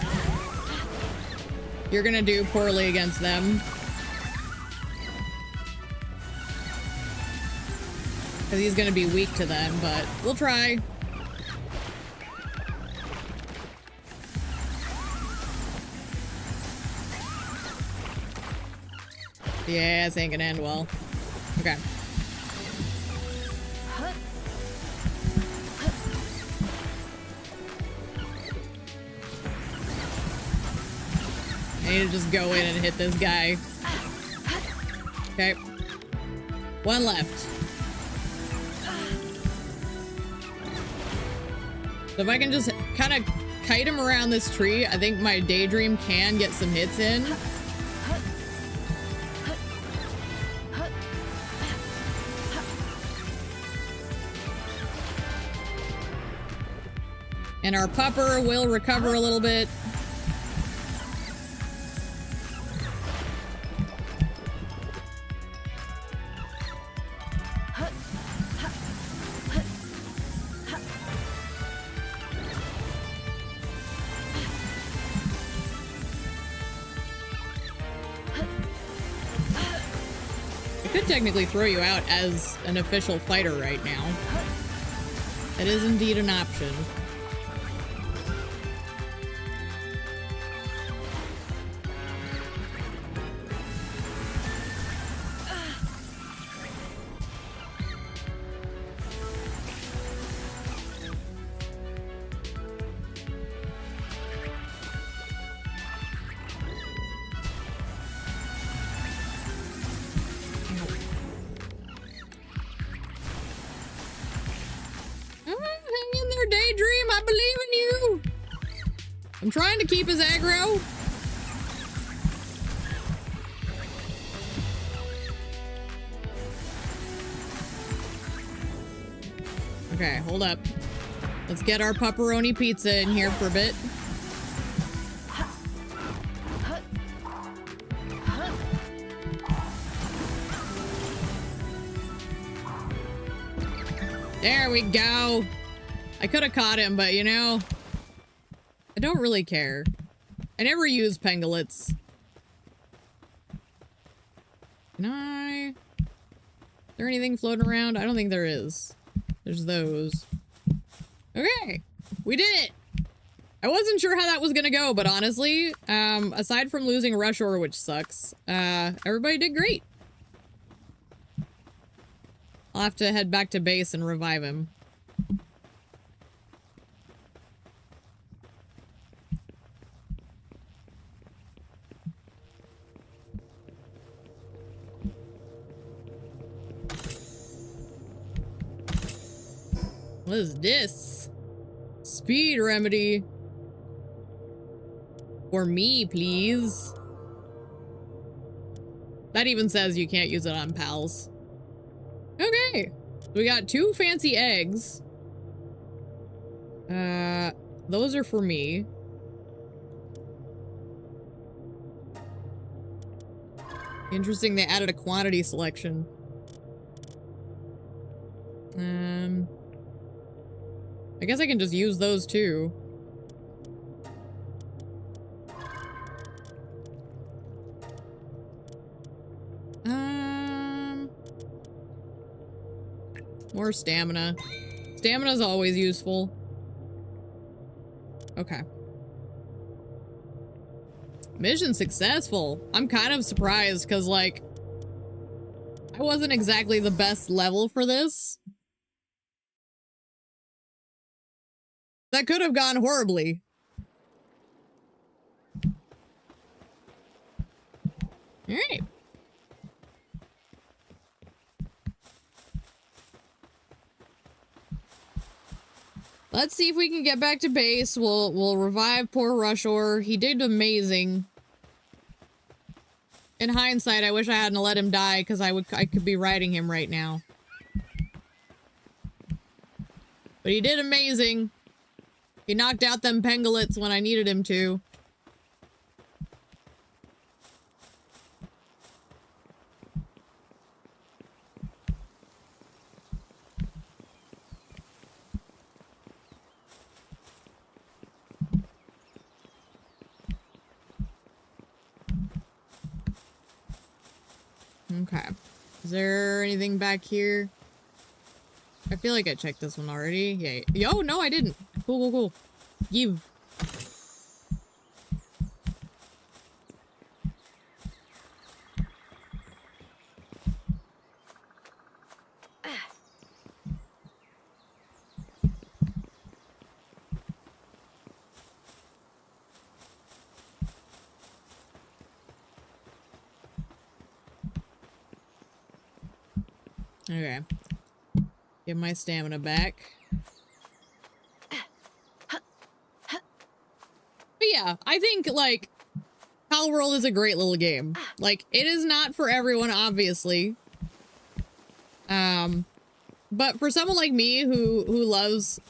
You're gonna do poorly against them. Because he's gonna be weak to them, but we'll try. Yeah, this ain't gonna end well. Okay. I need to just go in and hit this guy. Okay. One left. So if I can just kind of kite him around this tree, I think my daydream can get some hits in. And our pupper will recover a little bit. I could technically throw you out as an official fighter right now. That is indeed an option. Hang in there, Daydream. I believe in you. I'm trying to keep his aggro. Okay, hold up. Let's get our pepperoni pizza in here for a bit. There we go. I could have caught him, but you know, I don't really care. I never use pangolins. Can I? Is there anything floating around? I don't think there is. There's those. Okay, we did it. I wasn't sure how that was gonna go, but honestly, aside from losing Rush Ore, which sucks, everybody did great. I'll have to head back to base and revive him. What is this? Speed remedy. For me, please. That even says you can't use it on pals. Okay. We got 2 fancy eggs. Those are for me. Interesting, they added a quantity selection. I guess I can just use those too. More stamina. Stamina's always useful. Okay. Mission successful. I'm kind of surprised because, like, I wasn't exactly the best level for this. That could have gone horribly. All right. Let's see if we can get back to base. We'll revive poor Rush Ore. He did amazing. In hindsight, I wish I hadn't let him die because I could be riding him right now. But he did amazing. He knocked out them pangolins when I needed him to. Okay. Is there anything back here? I feel like I checked this one already. Yeah. Yo, no, I didn't. Cool, cool, cool. Give. Okay. Get my stamina back. But yeah, I think, like, Palworld is a great little game. Like, it is not for everyone, obviously. But for someone like me who loves,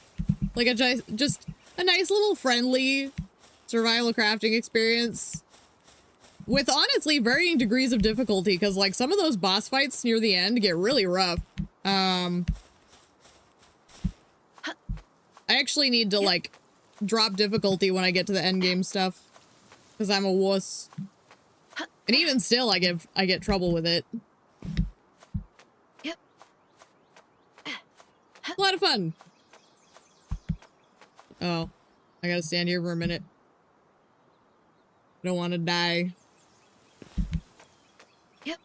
like, just a nice little friendly survival crafting experience with honestly varying degrees of difficulty, because, like, some of those boss fights near the end get really rough. I actually need to, like, drop difficulty when I get to the end game stuff, because I'm a wuss. And even still, I get trouble with it. A lot of fun. Oh, I gotta stand here for a minute. I don't want to die. Okay.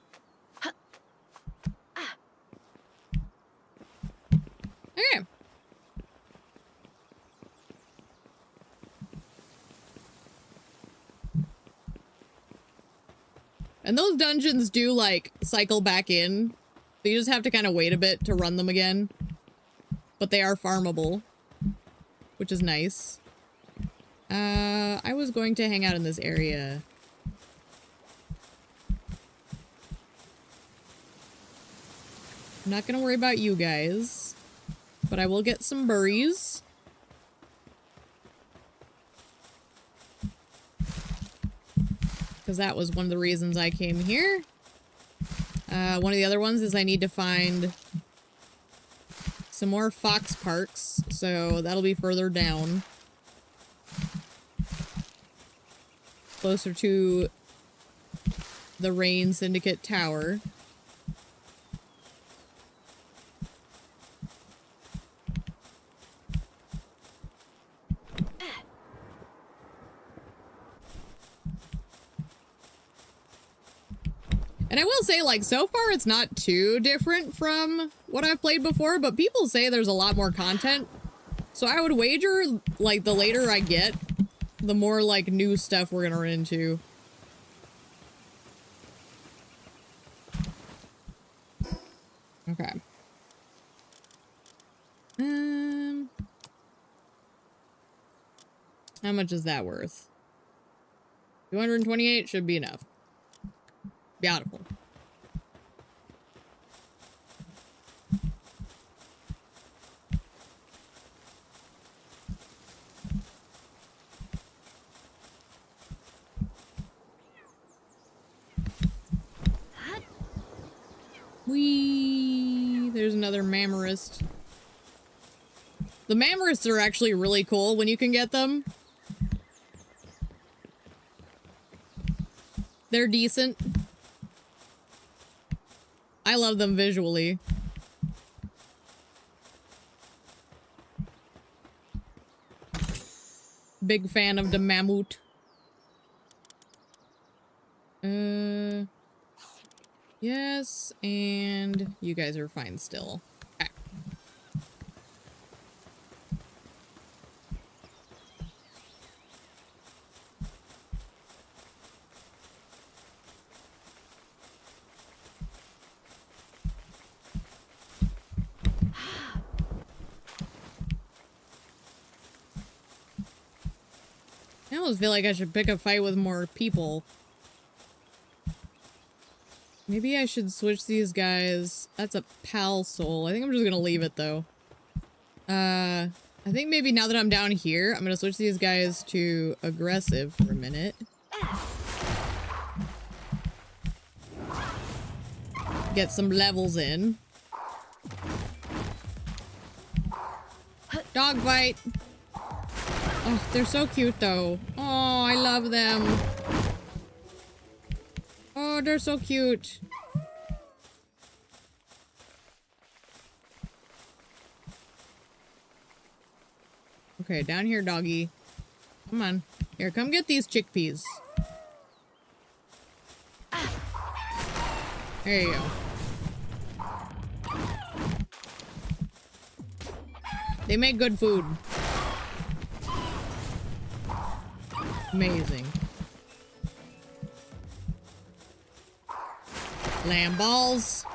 And those dungeons do, like, cycle back in. So you just have to kind of wait a bit to run them again. But they are farmable, which is nice. I was going to hang out in this area. I'm not gonna worry about you guys, but I will get some berries. Because that was one of the reasons I came here. One of the other ones is I need to find some more fox parks, so that'll be further down. Closer to the Rain Syndicate Tower. And I will say, like, so far it's not too different from what I've played before, but people say there's a lot more content. So I would wager, like, the later I get, the more, like, new stuff we're gonna run into. Okay. How much is that worth? 228 should be enough. Beautiful. Whee! There's another Mammarist. The Mammarists are actually really cool when you can get them. They're decent. I love them visually. Big fan of the mammoth. Yes, and you guys are fine still. Okay. I almost feel like I should pick a fight with more people. Maybe I should switch these guys. That's a pal soul. I think I'm just gonna leave it though. I think maybe now that I'm down here, I'm gonna switch these guys to aggressive for a minute. Get some levels in. Dog fight. Oh, they're so cute though. Oh, I love them. Oh, they're so cute. Okay, down here, doggy. Come on. Here, come get these chickpeas. There you go. They make good food. Amazing. Lamb balls.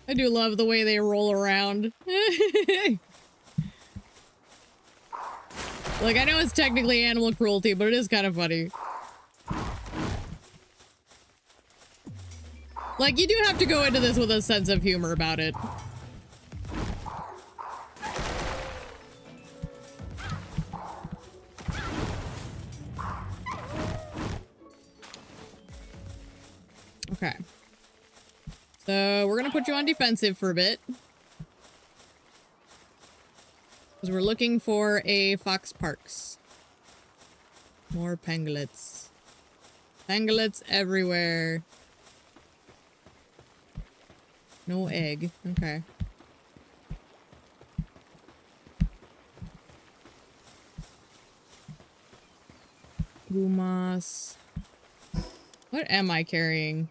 I do love the way they roll around. Like, I know it's technically animal cruelty, but it is kind of funny. Like, you do have to go into this with a sense of humor about it. Okay. So, we're gonna put you on defensive for a bit. Because we're looking for a Fox Parks. More pangolins. Pangolins everywhere. No egg. Okay. Gumas. What am I carrying?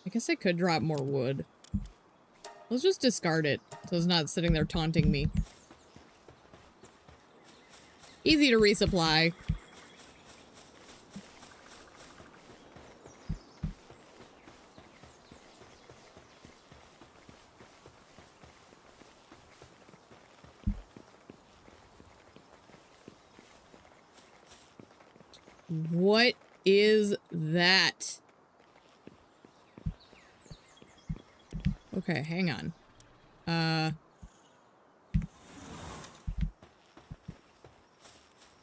I guess I could drop more wood. Let's just discard it so it's not sitting there taunting me. Easy to resupply. What is that? Okay, hang on.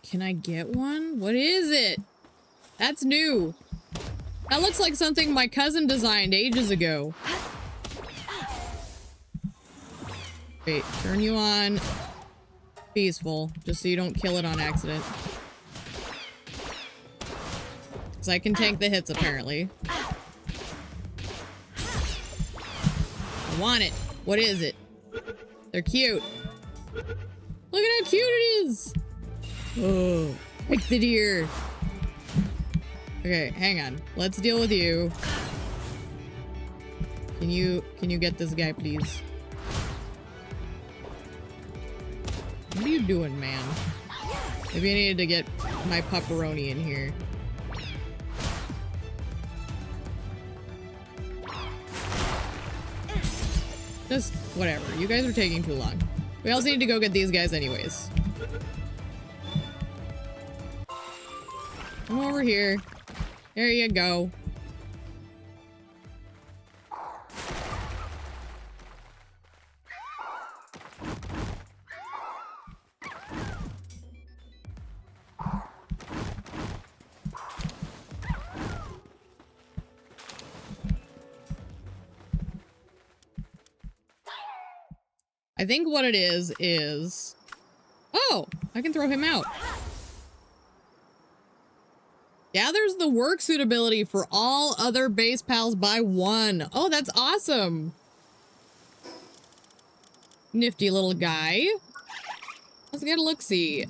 Can I get one? What is it? That's new. That looks like something my cousin designed ages ago. Wait, turn you on peaceful, just so you don't kill it on accident. Because I can tank the hits, apparently. I want it. What is it? They're cute. Look at how cute it is. Oh, pick the deer. Okay, hang on. Let's deal with you. Can you get this guy, please? What are you doing, man? Maybe I needed to get my pepperoni in here. Just whatever. You guys are taking too long. We also need to go get these guys anyways. Come over here. There you go. I think what it is... Oh! I can throw him out. Gathers the work suitability for all other base pals by 1. Oh, that's awesome! Nifty little guy. Let's get a look-see.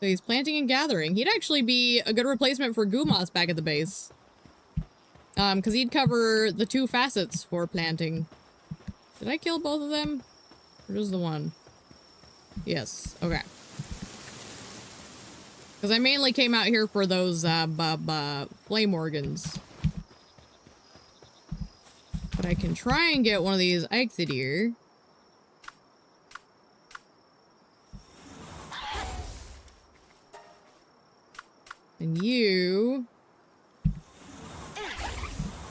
So he's planting and gathering. He'd actually be a good replacement for Gumas back at the base. Because he'd cover the 2 facets for planting. Did I kill both of them? Or just the one? Yes. Okay. Because I mainly came out here for those, flame organs. But I can try and get one of these Eixidir. And you...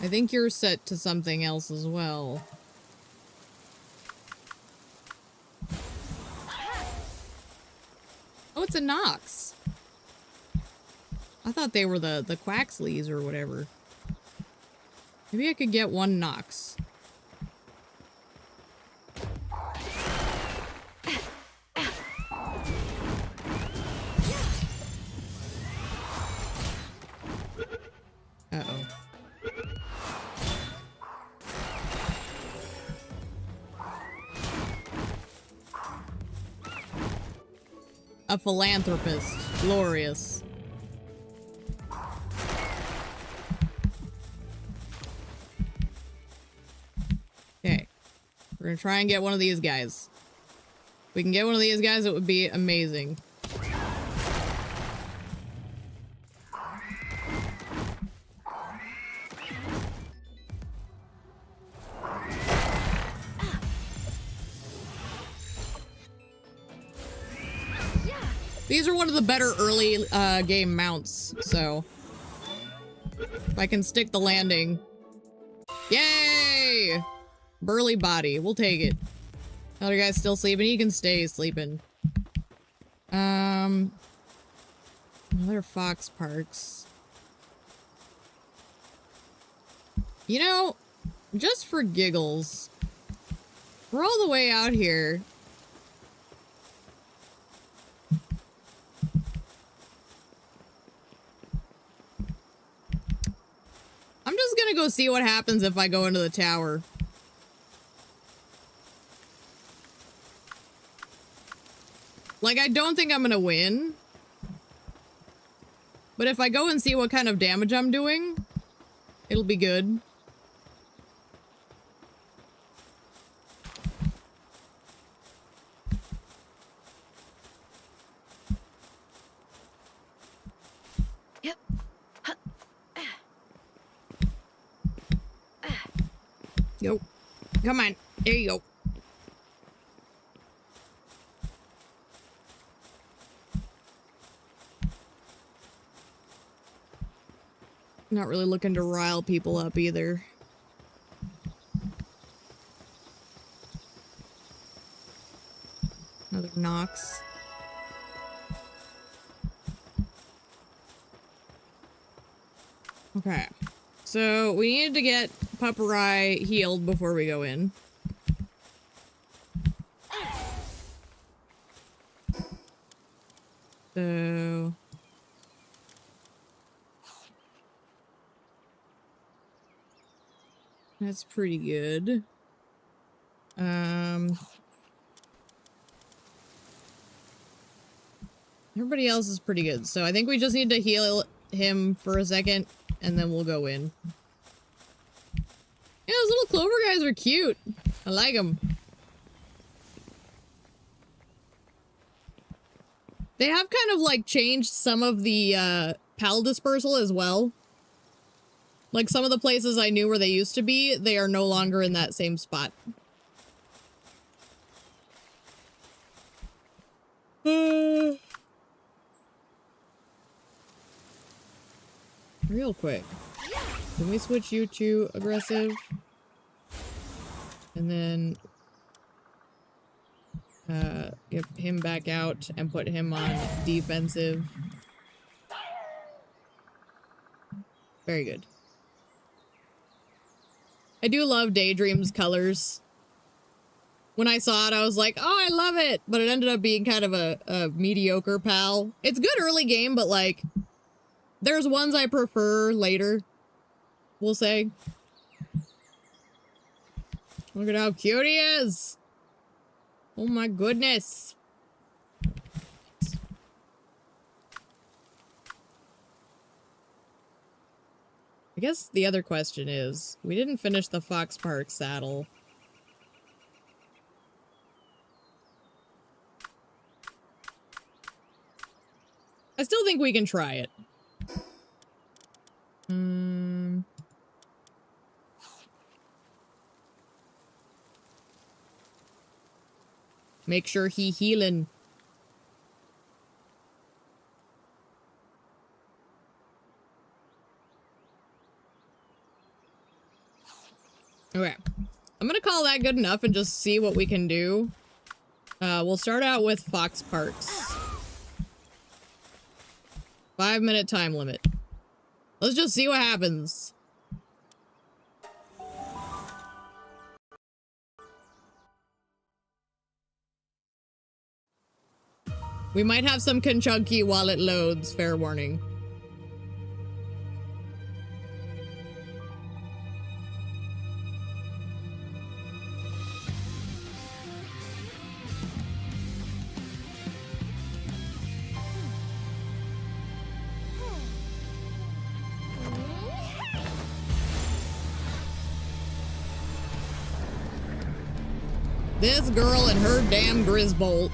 I think you're set to something else as well. Oh, it's a Nox. I thought they were the Quaxleys or whatever. Maybe I could get one Nox. Uh-oh. A philanthropist. Glorious. We're gonna try and get one of these guys. If we can get one of these guys, it would be amazing. These are one of the better early game mounts, so if I can stick the landing. Yay! Burly body, we'll take it. Other guy's still sleeping, he can stay sleeping. Another fox parks. You know, just for giggles, we're all the way out here. I'm just gonna go see what happens if I go into the tower. Like, I don't think I'm gonna win. But if I go and see what kind of damage I'm doing, it'll be good. Yep. Yo. Come on. There you go. Not really looking to rile people up either. Another Nox. Okay. So we needed to get Pupperai healed before we go in. So that's pretty good. Everybody else is pretty good. So I think we just need to heal him for a second and then we'll go in. Yeah, those little clover guys are cute. I like them. They have kind of like changed some of the pal dispersal as well. Like some of the places I knew where they used to be, they are no longer in that same spot. Real quick. Can we switch you to aggressive? And then get him back out and put him on defensive. Very good. I do love Daydream's colors. When I saw it, I was like, oh, I love it! But it ended up being kind of a mediocre pal. It's good early game, but like, there's ones I prefer later, we'll say. Look at how cute he is! Oh my goodness. I guess the other question is, we didn't finish the Fox Park saddle. I still think we can try it. Make sure he healing. Okay. I'm gonna call that good enough and just see what we can do. We'll start out with Fox Parks. 5-minute time limit. Let's just see what happens. We might have some Kenchunky while it loads, fair warning. This girl and her damn Grisbolt.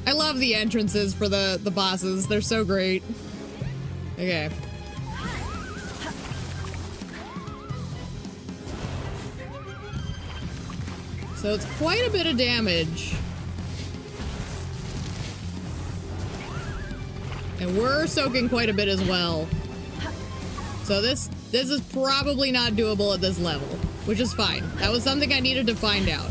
I love the entrances for the bosses. They're so great. Okay. So it's quite a bit of damage. And we're soaking quite a bit as well. So this is probably not doable at this level, which is fine. That was something I needed to find out.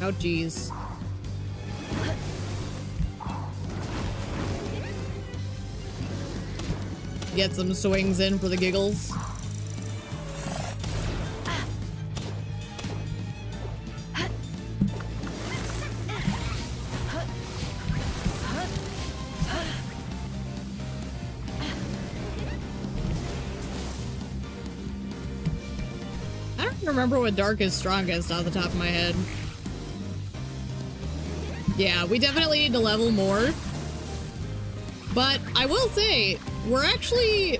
Oh, geez. Get some swings in for the giggles. I don't remember what Dark is strongest off the top of my head. Yeah, we definitely need to level more. But I will say, we're actually,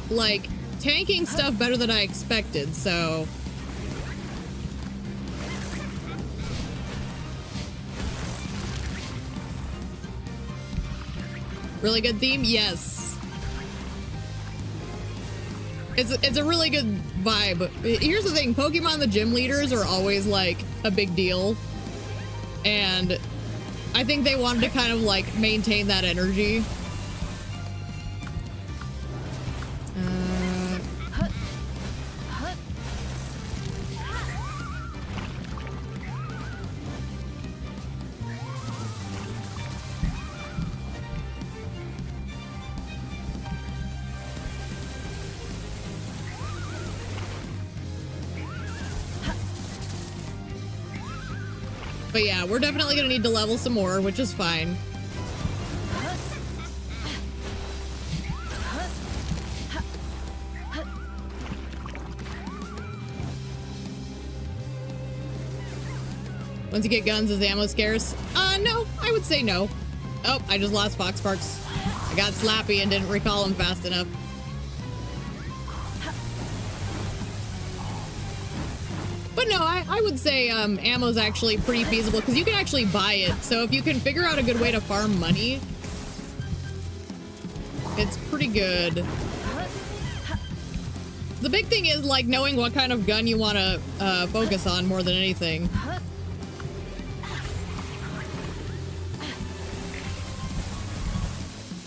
like, tanking stuff better than I expected, so... Really good theme? Yes. It's a really good vibe. Here's the thing, Pokemon the gym leaders are always, like, a big deal. And I think they wanted to kind of, like, maintain that energy. But yeah, we're definitely gonna need to level some more, which is fine. Once you get guns, is the ammo scarce? No, I would say no. Oh, I just lost Fox Sparks. I got slappy and didn't recall him fast enough. But no, I would say ammo's actually pretty feasible because you can actually buy it. So if you can figure out a good way to farm money, it's pretty good. The big thing is like knowing what kind of gun you want to focus on more than anything.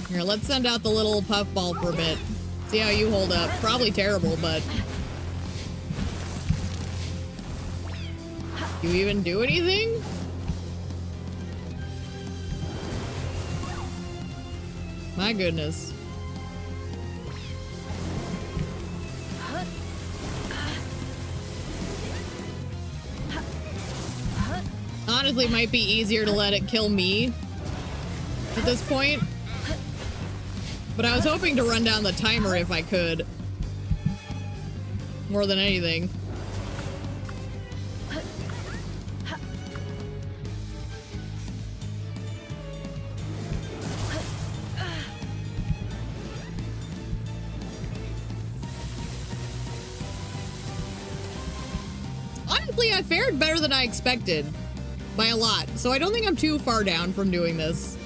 Here, let's send out the little puffball for a bit. See how you hold up. Probably terrible, but... You even do anything? My goodness. Honestly, it might be easier to let it kill me at this point. But I was hoping to run down the timer if I could. More than anything. Honestly, I fared better than I expected. By a lot. So I don't think I'm too far down from doing this.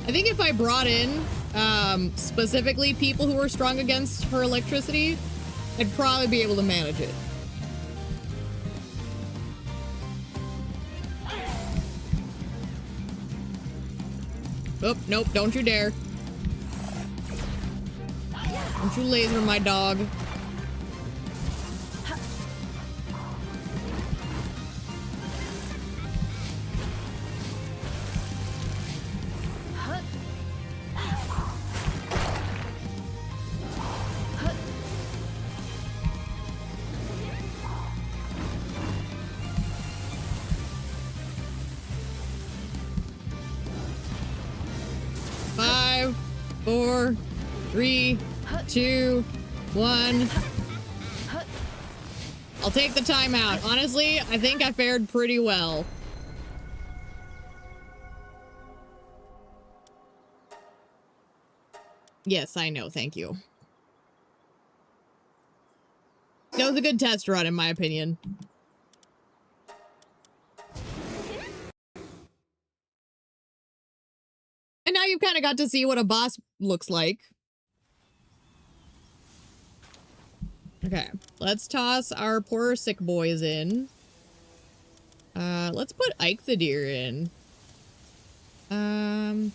I think if I brought in specifically people who are strong against her electricity, I'd probably be able to manage it. Oh, nope, don't you dare. Don't you laser my dog. 4, 3, 2, 1. I'll take the timeout. Honestly, I think I fared pretty well. Yes, I know. Thank you. That was a good test run, in my opinion. And now you've kind of got to see what a boss looks like. Okay, let's toss our poor sick boys in. Let's put Ike the deer in. A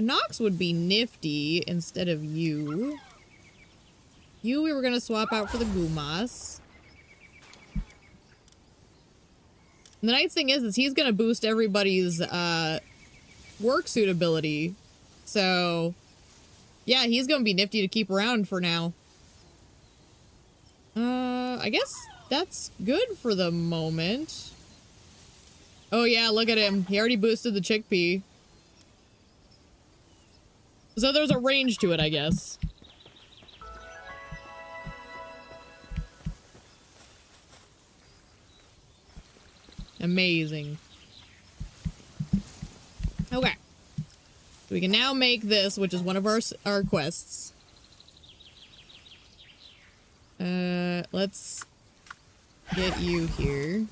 Nox would be nifty instead of you. You we were gonna swap out for the Gumas. And the nice thing is he's gonna boost everybody's work suitability. So yeah, he's gonna be nifty to keep around for now. I guess that's good for the moment. Oh yeah, look at him. He already boosted the chickpea. So there's a range to it, I guess. Amazing. Okay. So we can now make this, which is one of our quests. Let's get you here.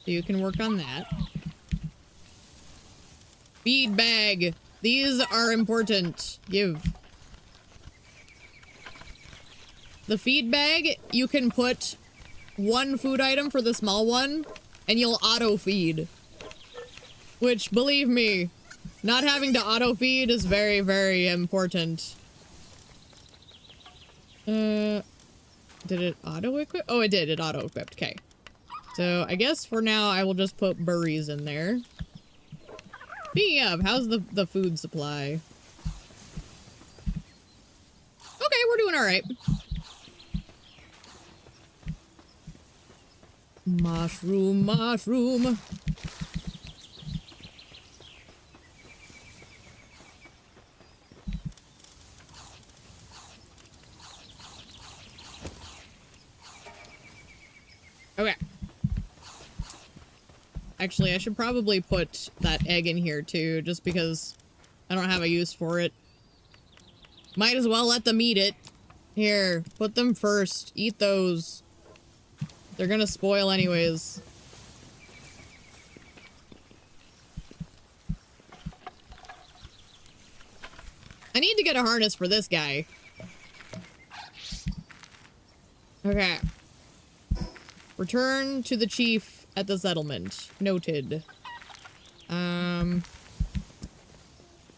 So you can work on that. Feed bag. These are important. Give. The feed bag, you can put one food item for the small one, and you'll auto-feed. Which, believe me, not having to auto-feed is very, very important. Did it auto-equip? Oh, it did. It auto-equipped. Okay. So, I guess for now, I will just put berries in there. Speaking of, how's the food supply? Okay, we're doing alright. Mushroom, mushroom. Okay. Actually, I should probably put that egg in here too, just because I don't have a use for it. Might as well let them eat it. Here, put them first. Eat those. They're gonna spoil anyways. I need to get a harness for this guy. Okay. Return to the chief at the settlement. Noted.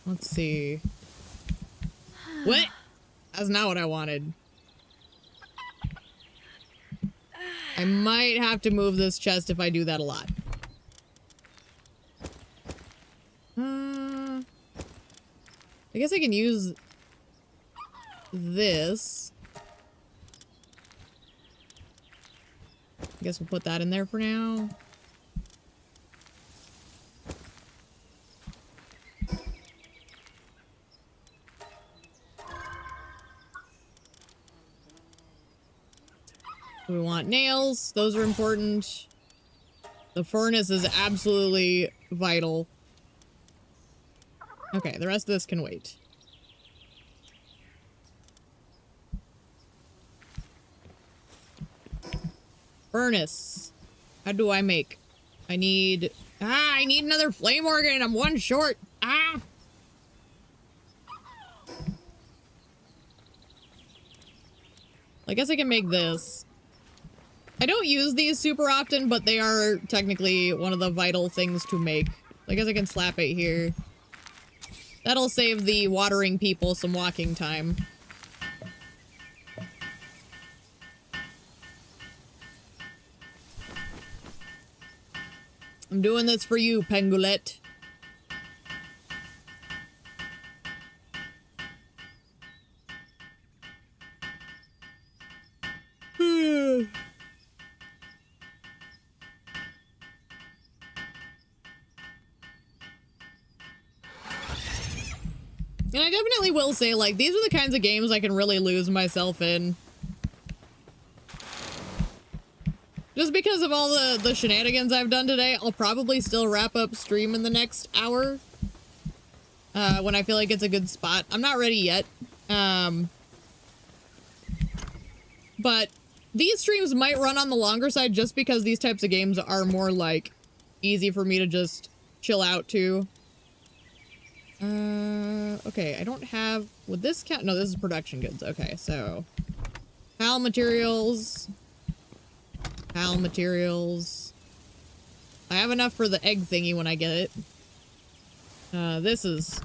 Let's see. What? That's not what I wanted. I might have to move this chest if I do that a lot. I guess I can use this. I guess we'll put that in there for now. We want nails. Those are important. The furnace is absolutely vital. Okay, the rest of this can wait. Furnace. How do I make? I need another flame organ. I'm one short. Ah! I guess I can make this. I don't use these super often, but they are technically one of the vital things to make. I guess I can slap it here. That'll save the watering people some walking time. I'm doing this for you, Pangolette. And I definitely will say, like, these are the kinds of games I can really lose myself in. Just because of all the shenanigans I've done today, I'll probably still wrap up stream in the next hour. When I feel like it's a good spot. I'm not ready yet. But these streams might run on the longer side just because these types of games are more, like, easy for me to just chill out to. Okay, I don't have... Would this count? No, this is production goods. Okay, so... PAL materials. PAL materials. I have enough for the egg thingy when I get it. This is...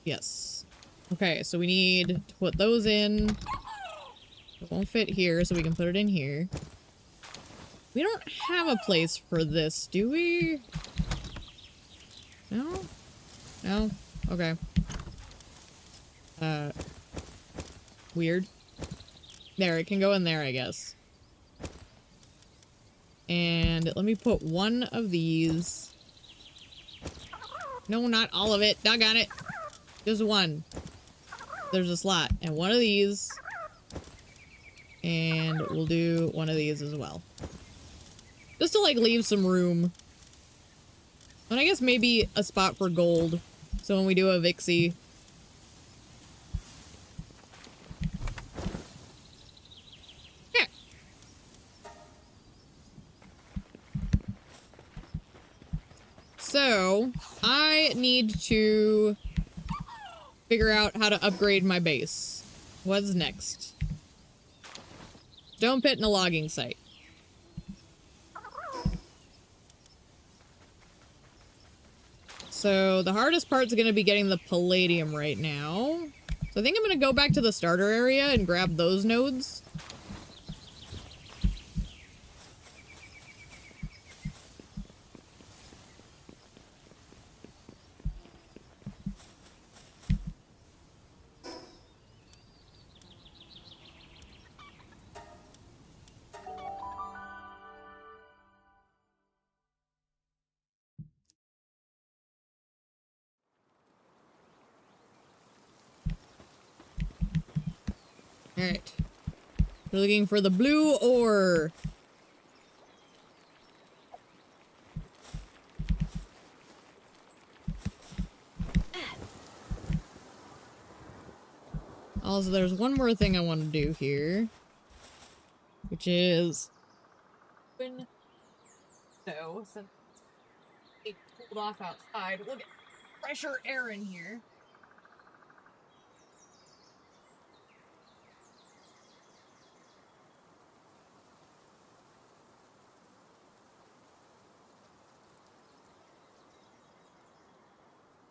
Yes. Okay, so we need to put those in. It won't fit here, so we can put it in here. We don't have a place for this, do we? No? No? Okay. Weird. There, it can go in there, I guess. And let me put one of these. No, not all of it. Doggone it. Just one. There's a slot. And one of these. And we'll do one of these as well. Just to, like, leave some room. And I guess maybe a spot for gold. So when we do a Vixie. Yeah. So, I need to figure out how to upgrade my base. What's next? Stone pit and a logging site. So the hardest part's gonna be getting the palladium right now. So I think I'm gonna go back to the starter area and grab those nodes. Alright. We're looking for the blue ore. Also, there's one more thing I want to do here. Which is... So, since it cooled off outside, we'll get fresher air in here.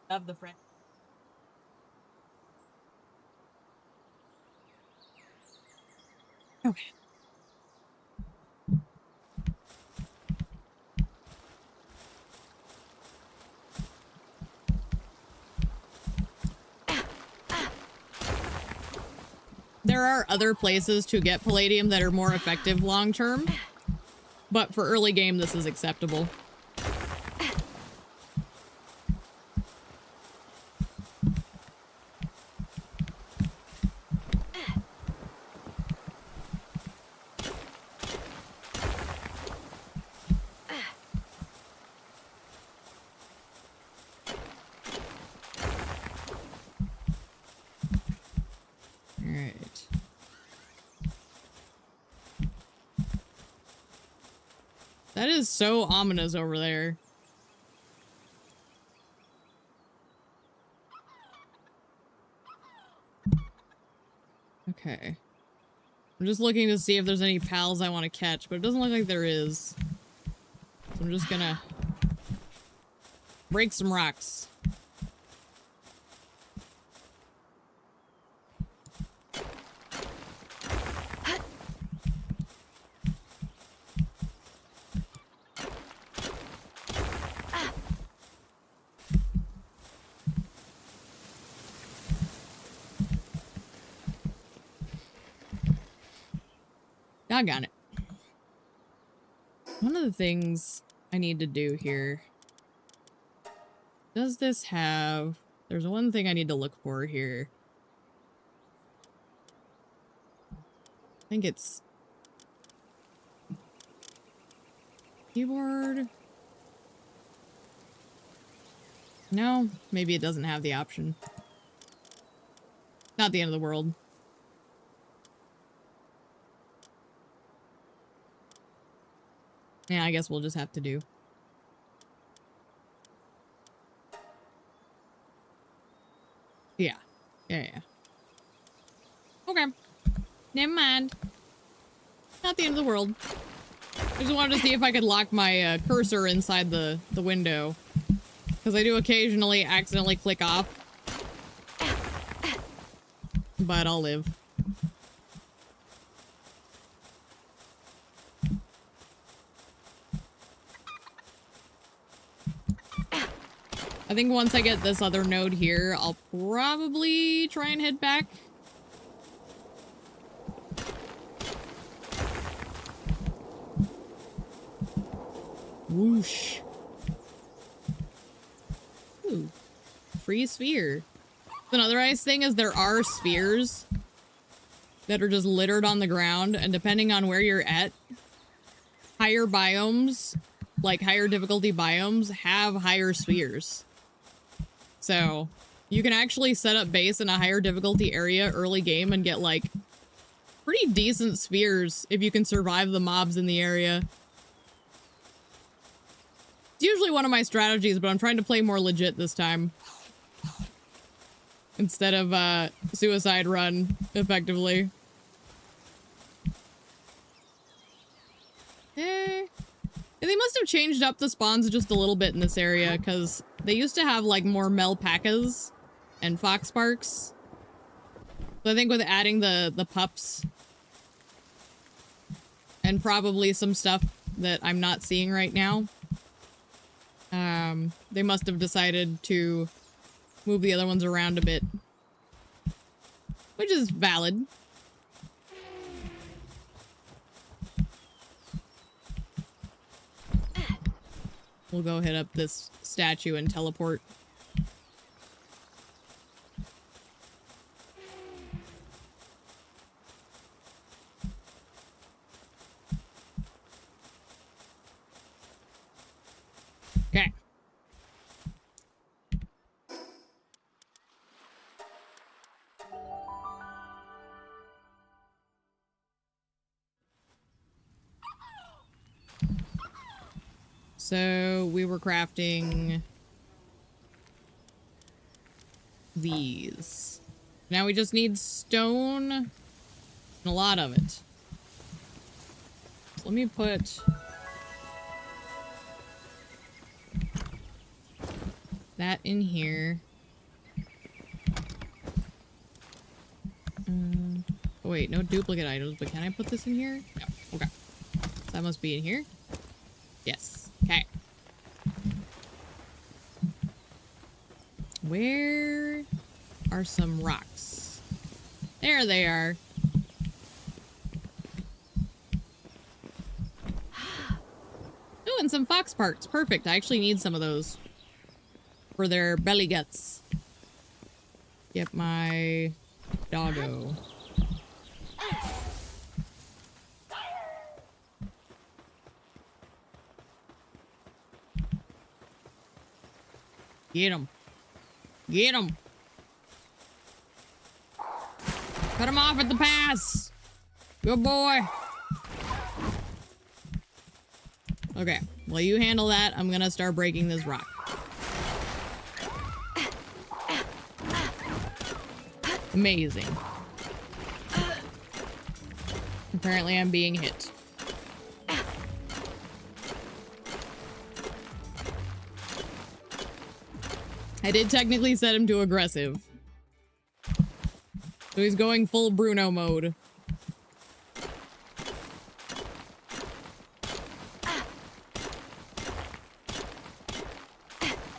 Of the friend. Okay. There are other places to get palladium that are more effective long term, but for early game, this is acceptable. That is so ominous over there. Okay. I'm just looking to see if there's any pals I want to catch, but it doesn't look like there is. So I'm just gonna break some rocks. Doggone it. One of the things I need to do here... Does this have... There's one thing I need to look for here. I think it's keyboard. No, maybe it doesn't have the option. Not the end of the world. Yeah, I guess we'll just have to do. Yeah. Yeah. Okay. Never mind. Not the end of the world. I just wanted to see if I could lock my cursor inside the window. Because I do occasionally accidentally click off. But I'll live. I think once I get this other node here, I'll probably try and head back. Whoosh. Ooh. Free sphere. Another nice thing is there are spheres that are just littered on the ground, and depending on where you're at, higher biomes, like higher difficulty biomes, have higher spheres. So you can actually set up base in a higher difficulty area early game and get like pretty decent spheres if you can survive the mobs in the area. It's usually one of my strategies, but I'm trying to play more legit this time. Instead of suicide run, effectively. They must have changed up the spawns just a little bit in this area, because they used to have like more Melpacas and Foxparks. So I think with adding the pups and probably some stuff that I'm not seeing right now, they must have decided to move the other ones around a bit, which is valid. We'll go hit up this statue and teleport. Okay. So we were crafting these. Now we just need stone and a lot of it. So let me put that in here. Oh wait, no duplicate items, but can I put this in here? No. Okay. So that must be in here. Yes. Okay. Where are some rocks? There they are. Oh, and some fox parts. Perfect. I actually need some of those for their belly guts. Get my doggo. Get him. Get him. Cut him off at the pass. Good boy. Okay. While you handle that, I'm gonna start breaking this rock. Amazing. Apparently I'm being hit. I did technically set him to aggressive. So he's going full Bruno mode.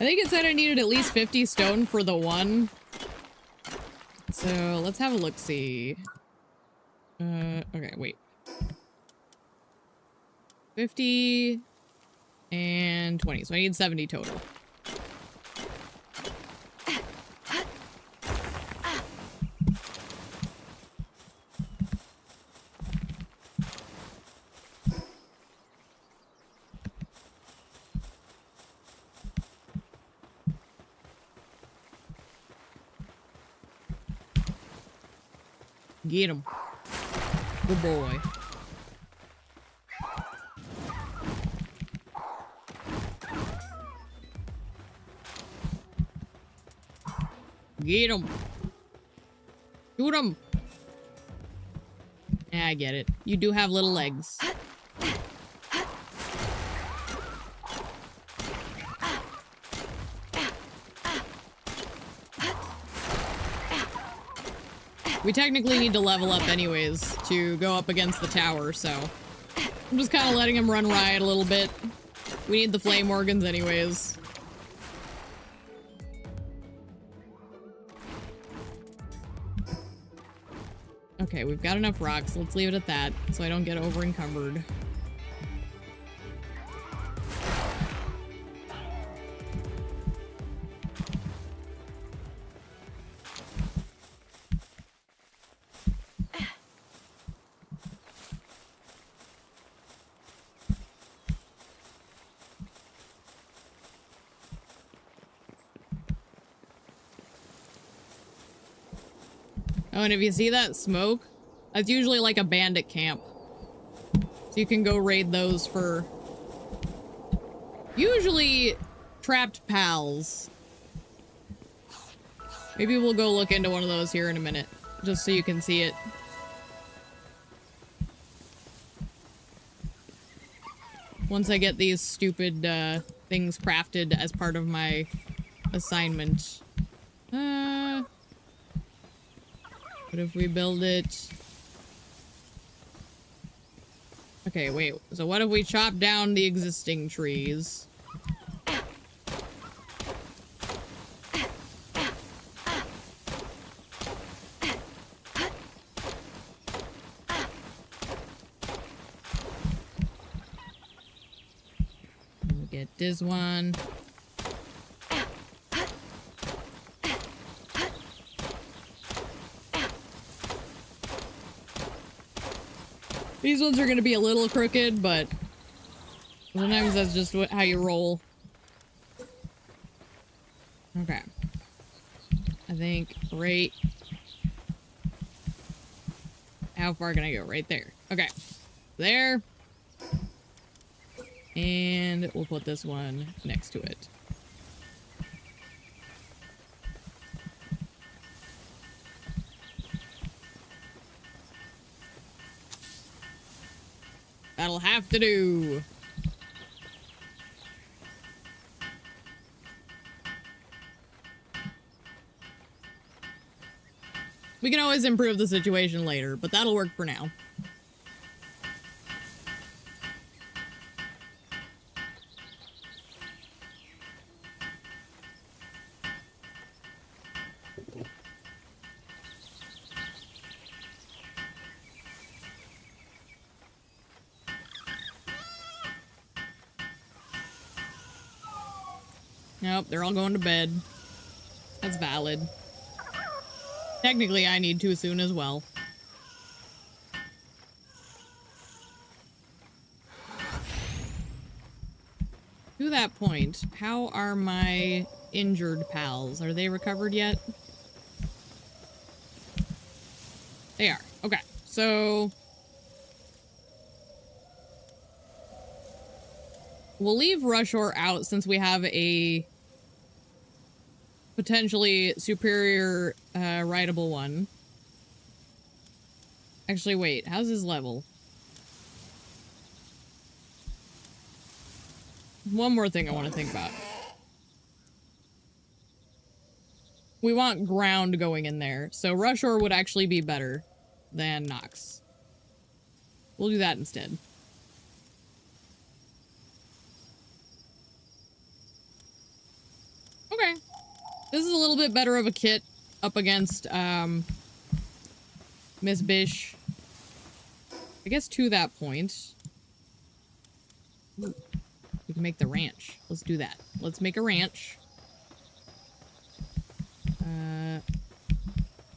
I think it said I needed at least 50 stone for the one. So let's have a look-see. Okay, wait. 50 and 20. So I need 70 total. Get him. Good boy. Get him. Shoot him. Yeah, I get it. You do have little legs. We technically need to level up anyways to go up against the tower, so I'm just kind of letting him run riot a little bit. We need the flame organs anyways. Okay, we've got enough rocks. Let's leave it at that so I don't get over encumbered. Oh, and if you see that smoke, that's usually like a bandit camp. So you can go raid those for usually trapped pals. Maybe we'll go look into one of those here in a minute, just so you can see it. Once I get these stupid things crafted as part of my assignment. What if we build it? Okay, wait. So what if we chop down the existing trees? We'll get this one. These ones are going to be a little crooked, but sometimes that's just how you roll. Okay. I think right... How far can I go? Right there. Okay. There. And we'll put this one next to it. That'll have to do. We can always improve the situation later, but that'll work for now. Nope, they're all going to bed. That's valid. Technically, I need to soon as well. To that point, how are my injured pals? Are they recovered yet? They are. Okay, so... we'll leave Rushore out since we have a potentially superior rideable one. Actually, wait. How's his level? One more thing I want to think about. We want ground going in there, so Rushore would actually be better than Nox. We'll do that instead. Okay. This is a little bit better of a kit up against, Miss Bish. I guess to that point. Ooh, we can make the ranch. Let's do that. Let's make a ranch.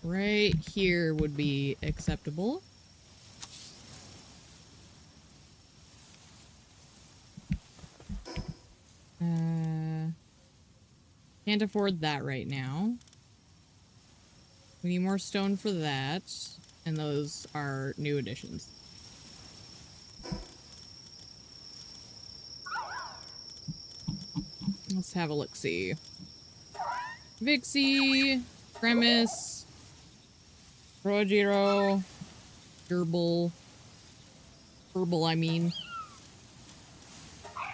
Right here would be acceptable. Can't afford that right now. We need more stone for that. And those are new additions. Let's have a look-see. Vixie, Premise, Rojiro, Gerbil, Herbal, I mean.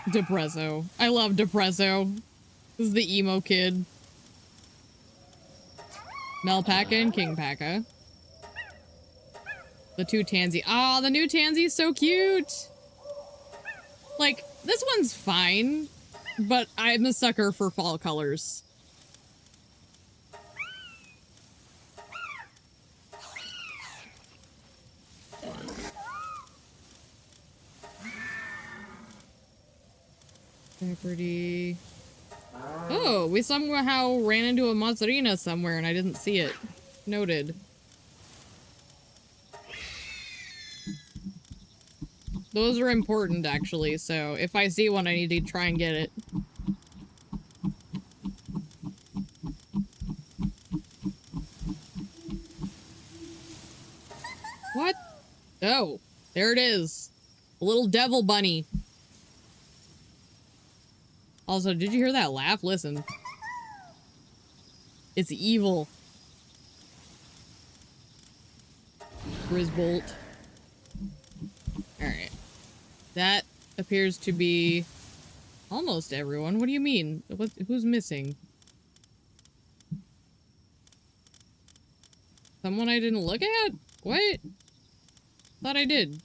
Depresso. I love Depresso. This is the emo kid. Melpaka and Kingpaka. The two Tansy. Ah, the new Tansy is so cute! Like, this one's fine, but I'm a sucker for fall colors. Very pretty. Oh, we somehow ran into a Mozzarina somewhere and I didn't see it. Noted. Those are important, actually, so if I see one, I need to try and get it. What? Oh, there it is. A little devil bunny. Also, did you hear that laugh? Listen. It's evil. Grisbolt. Alright. That appears to be almost everyone. What do you mean? Who's missing? Someone I didn't look at? What? Thought I did.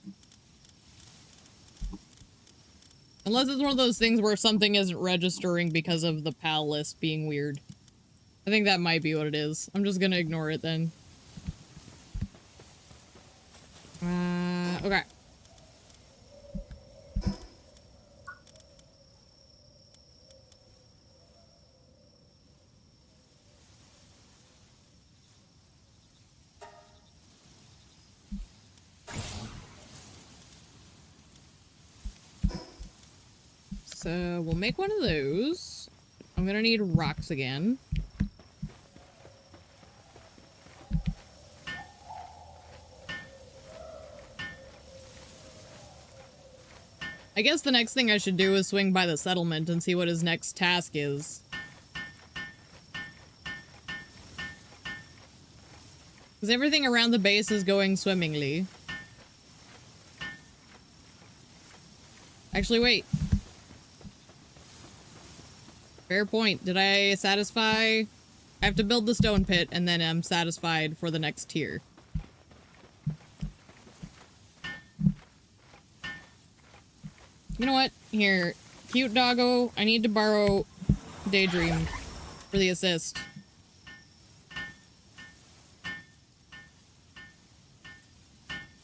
Unless it's one of those things where something isn't registering because of the PAL list being weird. I think that might be what it is. I'm just gonna ignore it then. Okay. So we'll make one of those. I'm gonna need rocks again. I guess the next thing I should do is swing by the settlement and see what his next task is. Because everything around the base is going swimmingly. Actually, wait. Fair point. Did I satisfy? I have to build the stone pit and then I'm satisfied for the next tier. You know what? Here. Cute doggo. I need to borrow Daydream for the assist.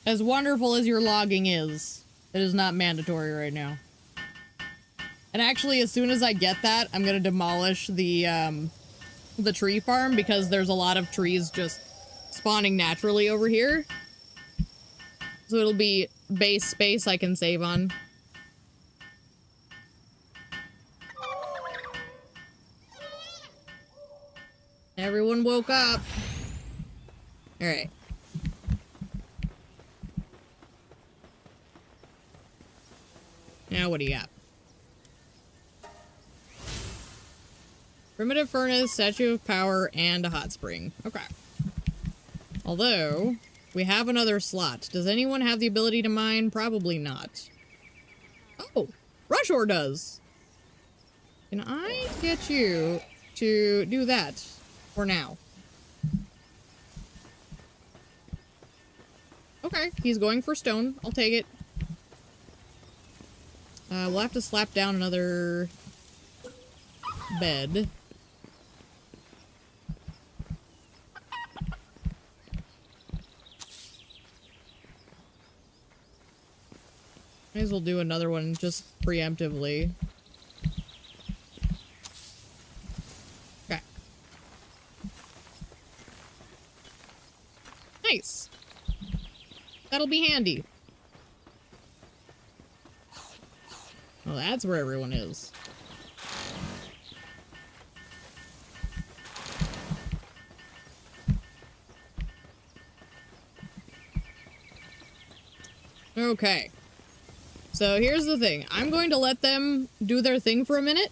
As wonderful as your logging is, it is not mandatory right now. And actually, as soon as I get that, I'm gonna demolish the tree farm because there's a lot of trees just spawning naturally over here. So it'll be base space I can save on. Everyone woke up. All right. Now what do you got? Primitive furnace, statue of power, and a hot spring. Okay. Although, we have another slot. Does anyone have the ability to mine? Probably not. Oh, Rushore does. Can I get you to do that for now? Okay, he's going for stone. I'll take it. We'll have to slap down another bed. May as well do another one just preemptively. Okay. Nice. That'll be handy. Well, that's where everyone is. Okay. So here's the thing. I'm going to let them do their thing for a minute.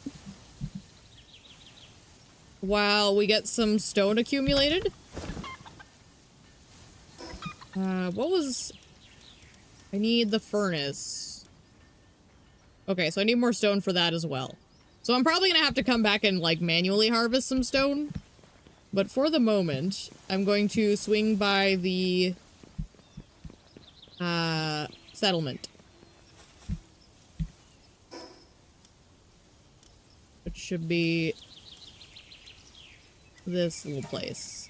While we get some stone accumulated. What was... I need the furnace. Okay, so I need more stone for that as well. So I'm probably gonna have to come back and, like, manually harvest some stone. But for the moment, I'm going to swing by the... settlement. Which should be... this little place.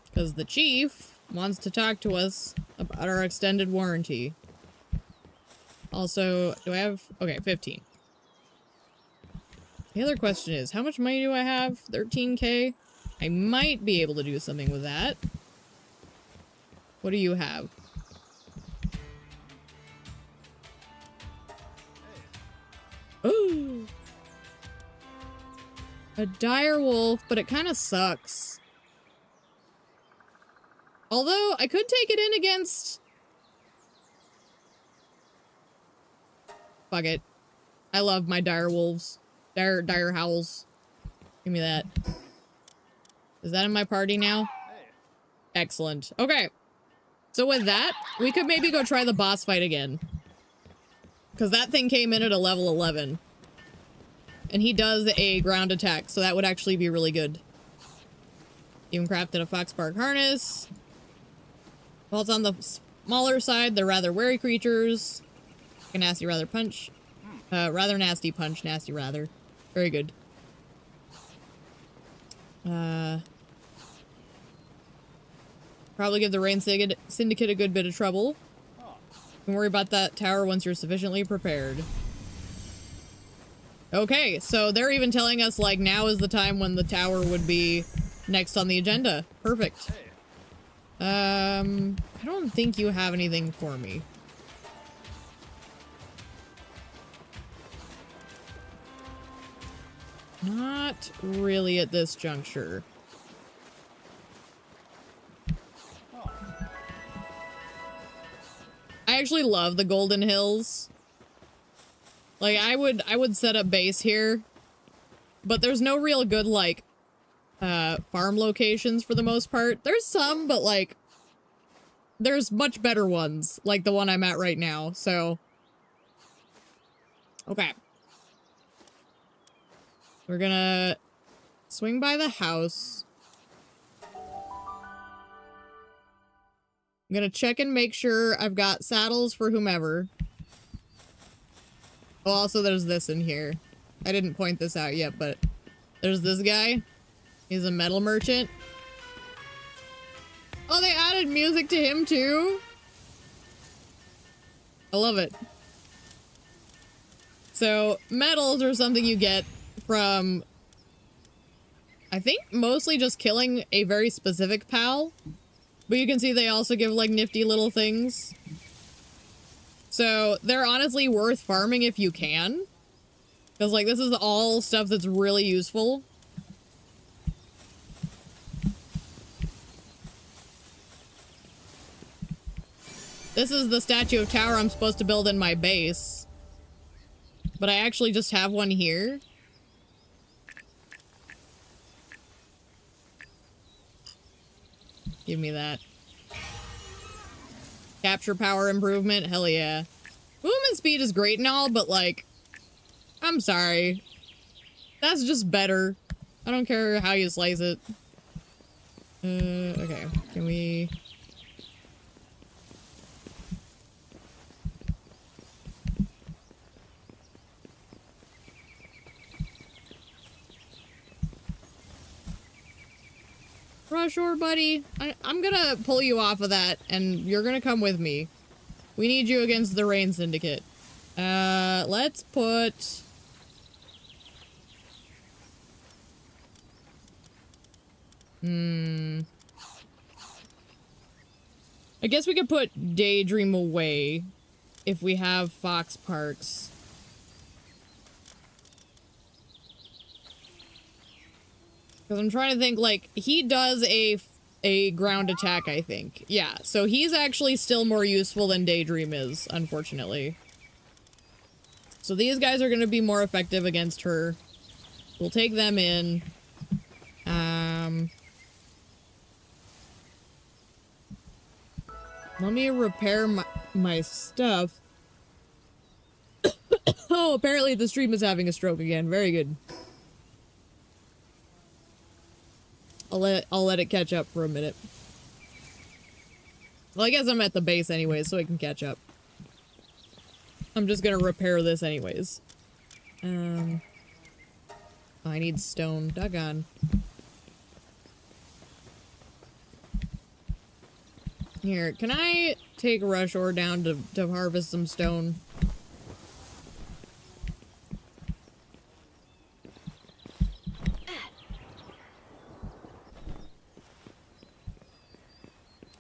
Because the chief wants to talk to us about our extended warranty. Also, do I have... okay, 15. The other question is, how much money do I have? 13k? I might be able to do something with that. What do you have? Ooh! A dire wolf, but it kind of sucks. Although, I could take it in against... fuck it. I love my dire wolves. Dire howls. Give me that. Is that in my party now? Excellent. Okay. So with that, we could maybe go try the boss fight again. Because that thing came in at a level 11. And he does a ground attack, so that would actually be really good. Even crafted a foxbark harness. While it's on the smaller side, they're rather wary creatures. A nasty rather punch. Rather nasty punch, nasty rather. Very good. Probably give the Rain Syndicate a good bit of trouble. Don't worry about that tower once you're sufficiently prepared. Okay, so they're even telling us, like, now is the time when the tower would be next on the agenda. Perfect. I don't think you have anything for me. Not really at this juncture. I actually love the Golden Hills. Like, I would set up base here, but there's no real good, like, farm locations for the most part. There's some, but, like, there's much better ones, like the one I'm at right now, so. Okay. We're gonna swing by the house. I'm gonna check and make sure I've got saddles for whomever. Oh, also there's this in here. I didn't point this out yet, but there's this guy. He's a metal merchant. Oh, they added music to him too? I love it. So, metals are something you get from, I think, mostly just killing a very specific pal. But you can see they also give, like, nifty little things. So, they're honestly worth farming if you can. Because, like, this is all stuff that's really useful. This is the statue of tower I'm supposed to build in my base. But I actually just have one here. Give me that. Capture power improvement? Hell yeah. Movement speed is great and all, but like, I'm sorry. That's just better. I don't care how you slice it. Okay. Can we... Rush ore, buddy. I'm gonna pull you off of that, and you're gonna come with me. We need you against the Rain Syndicate. Let's put... I guess we could put Daydream away if we have Fox Parks. Because I'm trying to think, like, he does a ground attack, I think. Yeah, so he's actually still more useful than Daydream is, unfortunately. So these guys are going to be more effective against her. We'll take them in. Let me repair my stuff. Oh, apparently the stream is having a stroke again. Very good. I'll let it catch up for a minute. Well, I guess I'm at the base anyways, so it can catch up. I'm just gonna repair this anyways. I need stone. Doggone. Here, can I take rush ore down to harvest some stone?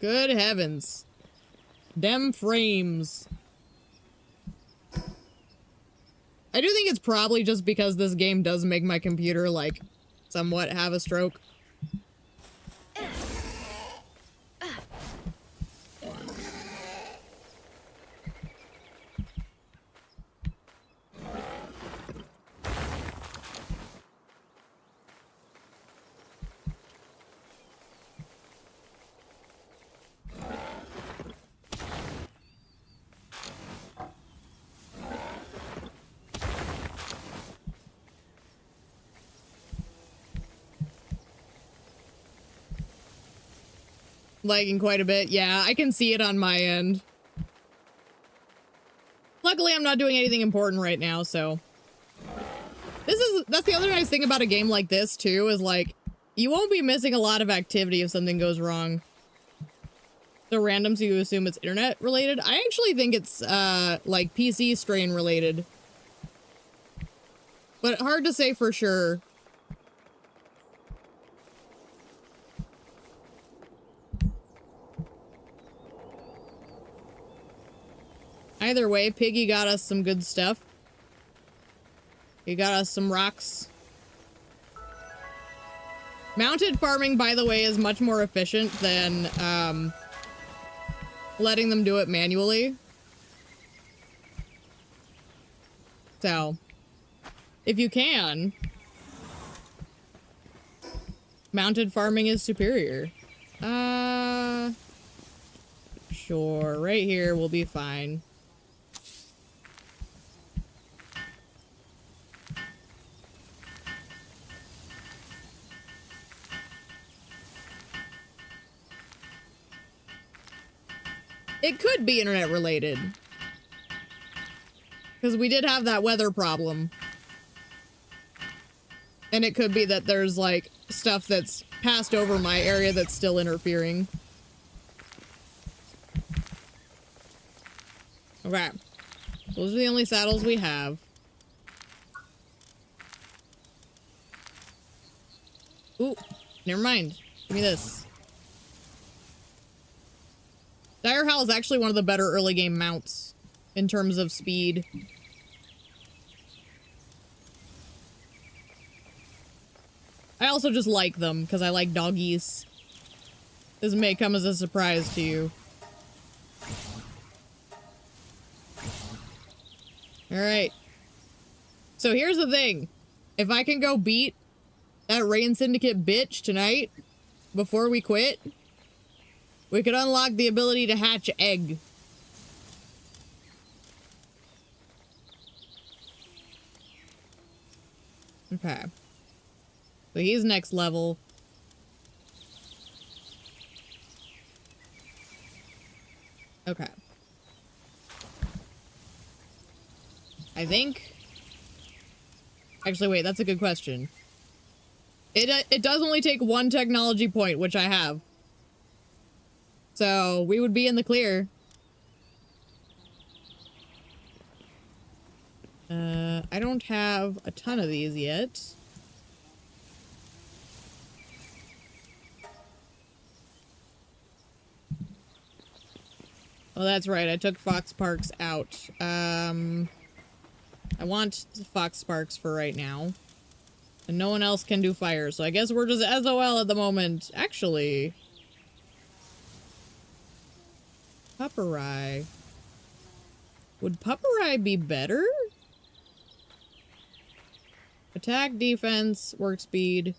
Good heavens. Dem frames. I do think it's probably just because this game does make my computer, like, somewhat have a stroke. Lagging quite a bit. Yeah, I can see it on my end. Luckily, I'm not doing anything important right now, so... That's the other nice thing about a game like this, too, is, like, you won't be missing a lot of activity if something goes wrong. The random, so you assume it's internet related. I actually think it's, like, PC strain related. But hard to say for sure. Either way, Piggy got us some good stuff. He got us some rocks. Mounted farming, by the way, is much more efficient than letting them do it manually. So, if you can, mounted farming is superior. Sure, right here will be fine. It could be internet related. Because we did have that weather problem. And it could be that there's, like, stuff that's passed over my area that's still interfering. Okay. Those are the only saddles we have. Ooh, never mind. Give me this. Dire Howl is actually one of the better early game mounts in terms of speed. I also just like them because I like doggies. This may come as a surprise to you. Alright. So here's the thing. If I can go beat that Rain Syndicate bitch tonight, before we quit, we could unlock the ability to hatch egg. Okay. So he's next level. Okay. I think... Actually, wait, that's a good question. It does only take one technology point, which I have. So, we would be in the clear. I don't have a ton of these yet. Oh, that's right. I took Fox Parks out. I want Fox Sparks for right now. And no one else can do fire, so I guess we're just SOL at the moment. Actually... Pupperai. Would Pupperai be better? Attack, defense, work speed.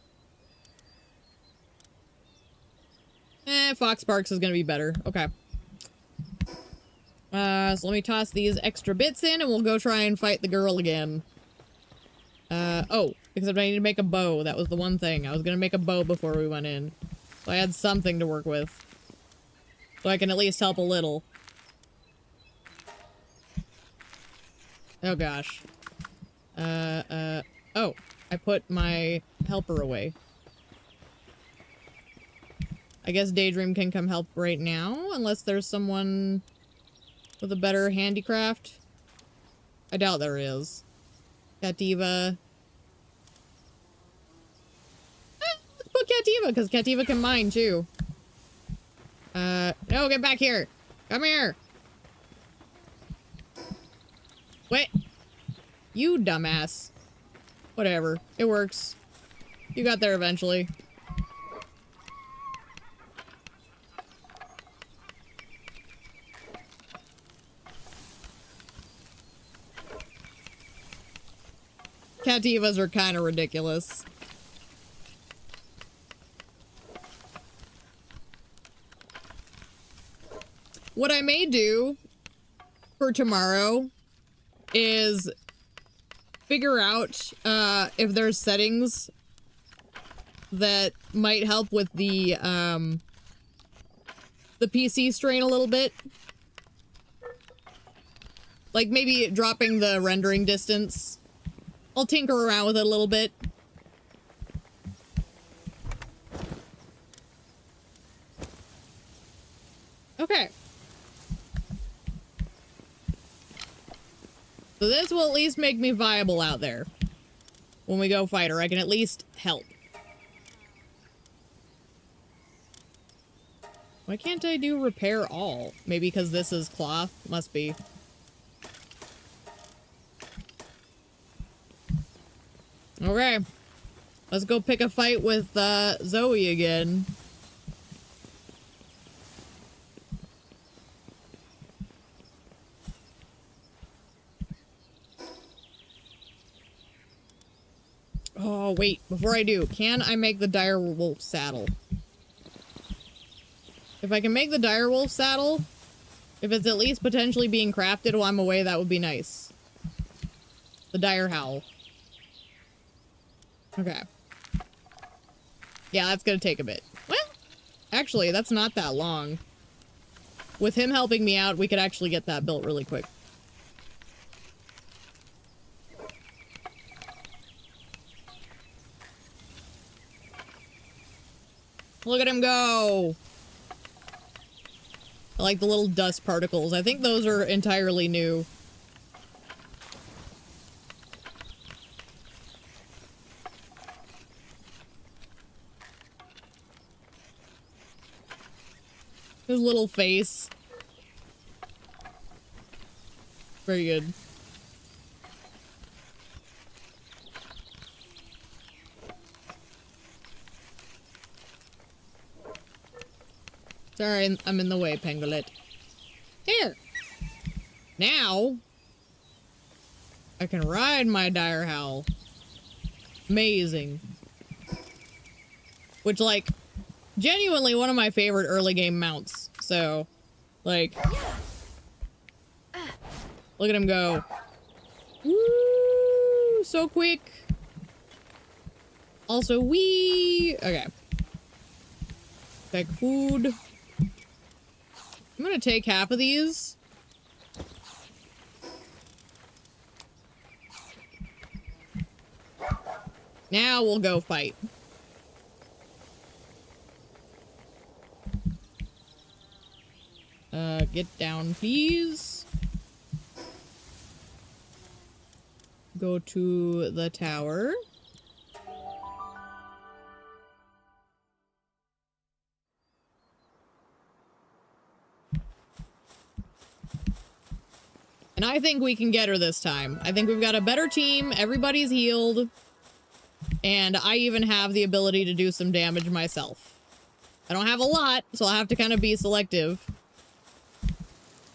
Fox Sparks is gonna be better. Okay. So let me toss these extra bits in and we'll go try and fight the girl again. Oh, except I need to make a bow. That was the one thing. I was gonna make a bow before we went in. So I had something to work with. So I can at least help a little. Oh gosh. Oh, I put my helper away. I guess Daydream can come help right now, unless there's someone with a better handicraft. I doubt there is. Cativa. Let's put Cativa, because Cativa can mine, too. No, get back here! Come here! Wait! You dumbass. Whatever. It works. You got there eventually. Cativas are kind of ridiculous. What I may do for tomorrow is figure out if there's settings that might help with the PC strain a little bit. Like maybe dropping the rendering distance. I'll tinker around with it a little bit. Okay. So this will at least make me viable out there. When we go fight her, I can at least help. Why can't I do repair all? Maybe because this is cloth? Must be. Okay. Let's go pick a fight with Zoe again. Oh, wait. Before I do, can I make the direwolf saddle? If I can make the direwolf saddle, if it's at least potentially being crafted while I'm away, that would be nice. The dire howl. Okay. Yeah, that's gonna take a bit. Well, actually, that's not that long. With him helping me out, we could actually get that built really quick. Look at him go! I like the little dust particles. I think those are entirely new. His little face. Very good. Sorry, I'm in the way, Pengulet. Here! Now, I can ride my dire howl. Amazing. Which, like, genuinely one of my favorite early game mounts. So, like, look at him go. Woo! So quick. Also, wee! Okay. Take food. I'm gonna take half of these. Now we'll go fight. Get down, please. Go to the tower. And I think we can get her this time. I think we've got a better team. Everybody's healed. And I even have the ability to do some damage myself. I don't have a lot, so I'll have to kind of be selective.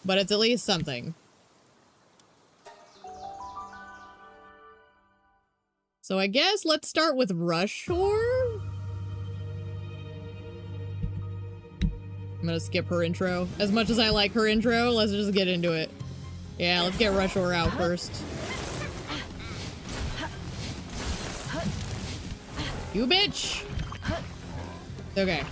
But it's at least something. So I guess let's start with Rush Shore. I'm gonna skip her intro. As much as I like her intro, let's just get into it. Yeah, let's get Rush Shore out first. You bitch! Okay.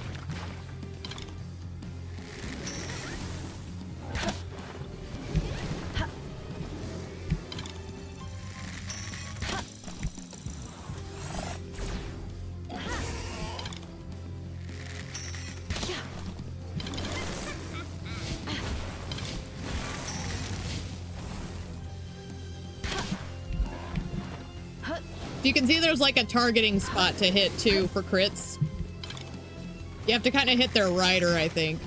You can see there's like a targeting spot to hit too for crits. You have to kind of hit their rider, I think.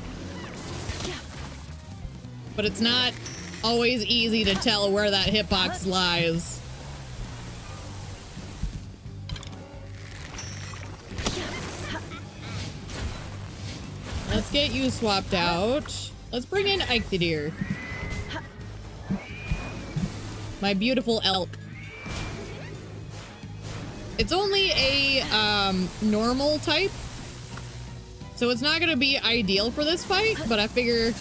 But it's not always easy to tell where that hitbox lies. Let's get you swapped out. Let's bring in Eikthyr. My beautiful elk. It's only a normal type, so it's not going to be ideal for this fight, but I figure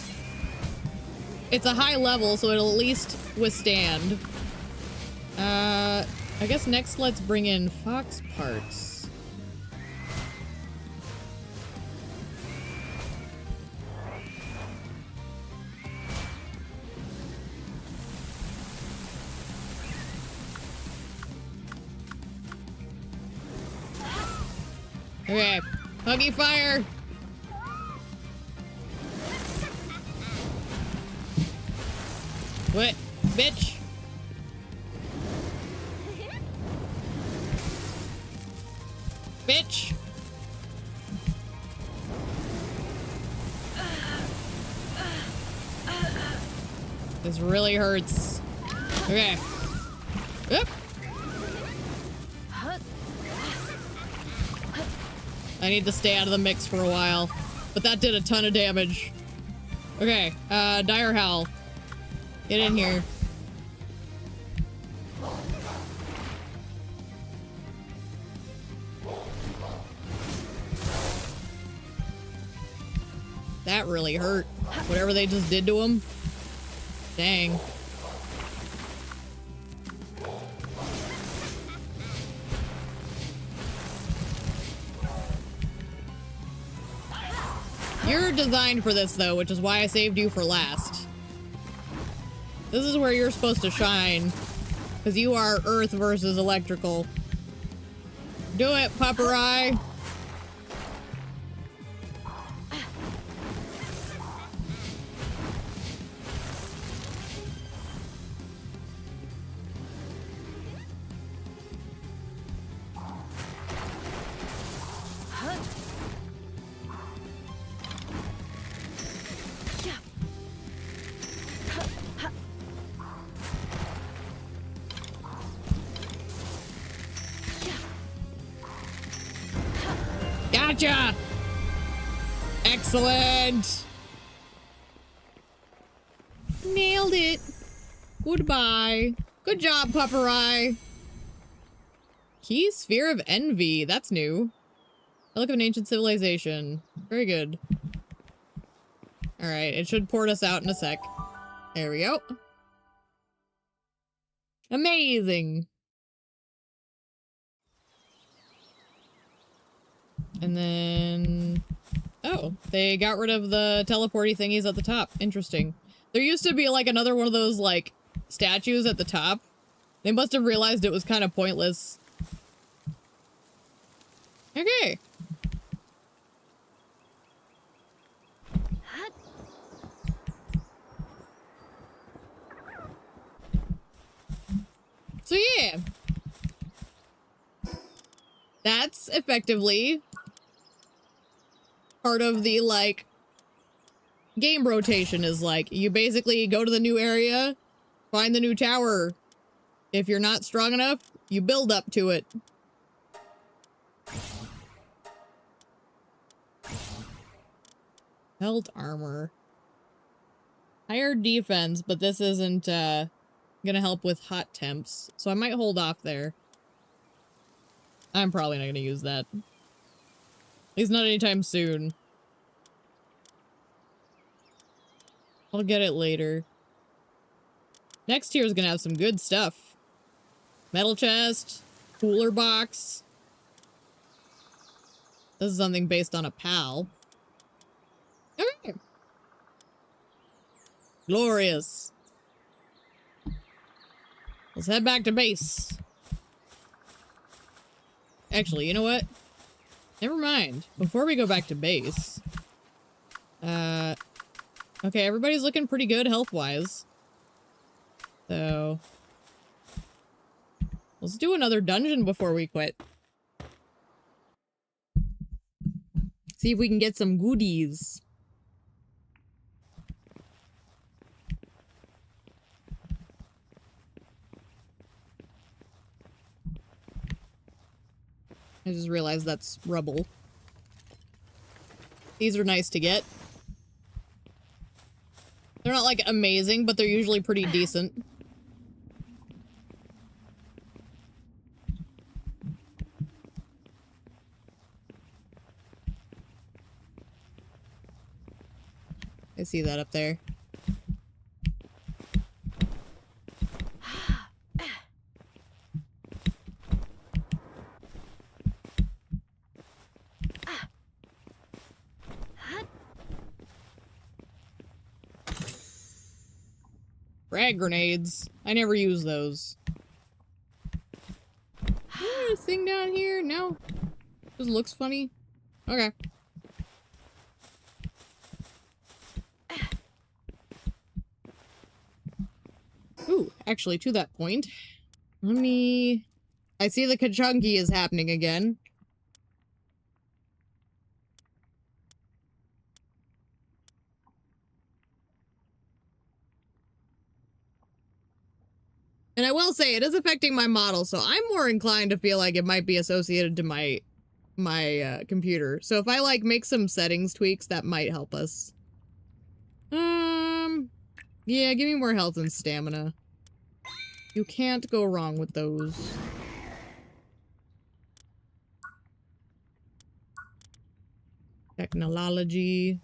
it's a high level, so it'll at least withstand. I guess next let's bring in Fox Parts. Okay, Huggy fire! What? Bitch! Bitch! This really hurts. Okay. Oop. I need to stay out of the mix for a while. But that did a ton of damage. Okay, Dire Howl. Get in here. That really hurt. Whatever they just did to him. Dang. You're designed for this, though, which is why I saved you for last. This is where you're supposed to shine, because you are earth versus electrical. Do it, Pupperai! Gotcha! Excellent! Nailed it! Goodbye. Good job, Pupperai. Key Sphere of Envy. That's new. Relic of an Ancient Civilization. Very good. Alright, it should port us out in a sec. There we go. Amazing! And then... oh, they got rid of the teleporty thingies at the top. Interesting. There used to be, like, another one of those, like, statues at the top. They must have realized it was kind of pointless. Okay. So, yeah. That's effectively part of the, like, game rotation is like, you basically go to the new area, find the new tower. If you're not strong enough, you build up to it. Belt armor. Higher defense, but this isn't gonna help with hot temps. So I might hold off there. I'm probably not gonna use that. At least not anytime soon. I'll get it later. Next tier is gonna have some good stuff. Metal chest, cooler box. This is something based on a PAL. Okay. Glorious. Let's head back to base. Actually, you know what? Never mind. Before we go back to base. Okay, everybody's looking pretty good health-wise. So... let's do another dungeon before we quit. See if we can get some goodies. I just realized that's rubble. These are nice to get. They're not, like, amazing, but they're usually pretty decent. I see that up there. Frag grenades. I never use those. Is thing down here? No. Just looks funny. Okay. Ooh, actually, to that point, let me... I see the Kachunky is happening again. And I will say, it is affecting my model, so I'm more inclined to feel like it might be associated to my computer. So if I, like, make some settings tweaks, that might help us. Yeah, give me more health and stamina. You can't go wrong with those. Technology.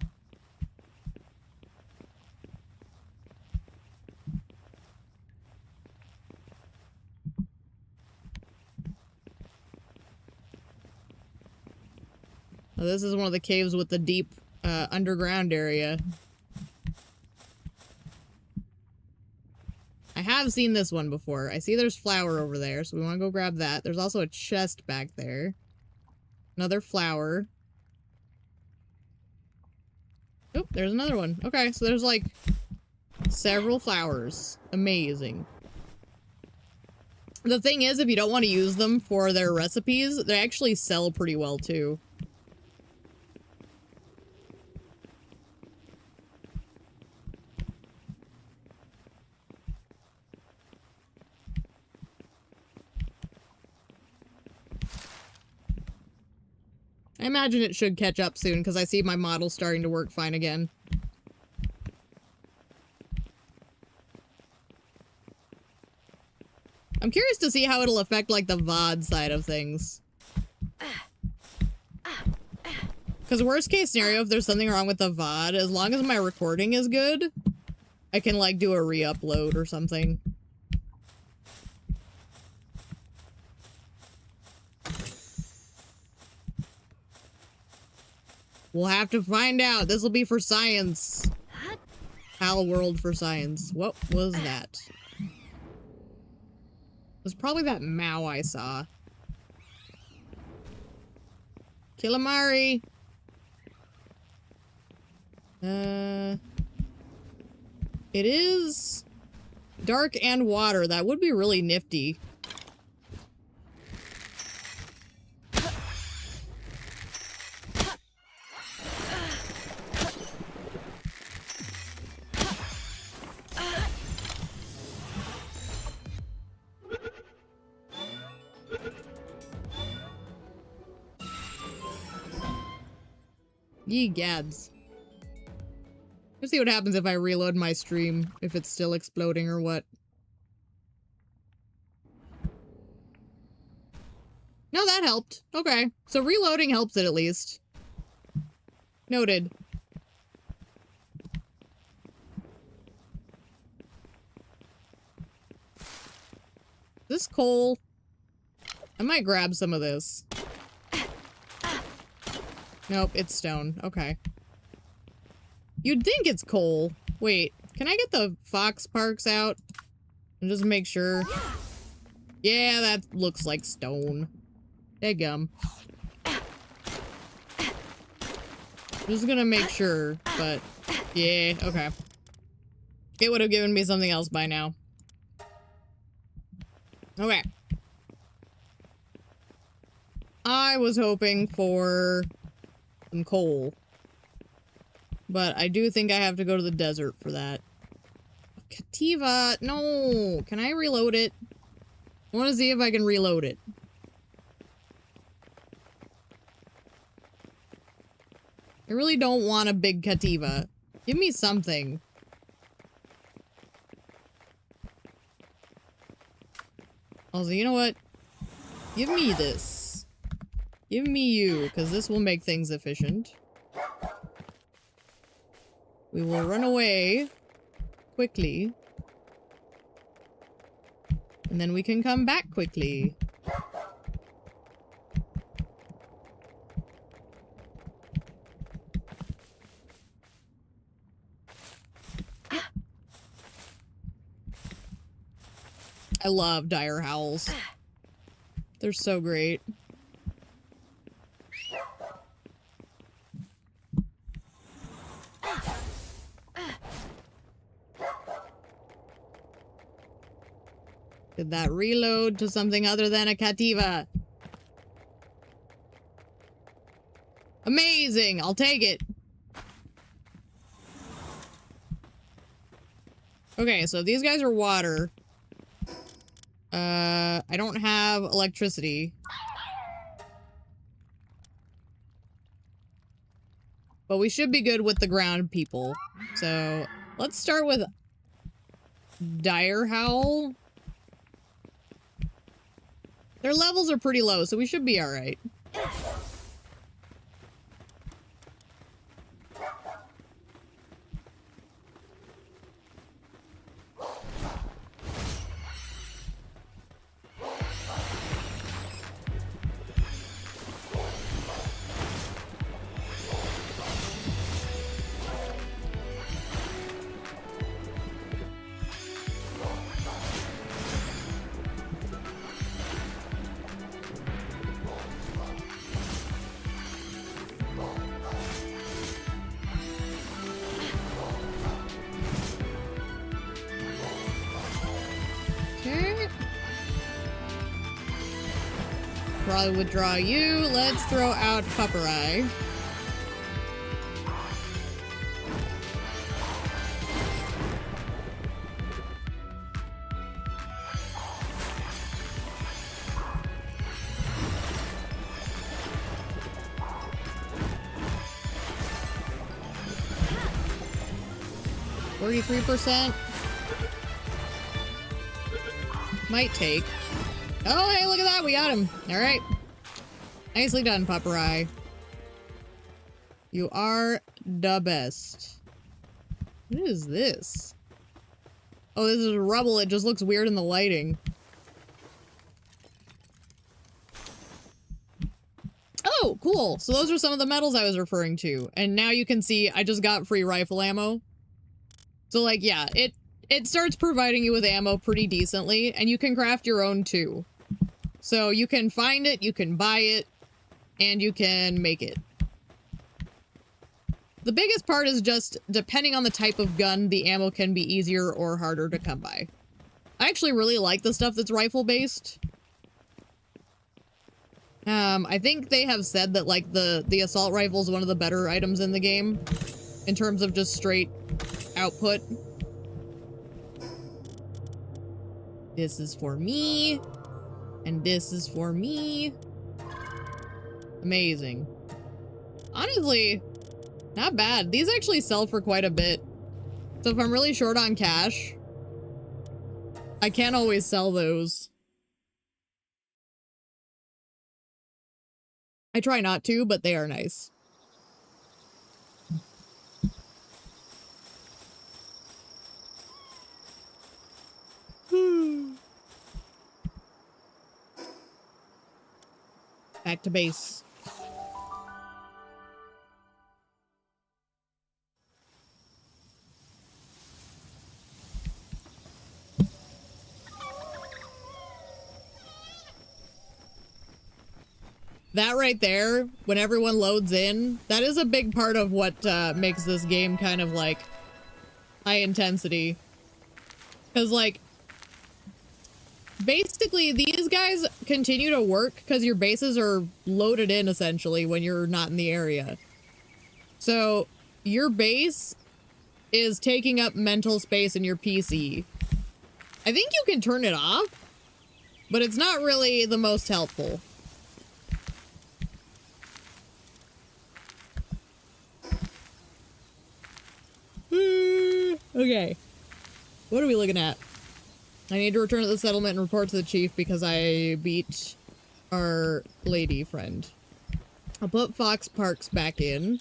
Oh, this is one of the caves with the deep underground area. I have seen this one before. I see there's flour over there, so we want to go grab that. There's also a chest back there. Another flower. Oh, there's another one. Okay, so there's like several flowers. Amazing. The thing is, if you don't want to use them for their recipes, they actually sell pretty well too. I imagine it should catch up soon, because I see my model starting to work fine again. I'm curious to see how it'll affect, like, the VOD side of things. Because worst case scenario, if there's something wrong with the VOD, as long as my recording is good, I can, like, do a re-upload or something. We'll have to find out. This will be for science. Palworld for science. What was that? It was probably that Mao I saw. Killamari. It is dark and water. That would be really nifty. Ye gads. Let's see what happens if I reload my stream, if it's still exploding or what. No, that helped. Okay. So reloading helps it at least. Noted. This coal. I might grab some of this. Nope, it's stone. Okay. You'd think it's coal. Wait, can I get the fox parks out? And just make sure. Yeah, that looks like stone. Dadgum. Just gonna make sure, but yeah, okay. It would have given me something else by now. Okay. I was hoping for some coal. But I do think I have to go to the desert for that. Cativa, no! Can I reload it? I want to see if I can reload it. I really don't want a big Cativa. Give me something. Also, you know what? Give me this. Give me you, because this will make things efficient. We will run away quickly. And then we can come back quickly. I love dire howls. They're so great. Did that reload to something other than a Cativa? Amazing! I'll take it. Okay, so these guys are water. I don't have electricity. But we should be good with the ground people. So, let's start with dire howl. Their levels are pretty low, so we should be alright. Probably withdraw you. Let's throw out Pupperai. %. Might take. Oh, hey, look at that. We got him. All right. Nicely done, Pupperai. You are the best. What is this? Oh, this is rubble. It just looks weird in the lighting. Oh, cool. So those are some of the metals I was referring to. And now you can see I just got free rifle ammo. So, like, yeah, it starts providing you with ammo pretty decently, and you can craft your own too. So you can find it, you can buy it, and you can make it. The biggest part is just, depending on the type of gun, the ammo can be easier or harder to come by. I actually really like the stuff that's rifle-based. I think they have said that, like, the assault rifle is one of the better items in the game, in terms of just straight output. This is for me, and this is for me. Amazing. Honestly, not bad. These actually sell for quite a bit. So if I'm really short on cash, I can't always sell those. I try not to, but they are nice. Back to base. That right there, when everyone loads in, that is a big part of what makes this game kind of like high intensity. Because like, basically these guys continue to work because your bases are loaded in essentially when you're not in the area. So your base is taking up mental space in your PC. I think you can turn it off, but it's not really the most helpful. Okay. What are we looking at? I need to return to the settlement and report to the chief because I beat our lady friend. I'll put Fox Parks back in.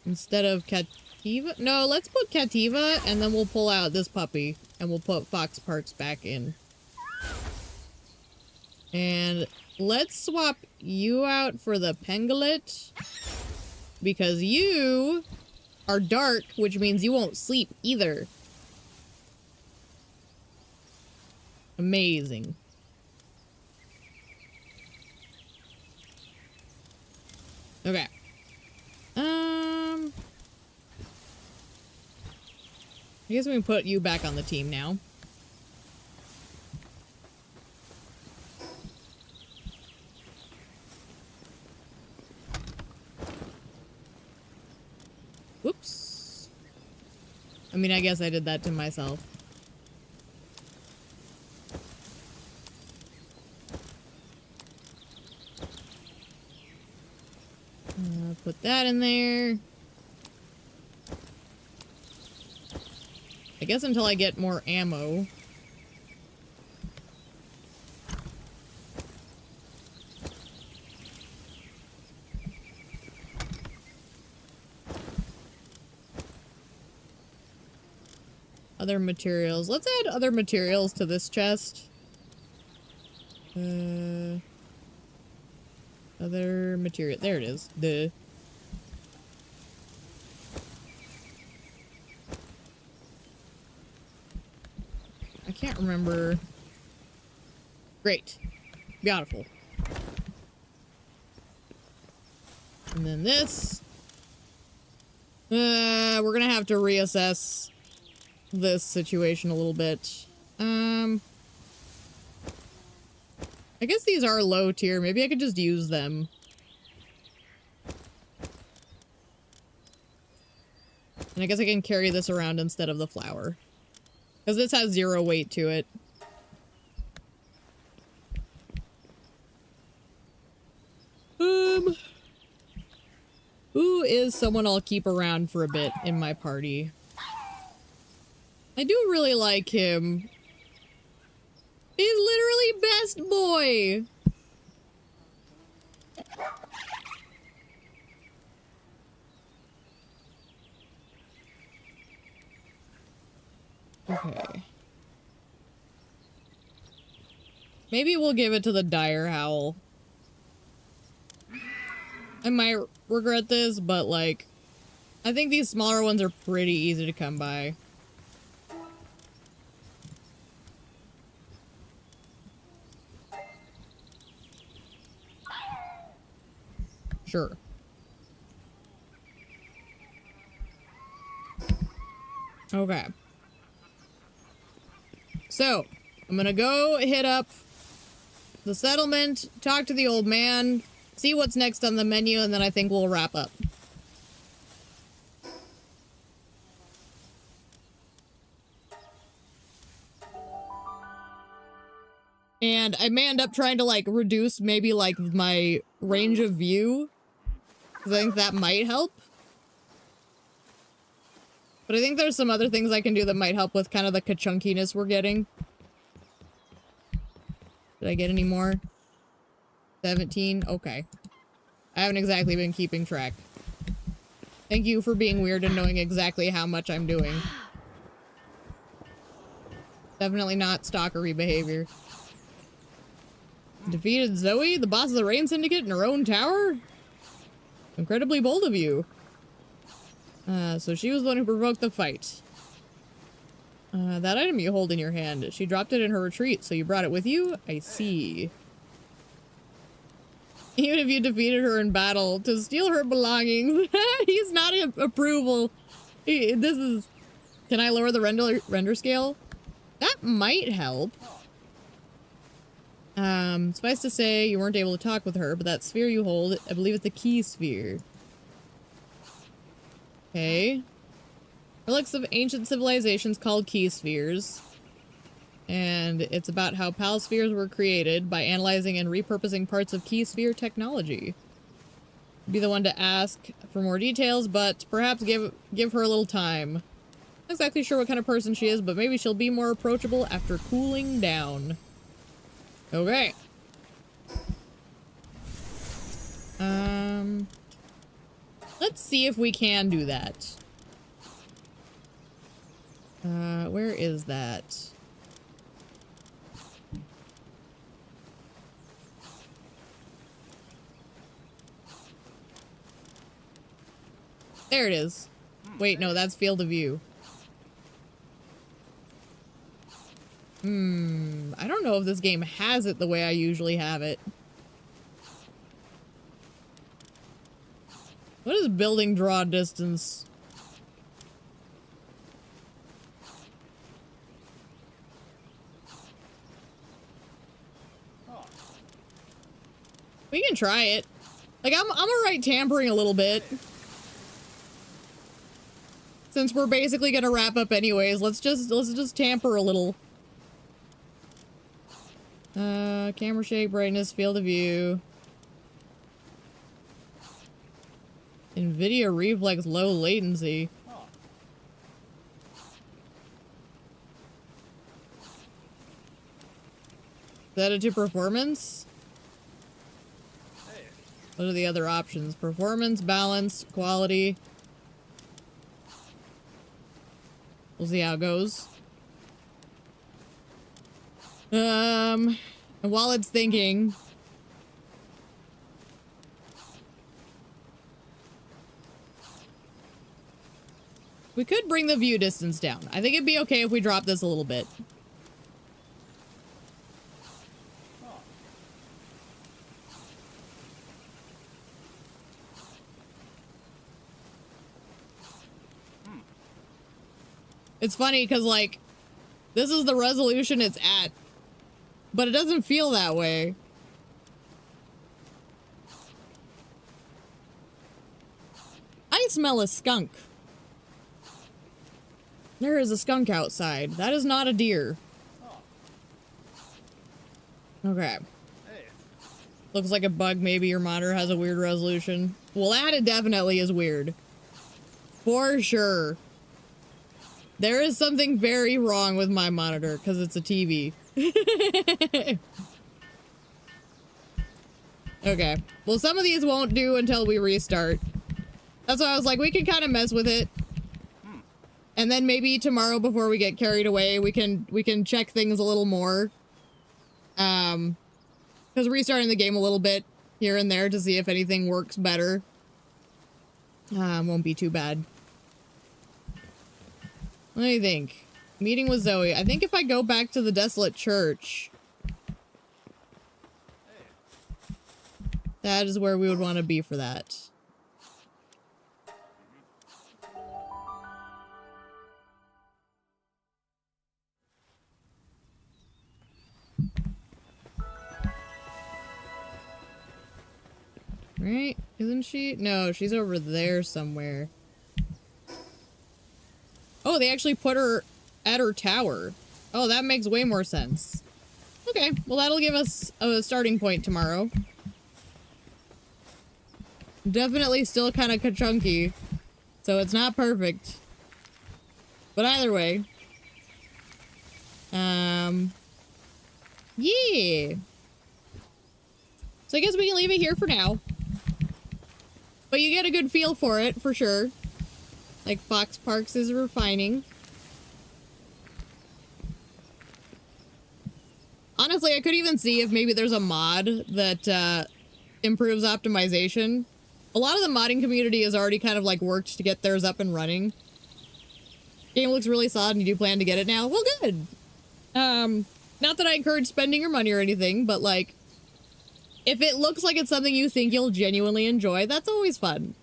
Instead of Cativa? No, let's put Cativa and then we'll pull out this puppy and we'll put Fox Parks back in. And let's swap you out for the Pangolin because you are dark, which means you won't sleep either. Amazing. Okay. I guess we can put you back on the team now. Whoops. I mean, I guess I did that to myself. Put that in there. I guess until I get more ammo. Other materials. Let's add other materials to this chest. Other material. There it is. Duh. I can't remember. Great. Beautiful. And then this. We're gonna have to reassess this situation a little bit. I guess these are low tier. Maybe I could just use them. And I guess I can carry this around instead of the flower. Because this has 0 weight to it. Who is someone I'll keep around for a bit in my party? I do really like him. He's literally best boy. Okay. Maybe we'll give it to the dire howl. I might regret this, but like, I think these smaller ones are pretty easy to come by. Sure. Okay. So, I'm gonna go hit up the settlement, talk to the old man, see what's next on the menu, and then I think we'll wrap up. And I may end up trying to like reduce maybe like my range of view Because I think that might help. But I think there's some other things I can do that might help with kind of the ka-chunkiness we're getting. Did I get any more? 17? Okay. I haven't exactly been keeping track. Thank you for being weird and knowing exactly how much I'm doing. Definitely not stalkery behavior. Defeated Zoe, the boss of the Rain Syndicate, in her own tower? Incredibly bold of you. So she was the one who provoked the fight. That item you hold in your hand, she dropped it in her retreat, so you brought it with you? I see. Even if you defeated her in battle, to steal her belongings. He's not approval. This is... Can I lower the render scale? That might help. Suffice to say, you weren't able to talk with her, but that sphere you hold, I believe it's the key sphere. Okay. Relics of ancient civilizations called key spheres. And it's about how PAL spheres were created by analyzing and repurposing parts of key sphere technology. Be the one to ask for more details, but perhaps give her a little time. Not exactly sure what kind of person she is, but maybe she'll be more approachable after cooling down. Okay. Let's see if we can do that. Where is that? There it is. Wait, no, that's field of view. I don't know if this game has it the way I usually have it. What is building draw distance? We can try it. Like, I'm alright tampering a little bit. Since we're basically gonna wrap up anyways, let's just tamper a little. Camera shake, brightness, field of view. NVIDIA reflex, low latency. Set it to performance? What are the other options? Performance, balance, quality. We'll see how it goes. And while it's thinking... We could bring the view distance down. I think it'd be okay if we drop this a little bit. It's funny because, like, this is the resolution it's at, but it doesn't feel that way. I smell a skunk. There is a skunk outside. That is not a deer. Okay. Looks like a bug. Maybe your monitor has a weird resolution. Well, that definitely is weird. For sure. There is something very wrong with my monitor because it's a TV. Okay. Well, some of these won't do until we restart. That's why I was like, we can kind of mess with it. And then maybe tomorrow before we get carried away, we can check things a little more. Because restarting the game a little bit here and there to see if anything works better. Won't be too bad. What do you think? Meeting with Zoe. I think if I go back to the desolate church, that is where we would want to be for that. Right? Isn't she? No, she's over there somewhere. Oh, they actually put her at her tower. Oh, that makes way more sense. Okay, well that'll give us a starting point tomorrow. Definitely still kind of chunky, so it's not perfect. But either way, yeah. So I guess we can leave it here for now. But you get a good feel for it, for sure. Like, Fox Parks is refining. Honestly, I could even see if maybe there's a mod that improves optimization. A lot of the modding community has already kind of like worked to get theirs up and running. Game looks really solid and you do plan to get it now? Well, good. Not that I encourage spending your money or anything, but like, if it looks like it's something you think you'll genuinely enjoy, that's always fun.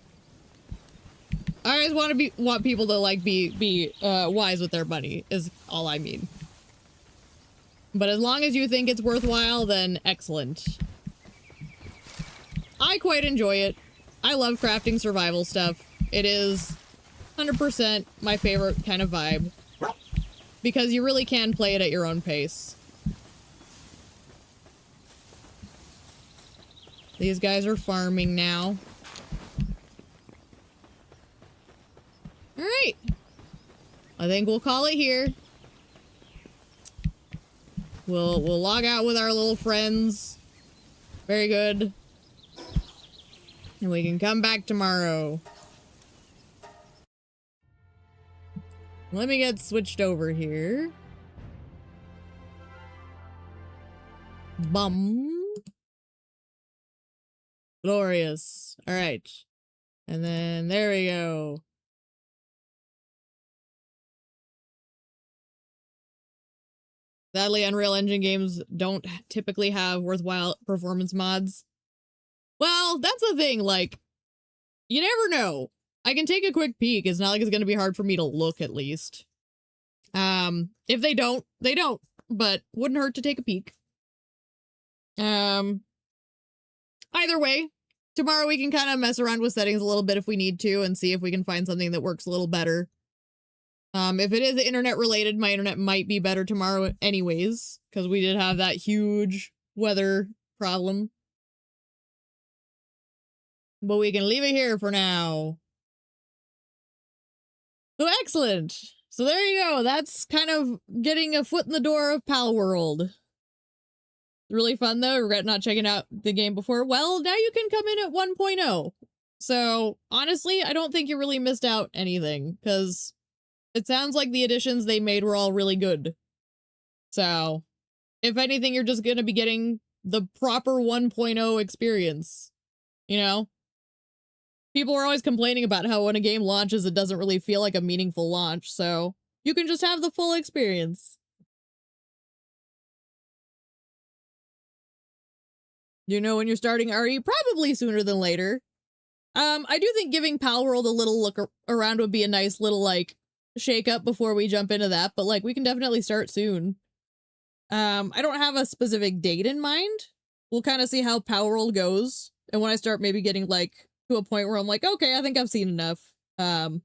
I always want people to like be wise with their money is all I mean. But as long as you think it's worthwhile, then excellent. I quite enjoy it. I love crafting survival stuff. It is 100% my favorite kind of vibe. Because you really can play it at your own pace. These guys are farming now. Alright. I think we'll call it here. We'll log out with our little friends. Very good. And we can come back tomorrow. Let me get switched over here. Bum. Glorious. Alright. And then there we go. Sadly, Unreal Engine games don't typically have worthwhile performance mods. Well, that's the thing, like, you never know. I can take a quick peek. It's not like it's going to be hard for me to look, at least. If they don't, they don't. But wouldn't hurt to take a peek. Either way, tomorrow we can kind of mess around with settings a little bit if we need to and see if we can find something that works a little better. If it is internet related, my internet might be better tomorrow anyways, because we did have that huge weather problem. But we can leave it here for now. So excellent. So there you go. That's kind of getting a foot in the door of Palworld. Really fun though. Regret not checking out the game before. Well, now you can come in at 1.0. So honestly, I don't think you really missed out anything, because it sounds like the additions they made were all really good. So, if anything, you're just gonna be getting the proper 1.0 experience. You know? People are always complaining about how when a game launches, it doesn't really feel like a meaningful launch, so you can just have the full experience. You know when you're starting RE? Probably sooner than later. I do think giving Palworld a little look around would be a nice little, like, shake up before we jump into that, but like we can definitely start soon. I don't have a specific date in mind. We'll kind of see how Palworld goes, and when I start maybe getting like to a point where I'm like, okay, I think I've seen enough, I'll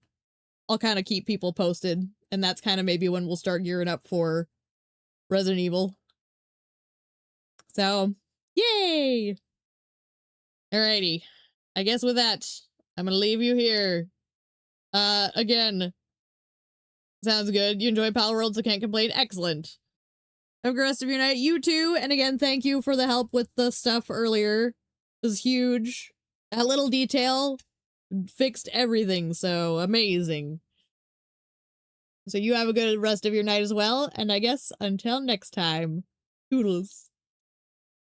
kind of keep people posted, and that's kind of maybe when we'll start gearing up for Resident Evil. So yay. Alrighty, I guess with that I'm gonna leave you here. Again, sounds good. You enjoy Palworld, so can't complain. Excellent. Have a good rest of your night. You too. And again, thank you for the help with the stuff earlier. It was huge. That little detail fixed everything, so amazing. So you have a good rest of your night as well. And I guess until next time, toodles.